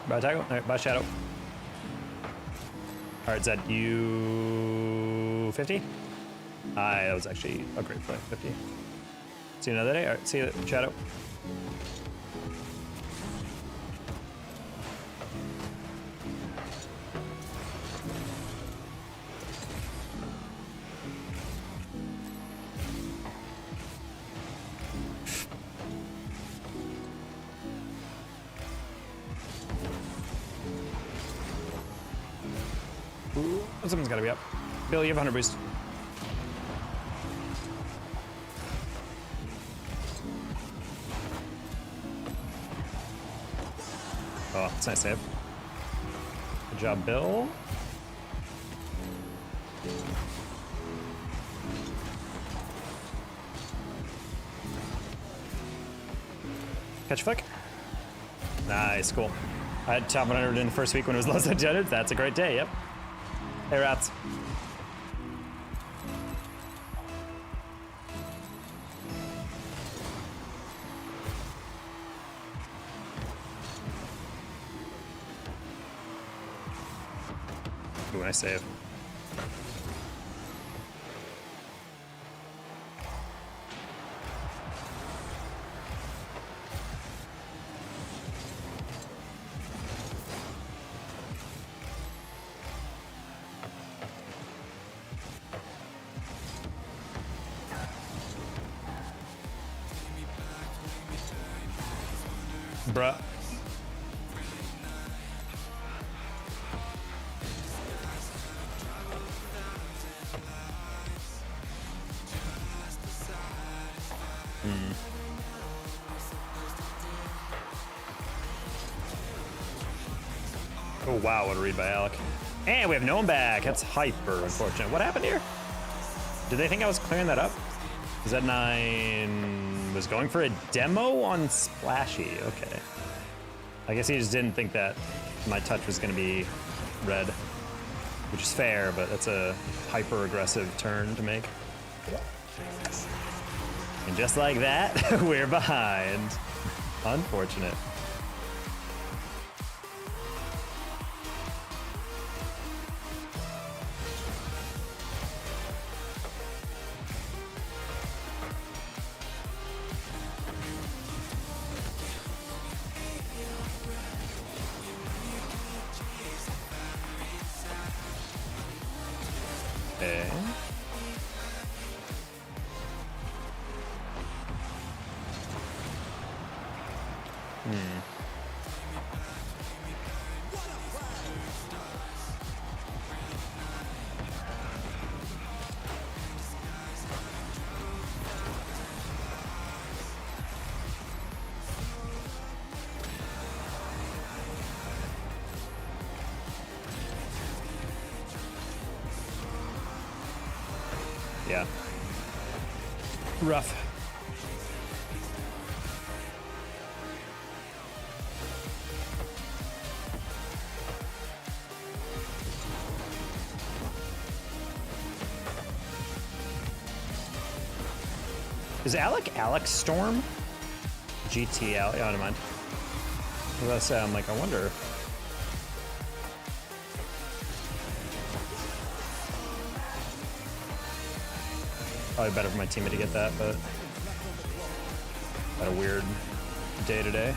Bye, Taco. All right, bye, Shadow. All right, Zed, you 50? That was actually a great play, 50. See you another day. All right, see you, Shadow. Ooh, something's gotta be up. Bill, you have 100 boost. Oh, that's a nice save. Good job, Bill. Catch flick. Nice, cool. I had top 100 in the first week when it was less than 200. That's a great day, yep. Hey, rats. Ooh, nice save. Bruh. Oh wow, what a read by Alec. And we have no one back. That's hyper unfortunate. What happened here? Did they think I was clearing that up? Z9 was going for a demo on Splashy. Okay. I guess he just didn't think that my touch was going to be red, which is fair, but that's a hyper aggressive turn to make. And just like that, we're behind. Unfortunate. Okay. Yeah. Rough. Is Alex Storm? GTL. Yeah, never mind. I was about to say, I'm like, I wonder. Probably better for my teammate to get that, but had a weird day today.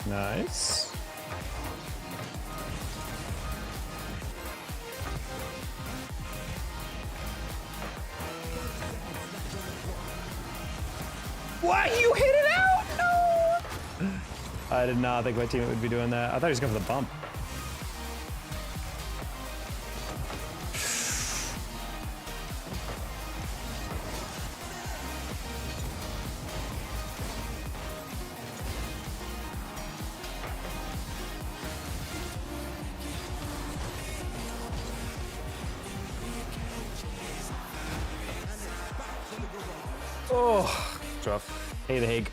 Nice. What? You hit it out? No! I did not think my teammate would be doing that. I thought he was going for the bump. Oh, it's rough. Hey, the Hague.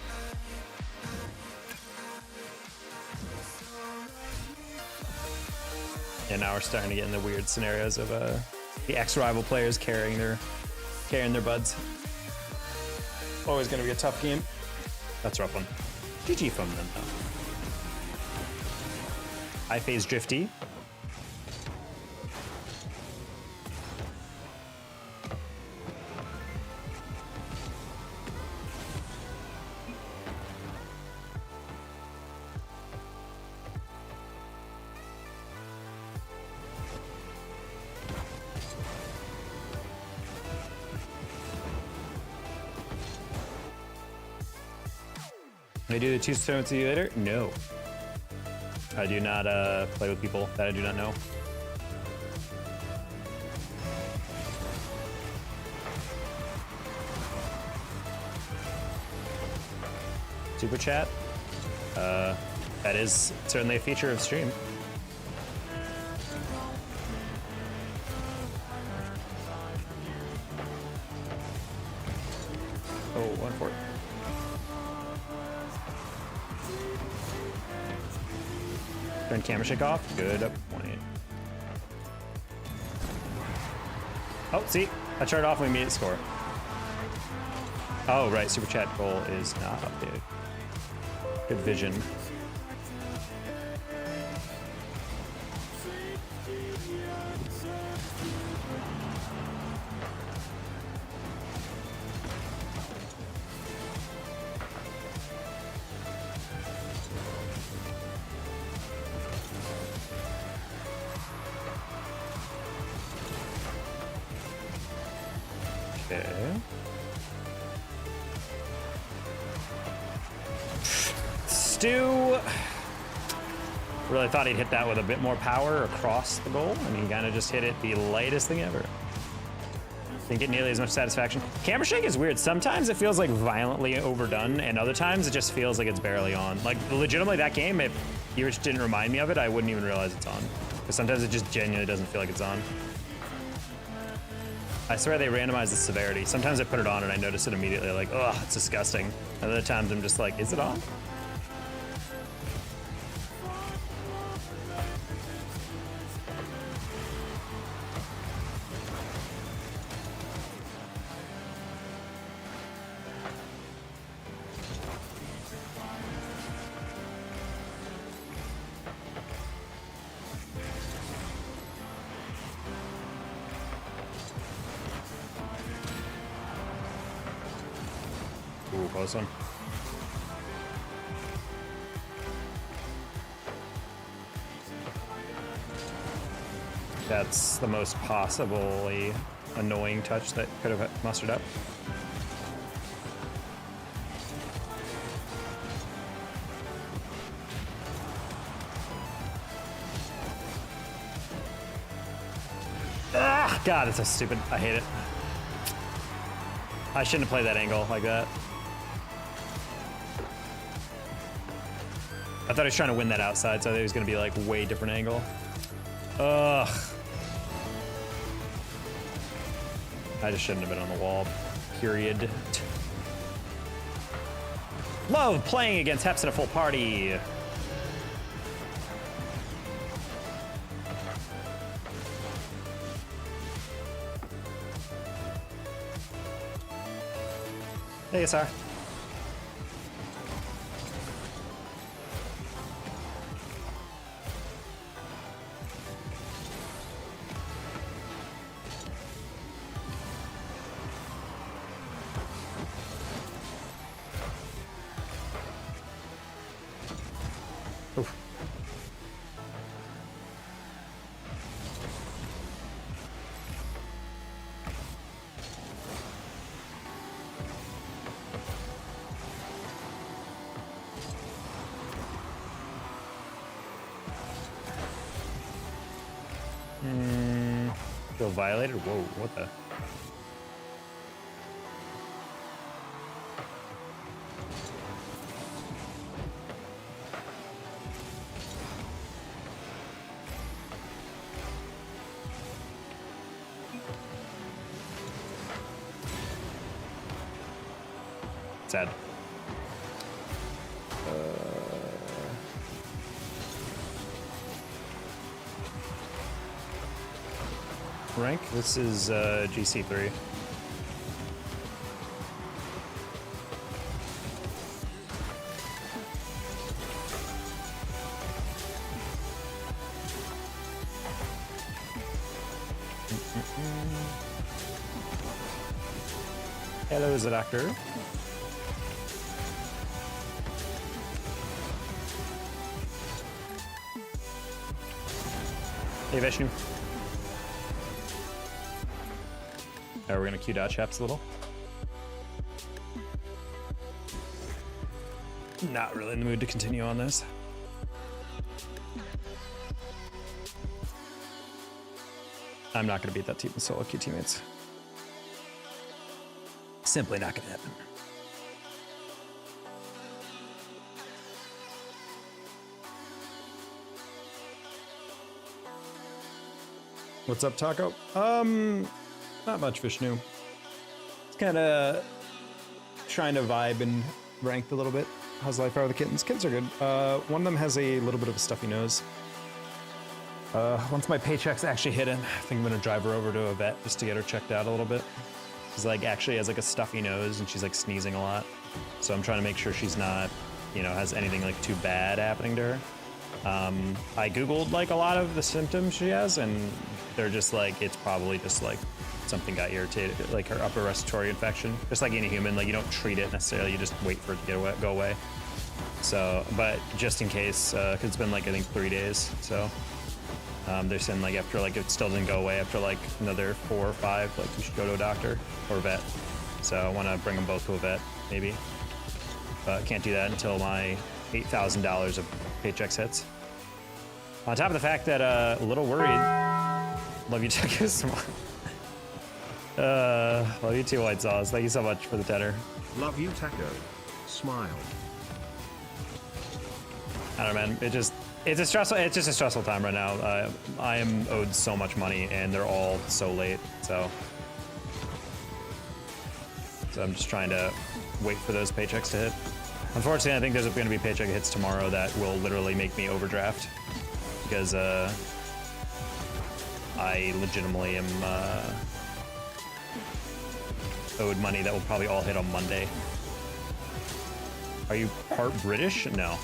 Yeah, now we're starting to get in the weird scenarios of the ex-rival players carrying their buds. Always gonna be a tough game. That's a rough one. GG from them though. High phase drifty. Can I do the 2 tournaments with you later? No. I do not play with people that I do not know. Super chat. That is certainly a feature of stream. Oh, 1-4. Turn camera shake off. Good point. Oh, see, I turned it off when we made it score. Oh, right. Super chat goal is not updated. Good vision. Okay. Stu really thought he'd hit that with a bit more power across the goal, and he kind of just hit it the lightest thing ever. Didn't get nearly as much satisfaction. Camera shake is weird. Sometimes it feels like violently overdone, and other times it just feels like it's barely on. Like, legitimately, that game, if you just didn't remind me of it, I wouldn't even realize it's on. Because sometimes it just genuinely doesn't feel like it's on. I swear they randomize the severity. Sometimes I put it on and I notice it immediately, like, oh, it's disgusting. Other times I'm just like, is it on? Ooh, close one. That's the most possibly annoying touch that could have mustered up. Ah, God, it's so stupid. I hate it. I shouldn't have played that angle like that. I thought he was trying to win that outside, so I thought he was going to be like way different angle. Ugh. I just shouldn't have been on the wall, period. Love playing against Heps in a full party. Hey, sir. Oof. Feel violated? Whoa, what the? Sad. Rank? This is GC3. Hello, is the doctor? Hey, Vishnu. We're gonna Q dodge chaps a little. Not really in the mood to continue on this. I'm not gonna beat that team with solo queue teammates. Simply not gonna happen. What's up, Taco? Not much, Vishnu. It's kind of trying to vibe and ranked a little bit. How's life? How are the kittens? Kittens are good. One of them has a little bit of a stuffy nose. Once my paycheck's actually hit in, I think I'm gonna drive her over to a vet just to get her checked out a little bit. She's like actually has like a stuffy nose and she's like sneezing a lot. So I'm trying to make sure she's not, you know, has anything like too bad happening to her. I Googled like a lot of the symptoms she has and they're just like, it's probably just like something got irritated, like her upper respiratory infection. Just like any human, like you don't treat it necessarily, you just wait for it to go away. So, but just in case, cause it's been like, I think 3 days. So, they're saying like after like, it still didn't go away after like another 4 or 5, like you should go to a doctor or a vet. So I want to bring them both to a vet maybe, but can't do that until my $8,000 of paychecks hits. On top of the fact that, a little worried. Love you, Tekis. Love you too, White Sauce. Thank you so much for the tenor. Love you, Taco. Smile. I don't know, man. It's just a stressful time right now. I am owed so much money and they're all so late. So So I'm just trying to wait for those paychecks to hit. Unfortunately, I think there's going to be paycheck hits tomorrow that will literally make me overdraft because I legitimately am owed money that will probably all hit on Monday. Are you part British? No.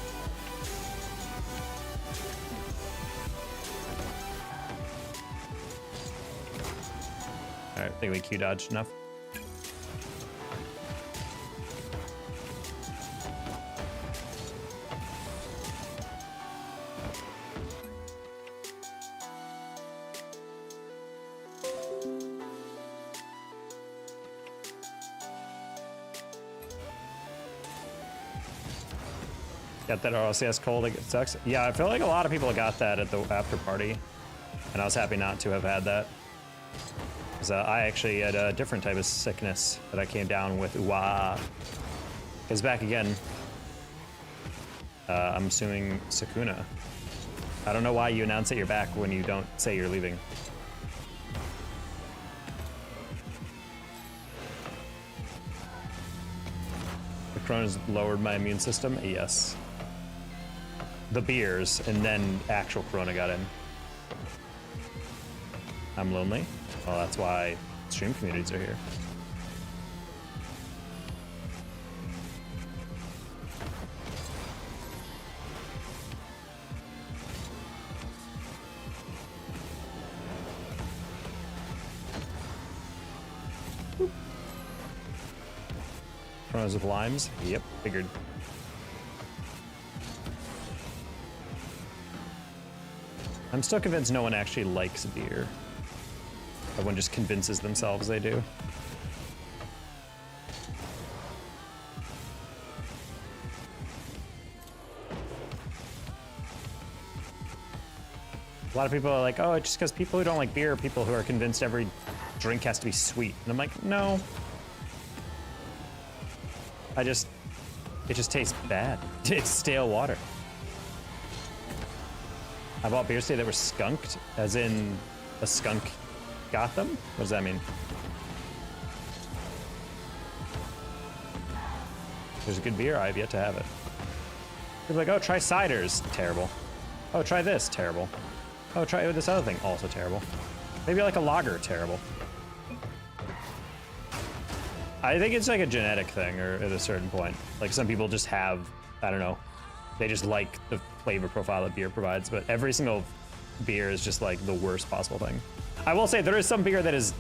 All right, I think we Q dodged enough. Got that RLCS cold, it sucks. Yeah, I feel like a lot of people got that at the after party, and I was happy not to have had that. Because I actually had a different type of sickness that I came down with. Ooh-ah. Is back again. I'm assuming Sakuna. I don't know why you announce that you're back when you don't say you're leaving. The Corona's lowered my immune system? Yes. The beers, and then actual Corona got in. I'm lonely. Well, that's why stream communities are here. Coronas with limes? Yep, figured. I'm still convinced no one actually likes beer. Everyone just convinces themselves they do. A lot of people are like, oh, it's just because people who don't like beer are people who are convinced every drink has to be sweet. And I'm like, no. It just tastes bad. It's stale water. I bought beers today that were skunked, as in a skunk got them? What does that mean? There's a good beer, I have yet to have it. People are like, oh, try ciders, terrible. Oh, try this, terrible. Oh, try this other thing, also terrible. Maybe like a lager, terrible. I think it's like a genetic thing, or at a certain point. Like some people just have, I don't know, they just like the flavor profile that beer provides, but every single beer is just like the worst possible thing. I will say there is some beer that is,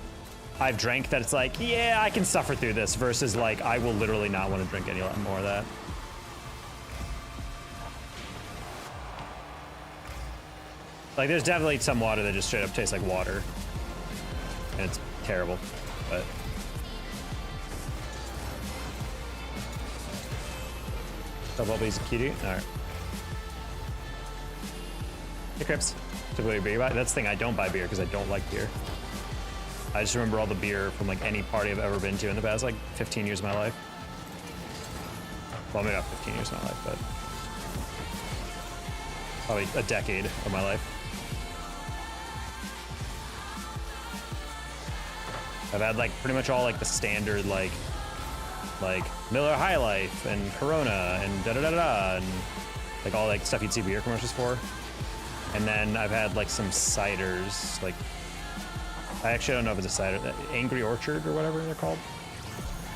I've drank that it's like, yeah, I can suffer through this, versus like, I will literally not want to drink any more of that. Like there's definitely some water that just straight up tastes like water. And it's terrible, but. So Bubbly's a cutie, all right. Hey Crips, typically beer buy. That's the thing, I don't buy beer because I don't like beer. I just remember all the beer from like any party I've ever been to in the past like 15 years of my life. Well, maybe not 15 years of my life, but probably a decade of my life. I've had like pretty much all like the standard like Miller High Life and Corona and da-da-da-da and like all like stuff you'd see beer commercials for. And then I've had like some ciders, like I actually don't know if it's a cider, Angry Orchard or whatever they're called.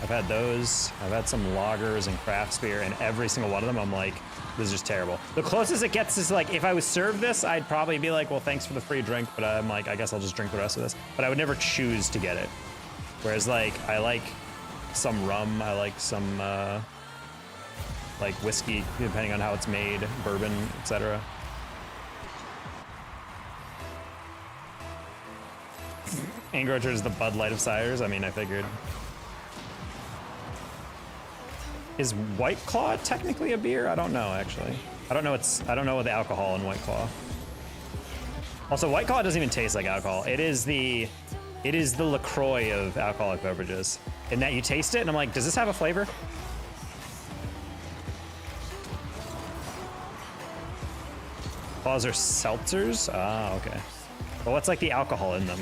I've had those. I've had some lagers and crafts beer, and every single one of them I'm like, this is just terrible. The closest it gets is like, if I was served this, I'd probably be like, well, thanks for the free drink, but I'm like, I guess I'll just drink the rest of this. But I would never choose to get it. Whereas like, I like some rum, I like some like whiskey, depending on how it's made, bourbon, etc. Angry Orchard is the Bud Light of ciders. I mean, I figured. Is White Claw technically a beer? I don't know, actually. I don't know what the alcohol in White Claw. Also, White Claw doesn't even taste like alcohol. It is the LaCroix of alcoholic beverages. In that you taste it, and I'm like, does this have a flavor? Claws are seltzers? Ah, okay. Well, what's like the alcohol in them?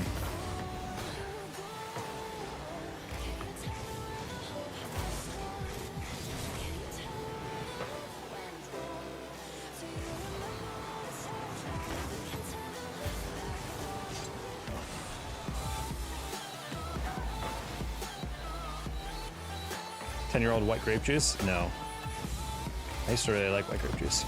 10-year-old white grape juice? No. I used to really like white grape juice.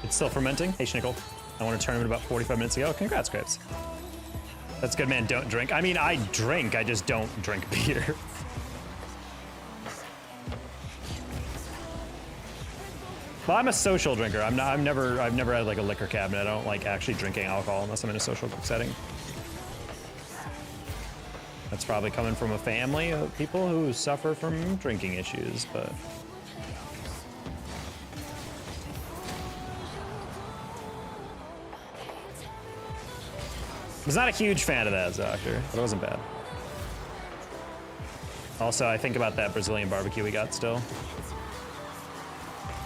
It's still fermenting. Hey, Schnickel. I won a tournament about 45 minutes ago. Congrats, Grapes. That's good, man. Don't drink. I mean, I drink. I just don't drink beer. Well, I'm a social drinker. I've never had like a liquor cabinet. I don't like actually drinking alcohol unless I'm in a social setting. That's probably coming from a family of people who suffer from drinking issues, but. I was not a huge fan of that, Doctor, but it wasn't bad. Also, I think about that Brazilian barbecue we got still.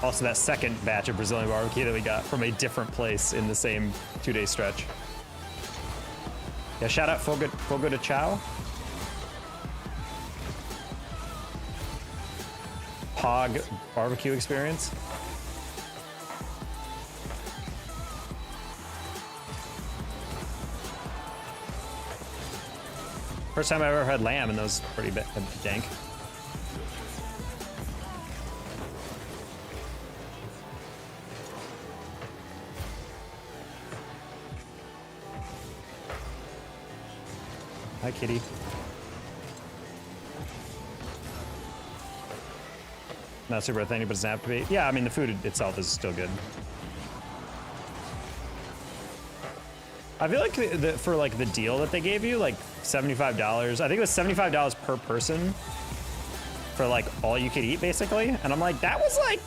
Also, that second batch of Brazilian barbecue that we got from a different place in the same 2-day stretch. Yeah, shout out Fogo de Chao. Pog barbecue experience. First time I ever had lamb, and that was pretty dank. Hi, kitty. Not super authentic, but it's an be. Yeah, I mean, the food itself is still good. I feel like for like the deal that they gave you, like $75, I think it was $75 per person for like all you could eat basically. And I'm like, that was like,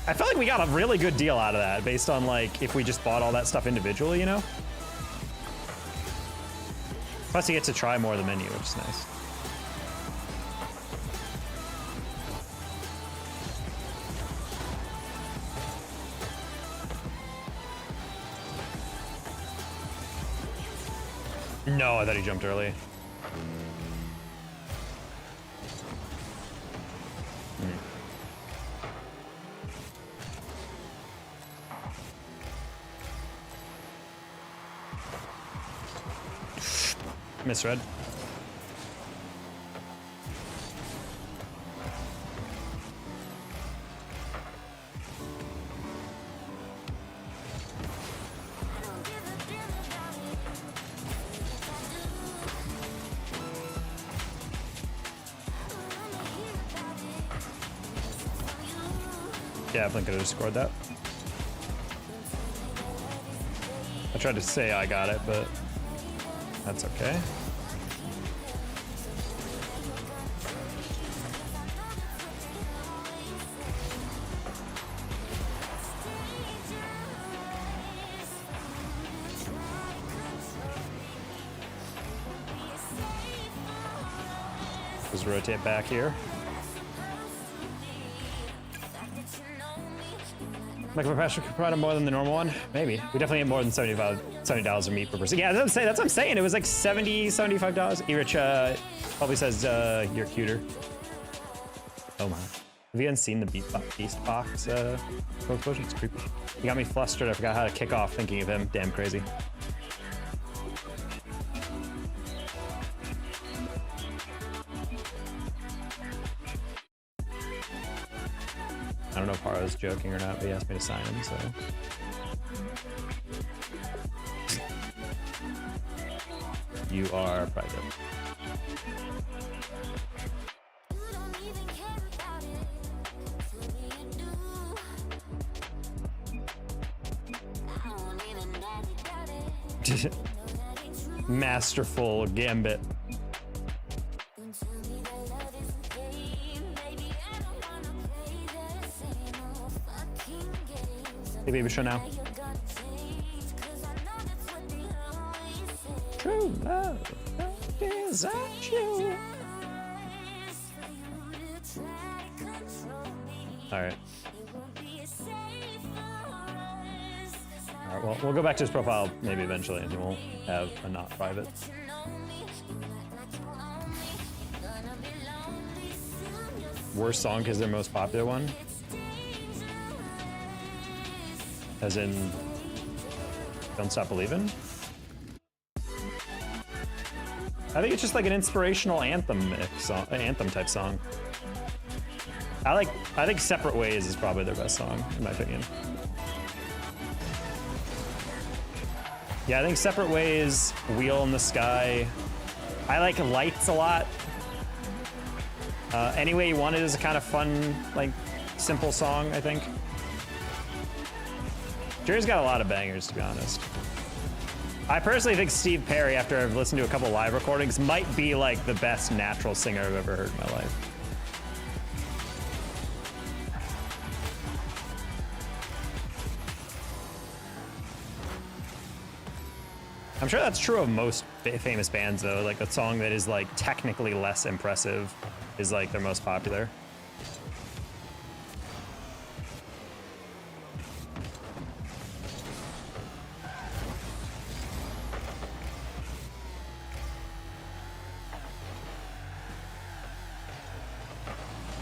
I felt like we got a really good deal out of that based on like, if we just bought all that stuff individually, you know? Plus you get to try more of the menu, which is nice. No, I thought he jumped early. Misread. Yeah, I think I could have scored that. I tried to say I got it, but that's okay. Just rotate back here. Like a professional could provide more than the normal one? Maybe. We definitely get more than $70 of meat per person. Yeah, that's what I'm saying. It was like $70, $75. E-Rich probably says you're cuter. Oh my. Have you guys seen the Beast Box potion? It's creepy. You got me flustered. I forgot how to kick off thinking of him. Damn crazy. I don't know if Haro was joking or not, but he asked me to sign him, so. You are private. Masterful gambit. Hey, baby, show now. True love is at you. All right. All right, well, we'll go back to his profile maybe eventually, and he won't have a not private. worst song because their most popular one? As in, Don't Stop Believin'? I think it's just like an inspirational anthem type song. I think Separate Ways is probably their best song, in my opinion. Yeah, I think Separate Ways, Wheel in the Sky. I like Lights a lot. Any Way You Want It is a kind of fun, like, simple song, I think. Jerry's got a lot of bangers, to be honest. I personally think Steve Perry, after I've listened to a couple live recordings, might be like the best natural singer I've ever heard in my life. I'm sure that's true of most famous bands, though. Like, a song that is like technically less impressive is like their most popular.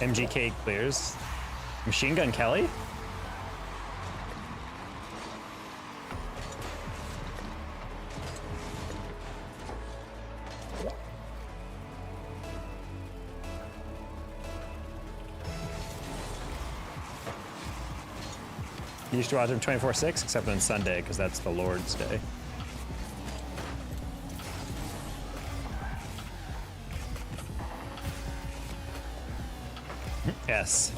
MGK clears. Machine Gun Kelly? You used to watch him 24/6, except on Sunday, because that's the Lord's Day. Yes.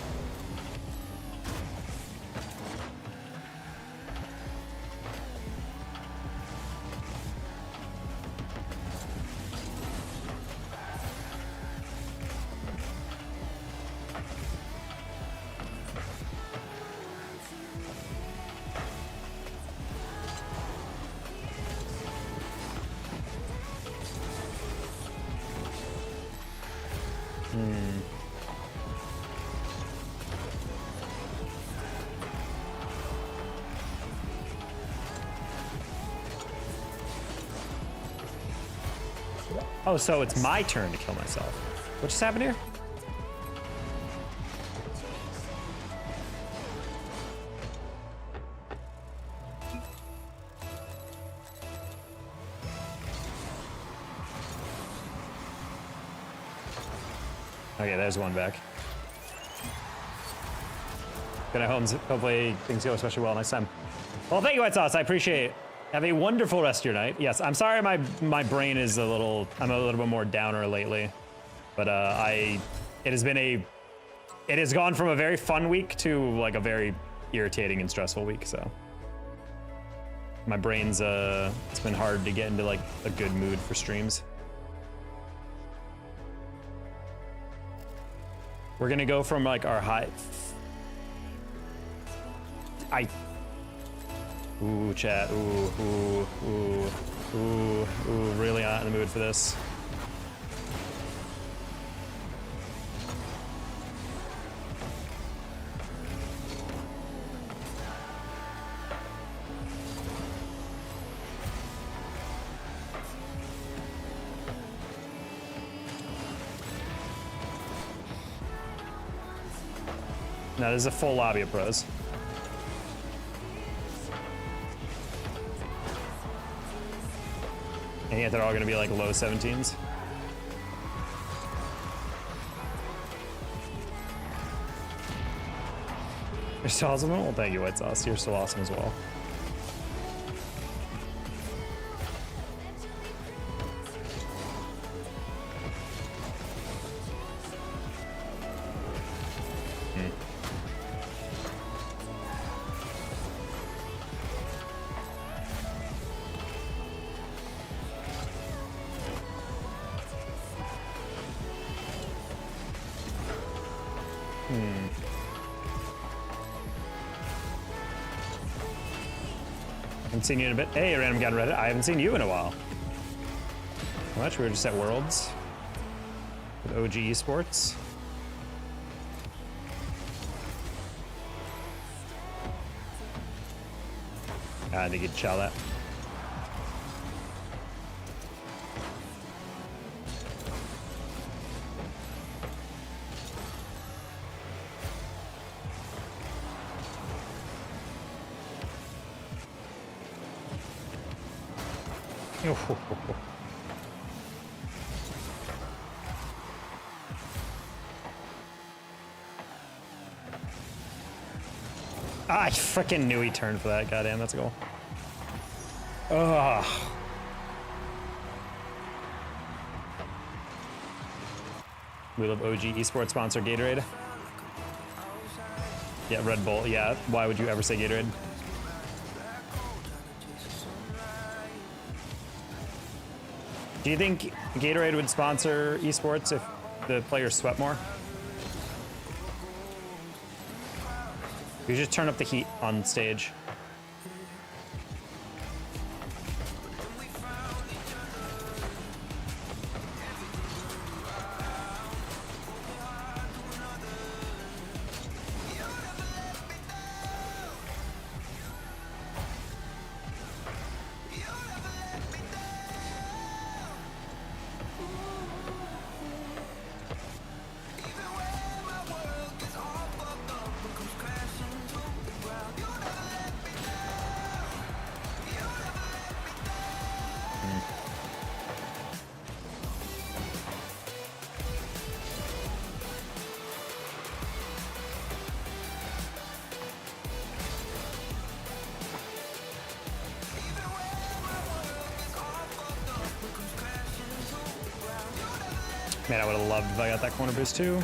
Oh, so it's my turn to kill myself. What just happened here? Okay, there's one back. Good night, Holmes. Hopefully things go especially well next time. Well, thank you, White Sauce. I appreciate it. Have a wonderful rest of your night. Yes, I'm sorry my brain is I'm a little bit more downer lately. But it has gone from a very fun week to like a very irritating and stressful week, so. My brain's, it's been hard to get into like a good mood for streams. We're gonna go from like our high. Ooh, chat. Ooh, really not in the mood for this. No, this is a full lobby of pros. And yet they're all gonna be like low 17s. You're so awesome. Well, thank you, White Sauce. You're so awesome as well. Haven't seen you in a bit. Hey, Random Guy Reddit. I haven't seen you in a while. How much? We were just at Worlds with OG Esports. I think you'd chow that. I freaking knew he turned for that. Goddamn, that's a goal. Ugh. We love OG Esports sponsor Gatorade. Yeah, Red Bull. Yeah, why would you ever say Gatorade? Do you think Gatorade would sponsor esports if the players sweat more? You just turn up the heat on stage. Man, I would have loved if I got that corner boost too.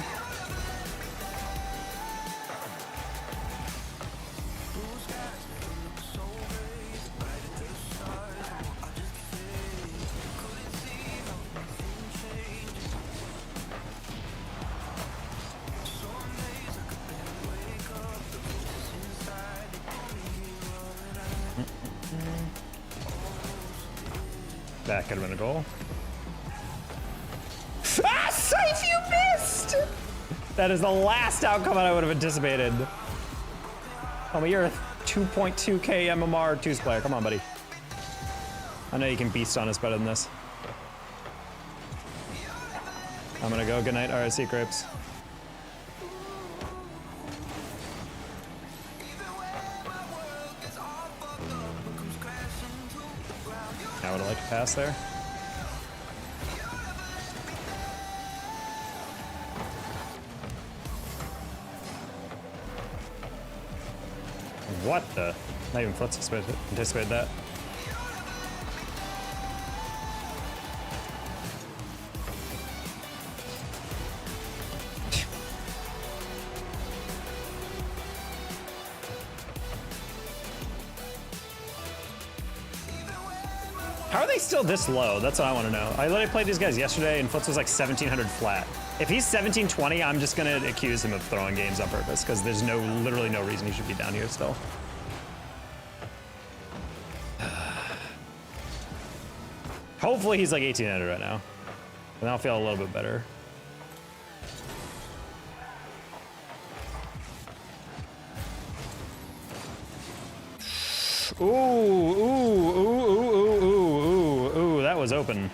That could have been a goal. Ah, Scythe, you missed! That is the last outcome I would have anticipated. Oh, but you're a 2.2k MMR twos player. Come on, buddy. I know you can beast on us better than this. I'm gonna go. Good night, RSC Crips. I would have liked to pass there. What the? Not even Foots anticipated that. How are they still this low? That's what I want to know. I literally played these guys yesterday and Foots was like 1700 flat. If he's 1720, I'm just gonna accuse him of throwing games on purpose because there's literally no reason he should be down here still. Hopefully he's like 1800 right now. And I'll feel a little bit better. Ooh, ooh, ooh, ooh, ooh, ooh, ooh, that was open.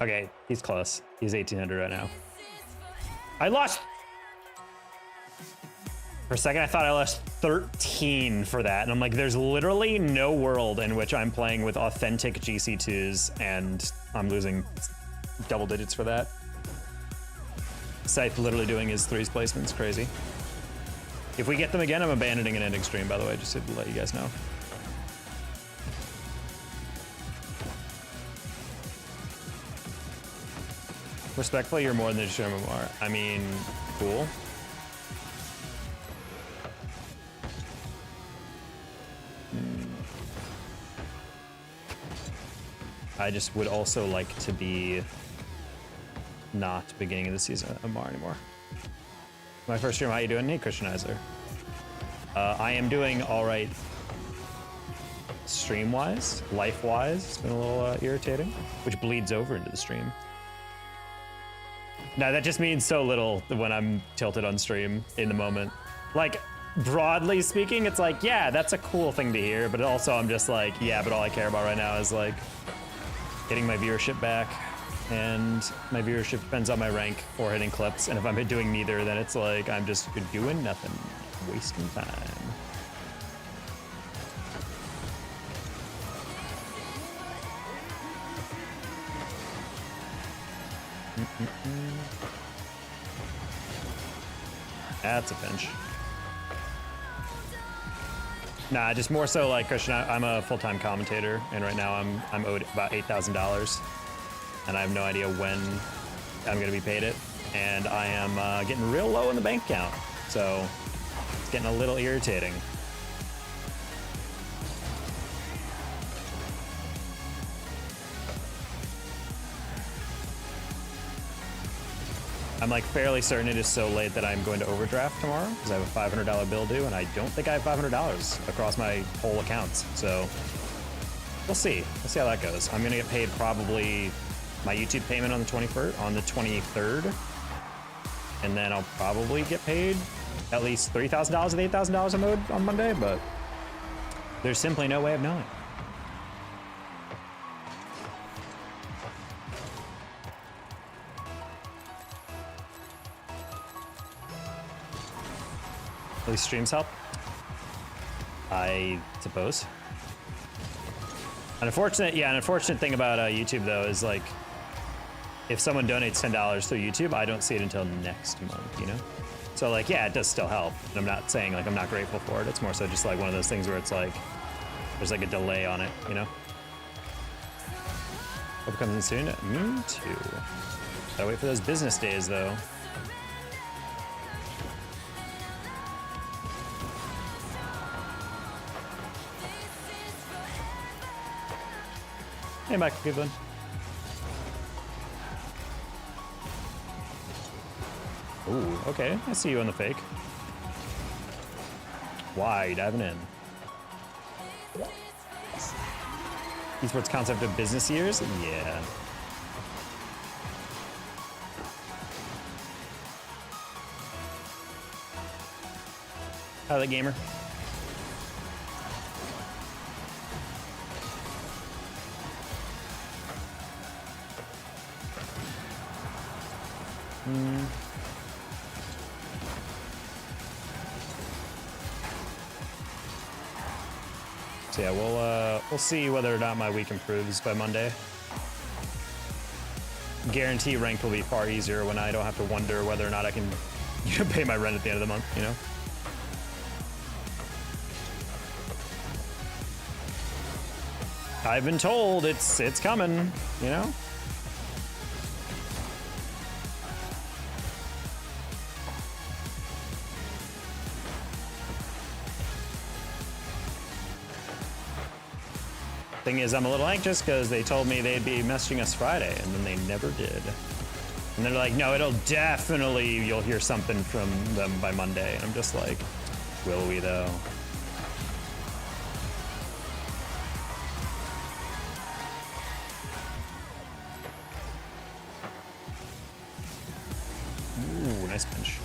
Okay, he's close. He's 1800 right now. I lost. For a second, I thought I lost 13 for that. And I'm like, there's literally no world in which I'm playing with authentic GC2s and I'm losing double digits for that. Scythe literally doing his threes placements, crazy. If we get them again, I'm abandoning an ending stream, by the way, just to let you guys know. Respectfully, you're more than just your MMR. I mean, cool. I just would also like to be not beginning of the season MMR anymore. My first stream, how you doing? Hey, Christianizer. I am doing all right stream-wise, life-wise. It's been a little irritating, which bleeds over into the stream. No, that just means so little when I'm tilted on stream in the moment. Like, broadly speaking, it's like, yeah, that's a cool thing to hear, but also I'm just like, yeah, but all I care about right now is like getting my viewership back, and my viewership depends on my rank or hitting clips, and if I'm doing neither, then it's like I'm just doing nothing, wasting time. That's a pinch. Nah, just more so like, Christian, I'm a full-time commentator, and right now I'm owed about $8,000, and I have no idea when I'm gonna be paid it, and I am getting real low in the bank account, so it's getting a little irritating. I'm like fairly certain it is so late that I'm going to overdraft tomorrow because I have a $500 bill due, and I don't think I have $500 across my whole accounts. So we'll see. We'll see how that goes. I'm gonna get paid probably my YouTube payment on the 23rd, and then I'll probably get paid at least $3,000 of the $8,000 I'm owed on Monday. But there's simply no way of knowing. At least streams help, I suppose. An unfortunate thing about YouTube though is like, if someone donates $10 through YouTube, I don't see it until next month, you know? So like, yeah, it does still help. And I'm not saying like I'm not grateful for it. It's more so just like one of those things where it's like, there's like a delay on it, you know? Hope it comes in soon. Me too. Gotta wait for those business days though. Hey, Michael Cleveland. Ooh, okay. I see you on the fake. Why diving in? Esports concept of business years? Yeah. How the gamer? So yeah, we'll see whether or not my week improves by Monday. Guarantee ranked will be far easier when I don't have to wonder whether or not I can pay my rent at the end of the month, you know? I've been told it's coming, you know? Thing is, I'm a little anxious because they told me they'd be messaging us Friday, and then they never did. And they're like, no, it'll definitely, you'll hear something from them by Monday. And I'm just like, will we though? Ooh, nice pinch.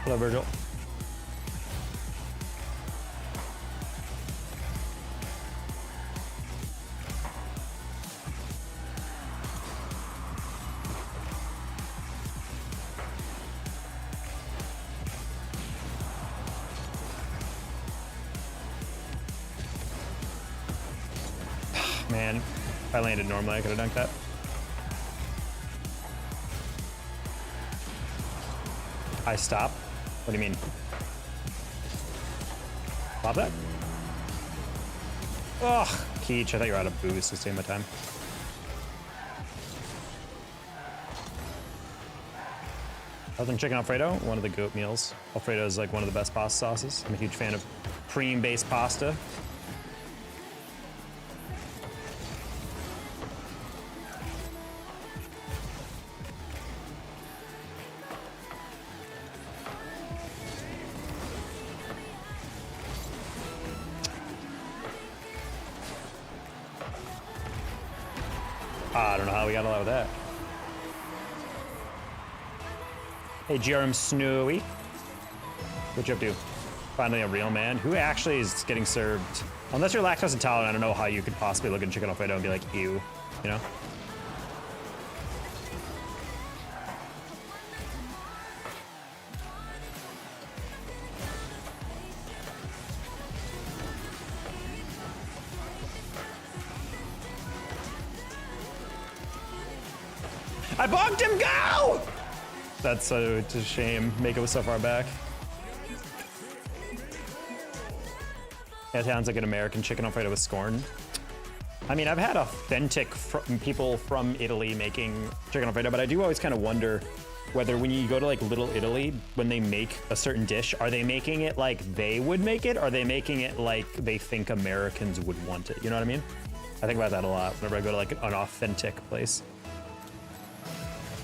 Hello, Virgil. Man, if I landed normally, I could have dunked that. I stop? What do you mean? Pop that? Ugh, Keech, I thought you were out of boost to save my time. Other than chicken Alfredo, one of the goat meals. Alfredo is like one of the best pasta sauces. I'm a huge fan of cream-based pasta. I don't know how we got a lot of that. Hey, GRM Snowy. What you up to? Finally a real man. Who actually is getting served? Unless you're lactose intolerant, I don't know how you could possibly look at chicken Alfredo and be like, ew, you know? I bumped him, go! That's it's a shame. Mako was so far back. That sounds like an American chicken Alfredo with scorn. I mean, I've had authentic people from Italy making chicken Alfredo, but I do always kind of wonder whether when you go to like Little Italy, when they make a certain dish, are they making it like they would make it? Or are they making it like they think Americans would want it? You know what I mean? I think about that a lot whenever I go to like an authentic place.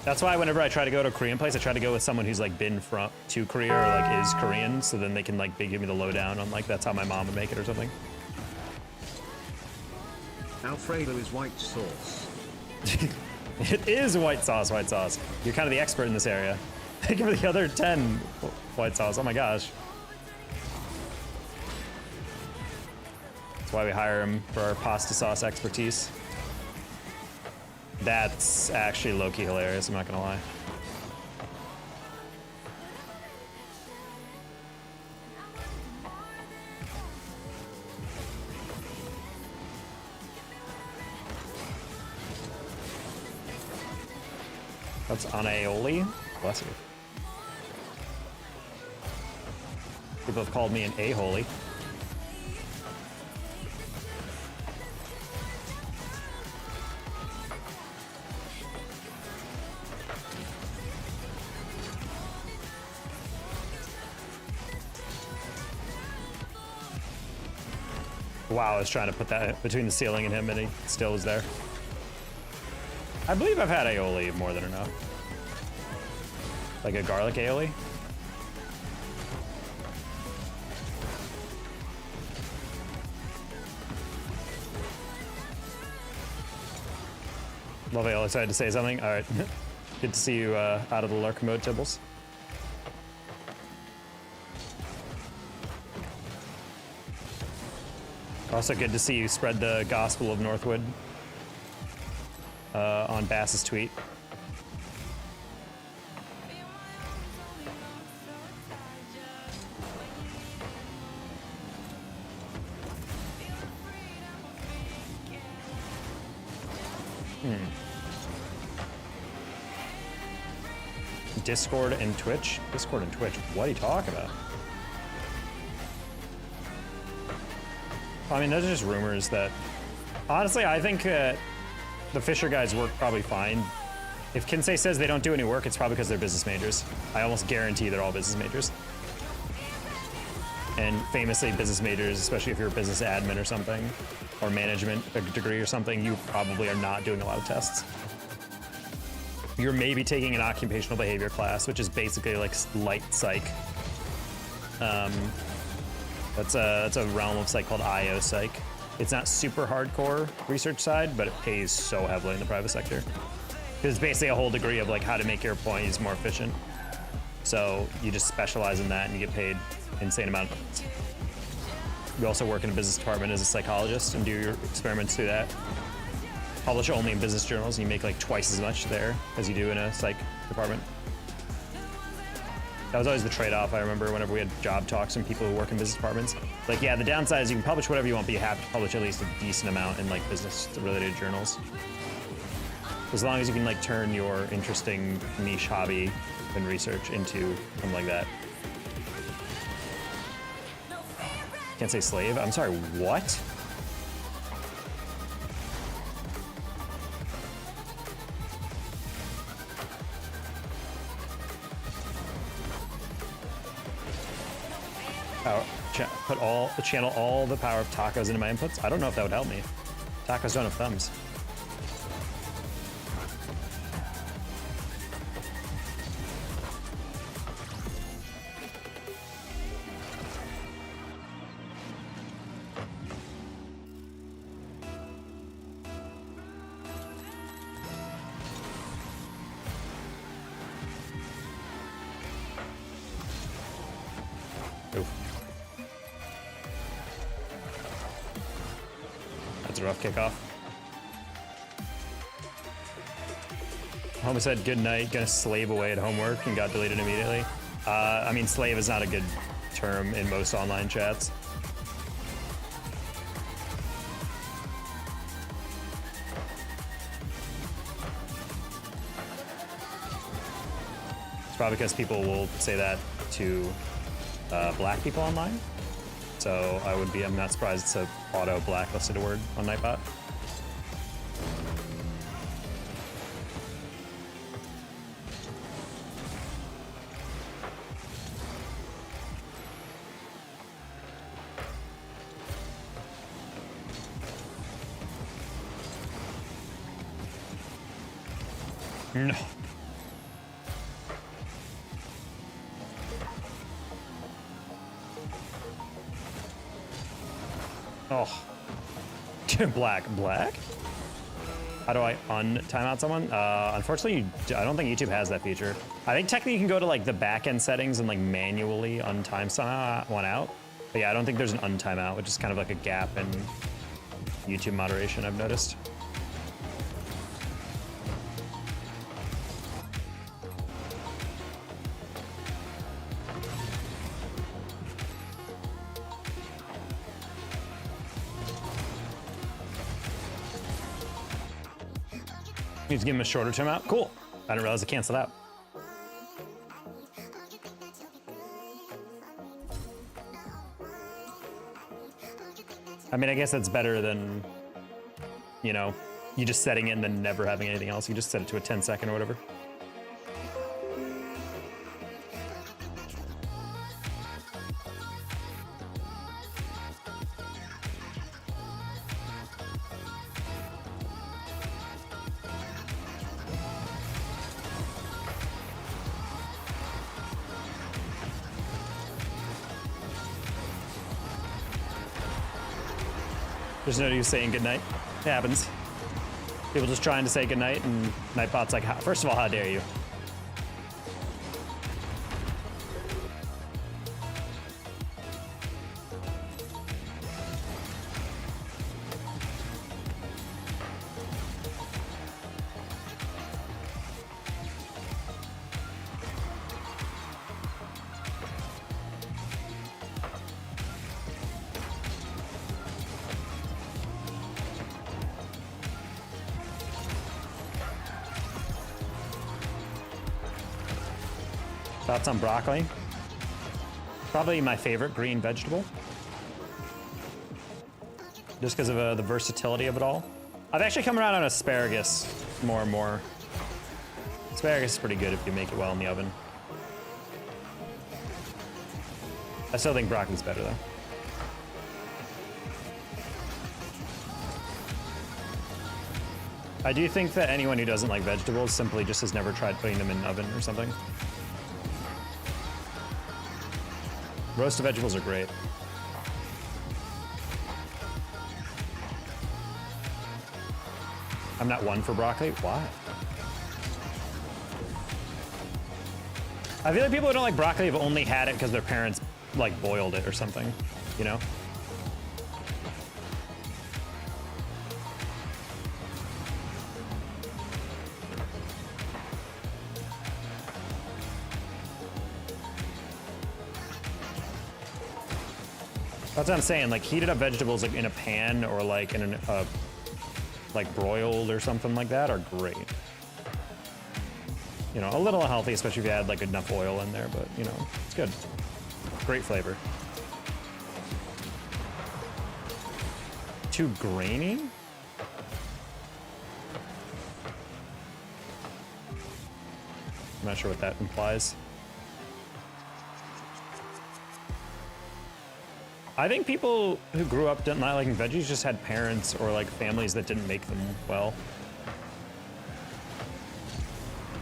That's why whenever I try to go to a Korean place, I try to go with someone who's like been to Korea or like is Korean, so then they can like give me the lowdown on like that's how my mom would make it or something. Alfredo is white sauce. It is white sauce, white sauce. You're kind of the expert in this area. Give me the other 10 white sauce. Oh my gosh. That's why we hire him for our pasta sauce expertise. That's actually low-key hilarious, I'm not gonna lie. That's on aioli. Bless you. People have called me an a-holy. Wow, I was trying to put that between the ceiling and him, and he still was there. I believe I've had aioli more than enough. Like a garlic aioli. Love aioli, decided to say something. All right, good to see you out of the lurk mode, Tibbles. Also good to see you spread the gospel of Northwood on Bass's tweet. Discord and Twitch? Discord and Twitch, what are you talking about? I mean, those are just rumors that... Honestly, I think the Fisher guys work probably fine. If Kinsey says they don't do any work, it's probably because they're business majors. I almost guarantee they're all business majors. And famously, business majors, especially if you're a business admin or something, or management degree or something, you probably are not doing a lot of tests. You're maybe taking an occupational behavior class, which is basically like light psych. That's a realm of psych called IO psych. It's not super hardcore research side, but it pays so heavily in the private sector. Because it's basically a whole degree of like how to make your employees more efficient. So you just specialize in that and you get paid insane amount. You also work in a business department as a psychologist and do your experiments through that. Publish only in business journals and you make like twice as much there as you do in a psych department. That was always the trade-off, I remember, whenever we had job talks and people who work in business departments. Like, yeah, the downside is you can publish whatever you want, but you have to publish at least a decent amount in, like, business-related journals. As long as you can, like, turn your interesting niche hobby and research into something like that. Can't say slave? I'm sorry, what? Channel all the power of tacos into my inputs. I don't know if that would help me. Tacos don't have thumbs. That's a rough kickoff. Homie said good night, gonna slave away at homework and got deleted immediately. I mean, slave is not a good term in most online chats. It's probably because people will say that to black people online. So I'm not surprised it's a auto blacklisted word on Nightbot. No. Oh. Black. How do I un-timeout someone? Unfortunately, I don't think YouTube has that feature. I think technically you can go to like the back-end settings and like manually untime someone out. But yeah, I don't think there's an untimeout, which is kind of like a gap in YouTube moderation, I've noticed. Need to give him a shorter timeout. Cool. I didn't realize it canceled out. I mean, I guess that's better than, you know, you just setting it and then never having anything else. You just set it to a 10-second or whatever. There's no use saying goodnight. It happens. People just trying to say goodnight, and Nightbot's like, first of all, how dare you? Thoughts on broccoli? Probably my favorite green vegetable. Just because of the versatility of it all. I've actually come around on asparagus more and more. Asparagus is pretty good if you make it well in the oven. I still think broccoli's better though. I do think that anyone who doesn't like vegetables simply just has never tried putting them in an oven or something. Roasted vegetables are great. I'm not one for broccoli. Why? I feel like people who don't like broccoli have only had it because their parents like boiled it or something, you know? That's what I'm saying, like heated up vegetables like in a pan or like in an like broiled or something like that are great. You know, a little unhealthy, especially if you add like enough oil in there, but you know, it's good. Great flavor. Too grainy? I'm not sure what that implies. I think people who grew up not liking veggies just had parents or like families that didn't make them well.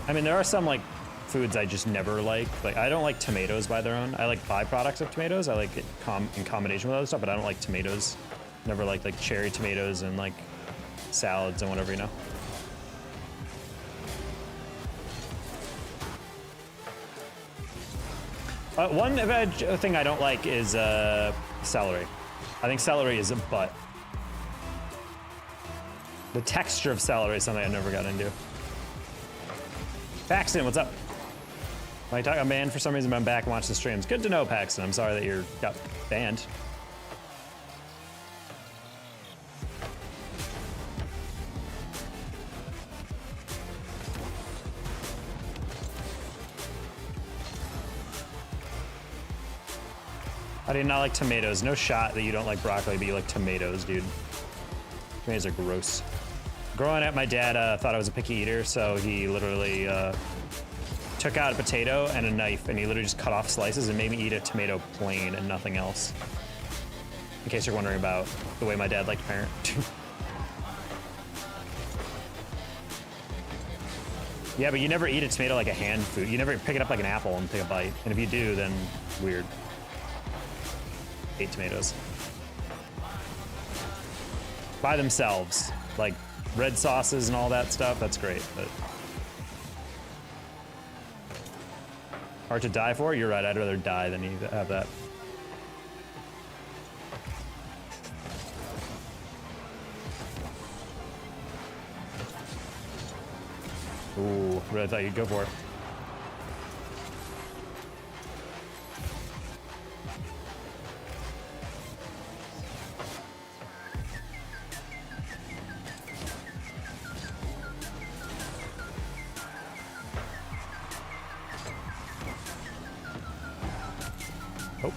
I mean, there are some like foods I just never like. Like I don't like tomatoes by their own. I like byproducts of tomatoes. I like it in combination with other stuff, but I don't like tomatoes. Never liked like cherry tomatoes and like salads and whatever, you know. One thing I don't like is celery. I think celery is a butt. The texture of celery is something I never got into. Paxton, what's up? I talk I'm banned for some reason, but I'm back and watch the streams. Good to know, Paxton. I'm sorry that you got banned. How do you not like tomatoes? No shot that you don't like broccoli, but you like tomatoes, dude. Tomatoes are gross. Growing up, my dad thought I was a picky eater, so he literally took out a potato and a knife, and he literally just cut off slices and made me eat a tomato plain and nothing else. In case you're wondering about the way my dad liked to parent. Yeah, but you never eat a tomato like a hand food. You never pick it up like an apple and take a bite. And if you do, then weird. Hate tomatoes. By themselves, like red sauces and all that stuff, that's great, but hard to die for? You're right, I'd rather die than have that. Ooh, really thought you'd go for it. Oh.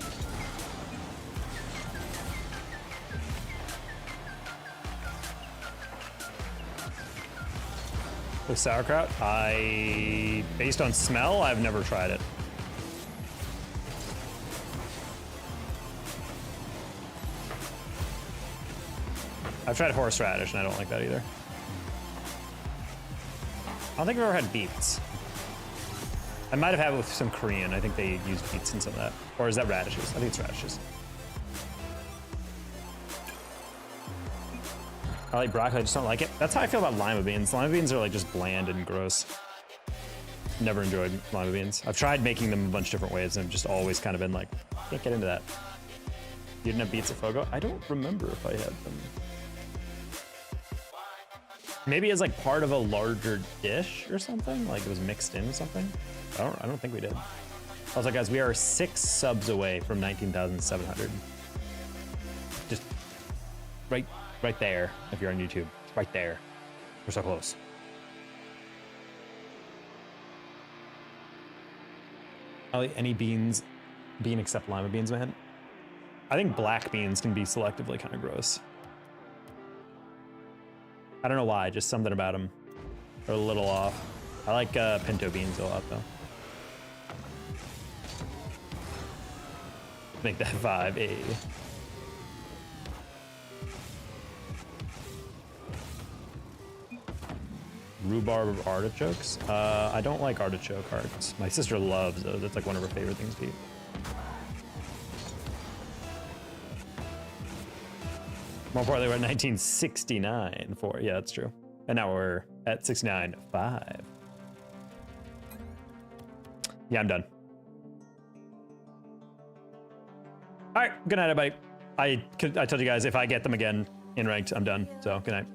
With sauerkraut, based on smell, I've never tried it. I've tried horseradish and I don't like that either. I don't think I've ever had beets. I might have had it with some Korean. I think they use beets in some of that. Or is that radishes? I think it's radishes. I like broccoli, I just don't like it. That's how I feel about lima beans. Lima beans are like just bland and gross. Never enjoyed lima beans. I've tried making them a bunch of different ways and I've just always kind of been like, can't get into that. You didn't have beets at Fogo? I don't remember if I had them. Maybe as like part of a larger dish or something? Like it was mixed in with something? I don't think we did. Also, guys, we are 6 subs away from 19,700. Just right there, if you're on YouTube. Right there. We're so close. I'll eat any bean except lima beans, man. I think black beans can be selectively kind of gross. I don't know why, just something about them are a little off. I like pinto beans a lot, though. Make that 5A. Rhubarb artichokes? I don't like artichoke hearts. My sister loves those. That's like one of her favorite things to eat. More importantly, we're at 1969 for, yeah, that's true. And now we're at 69.5. Yeah, I'm done. All right, good night, everybody. I told you guys if I get them again in ranked, I'm done. So good night.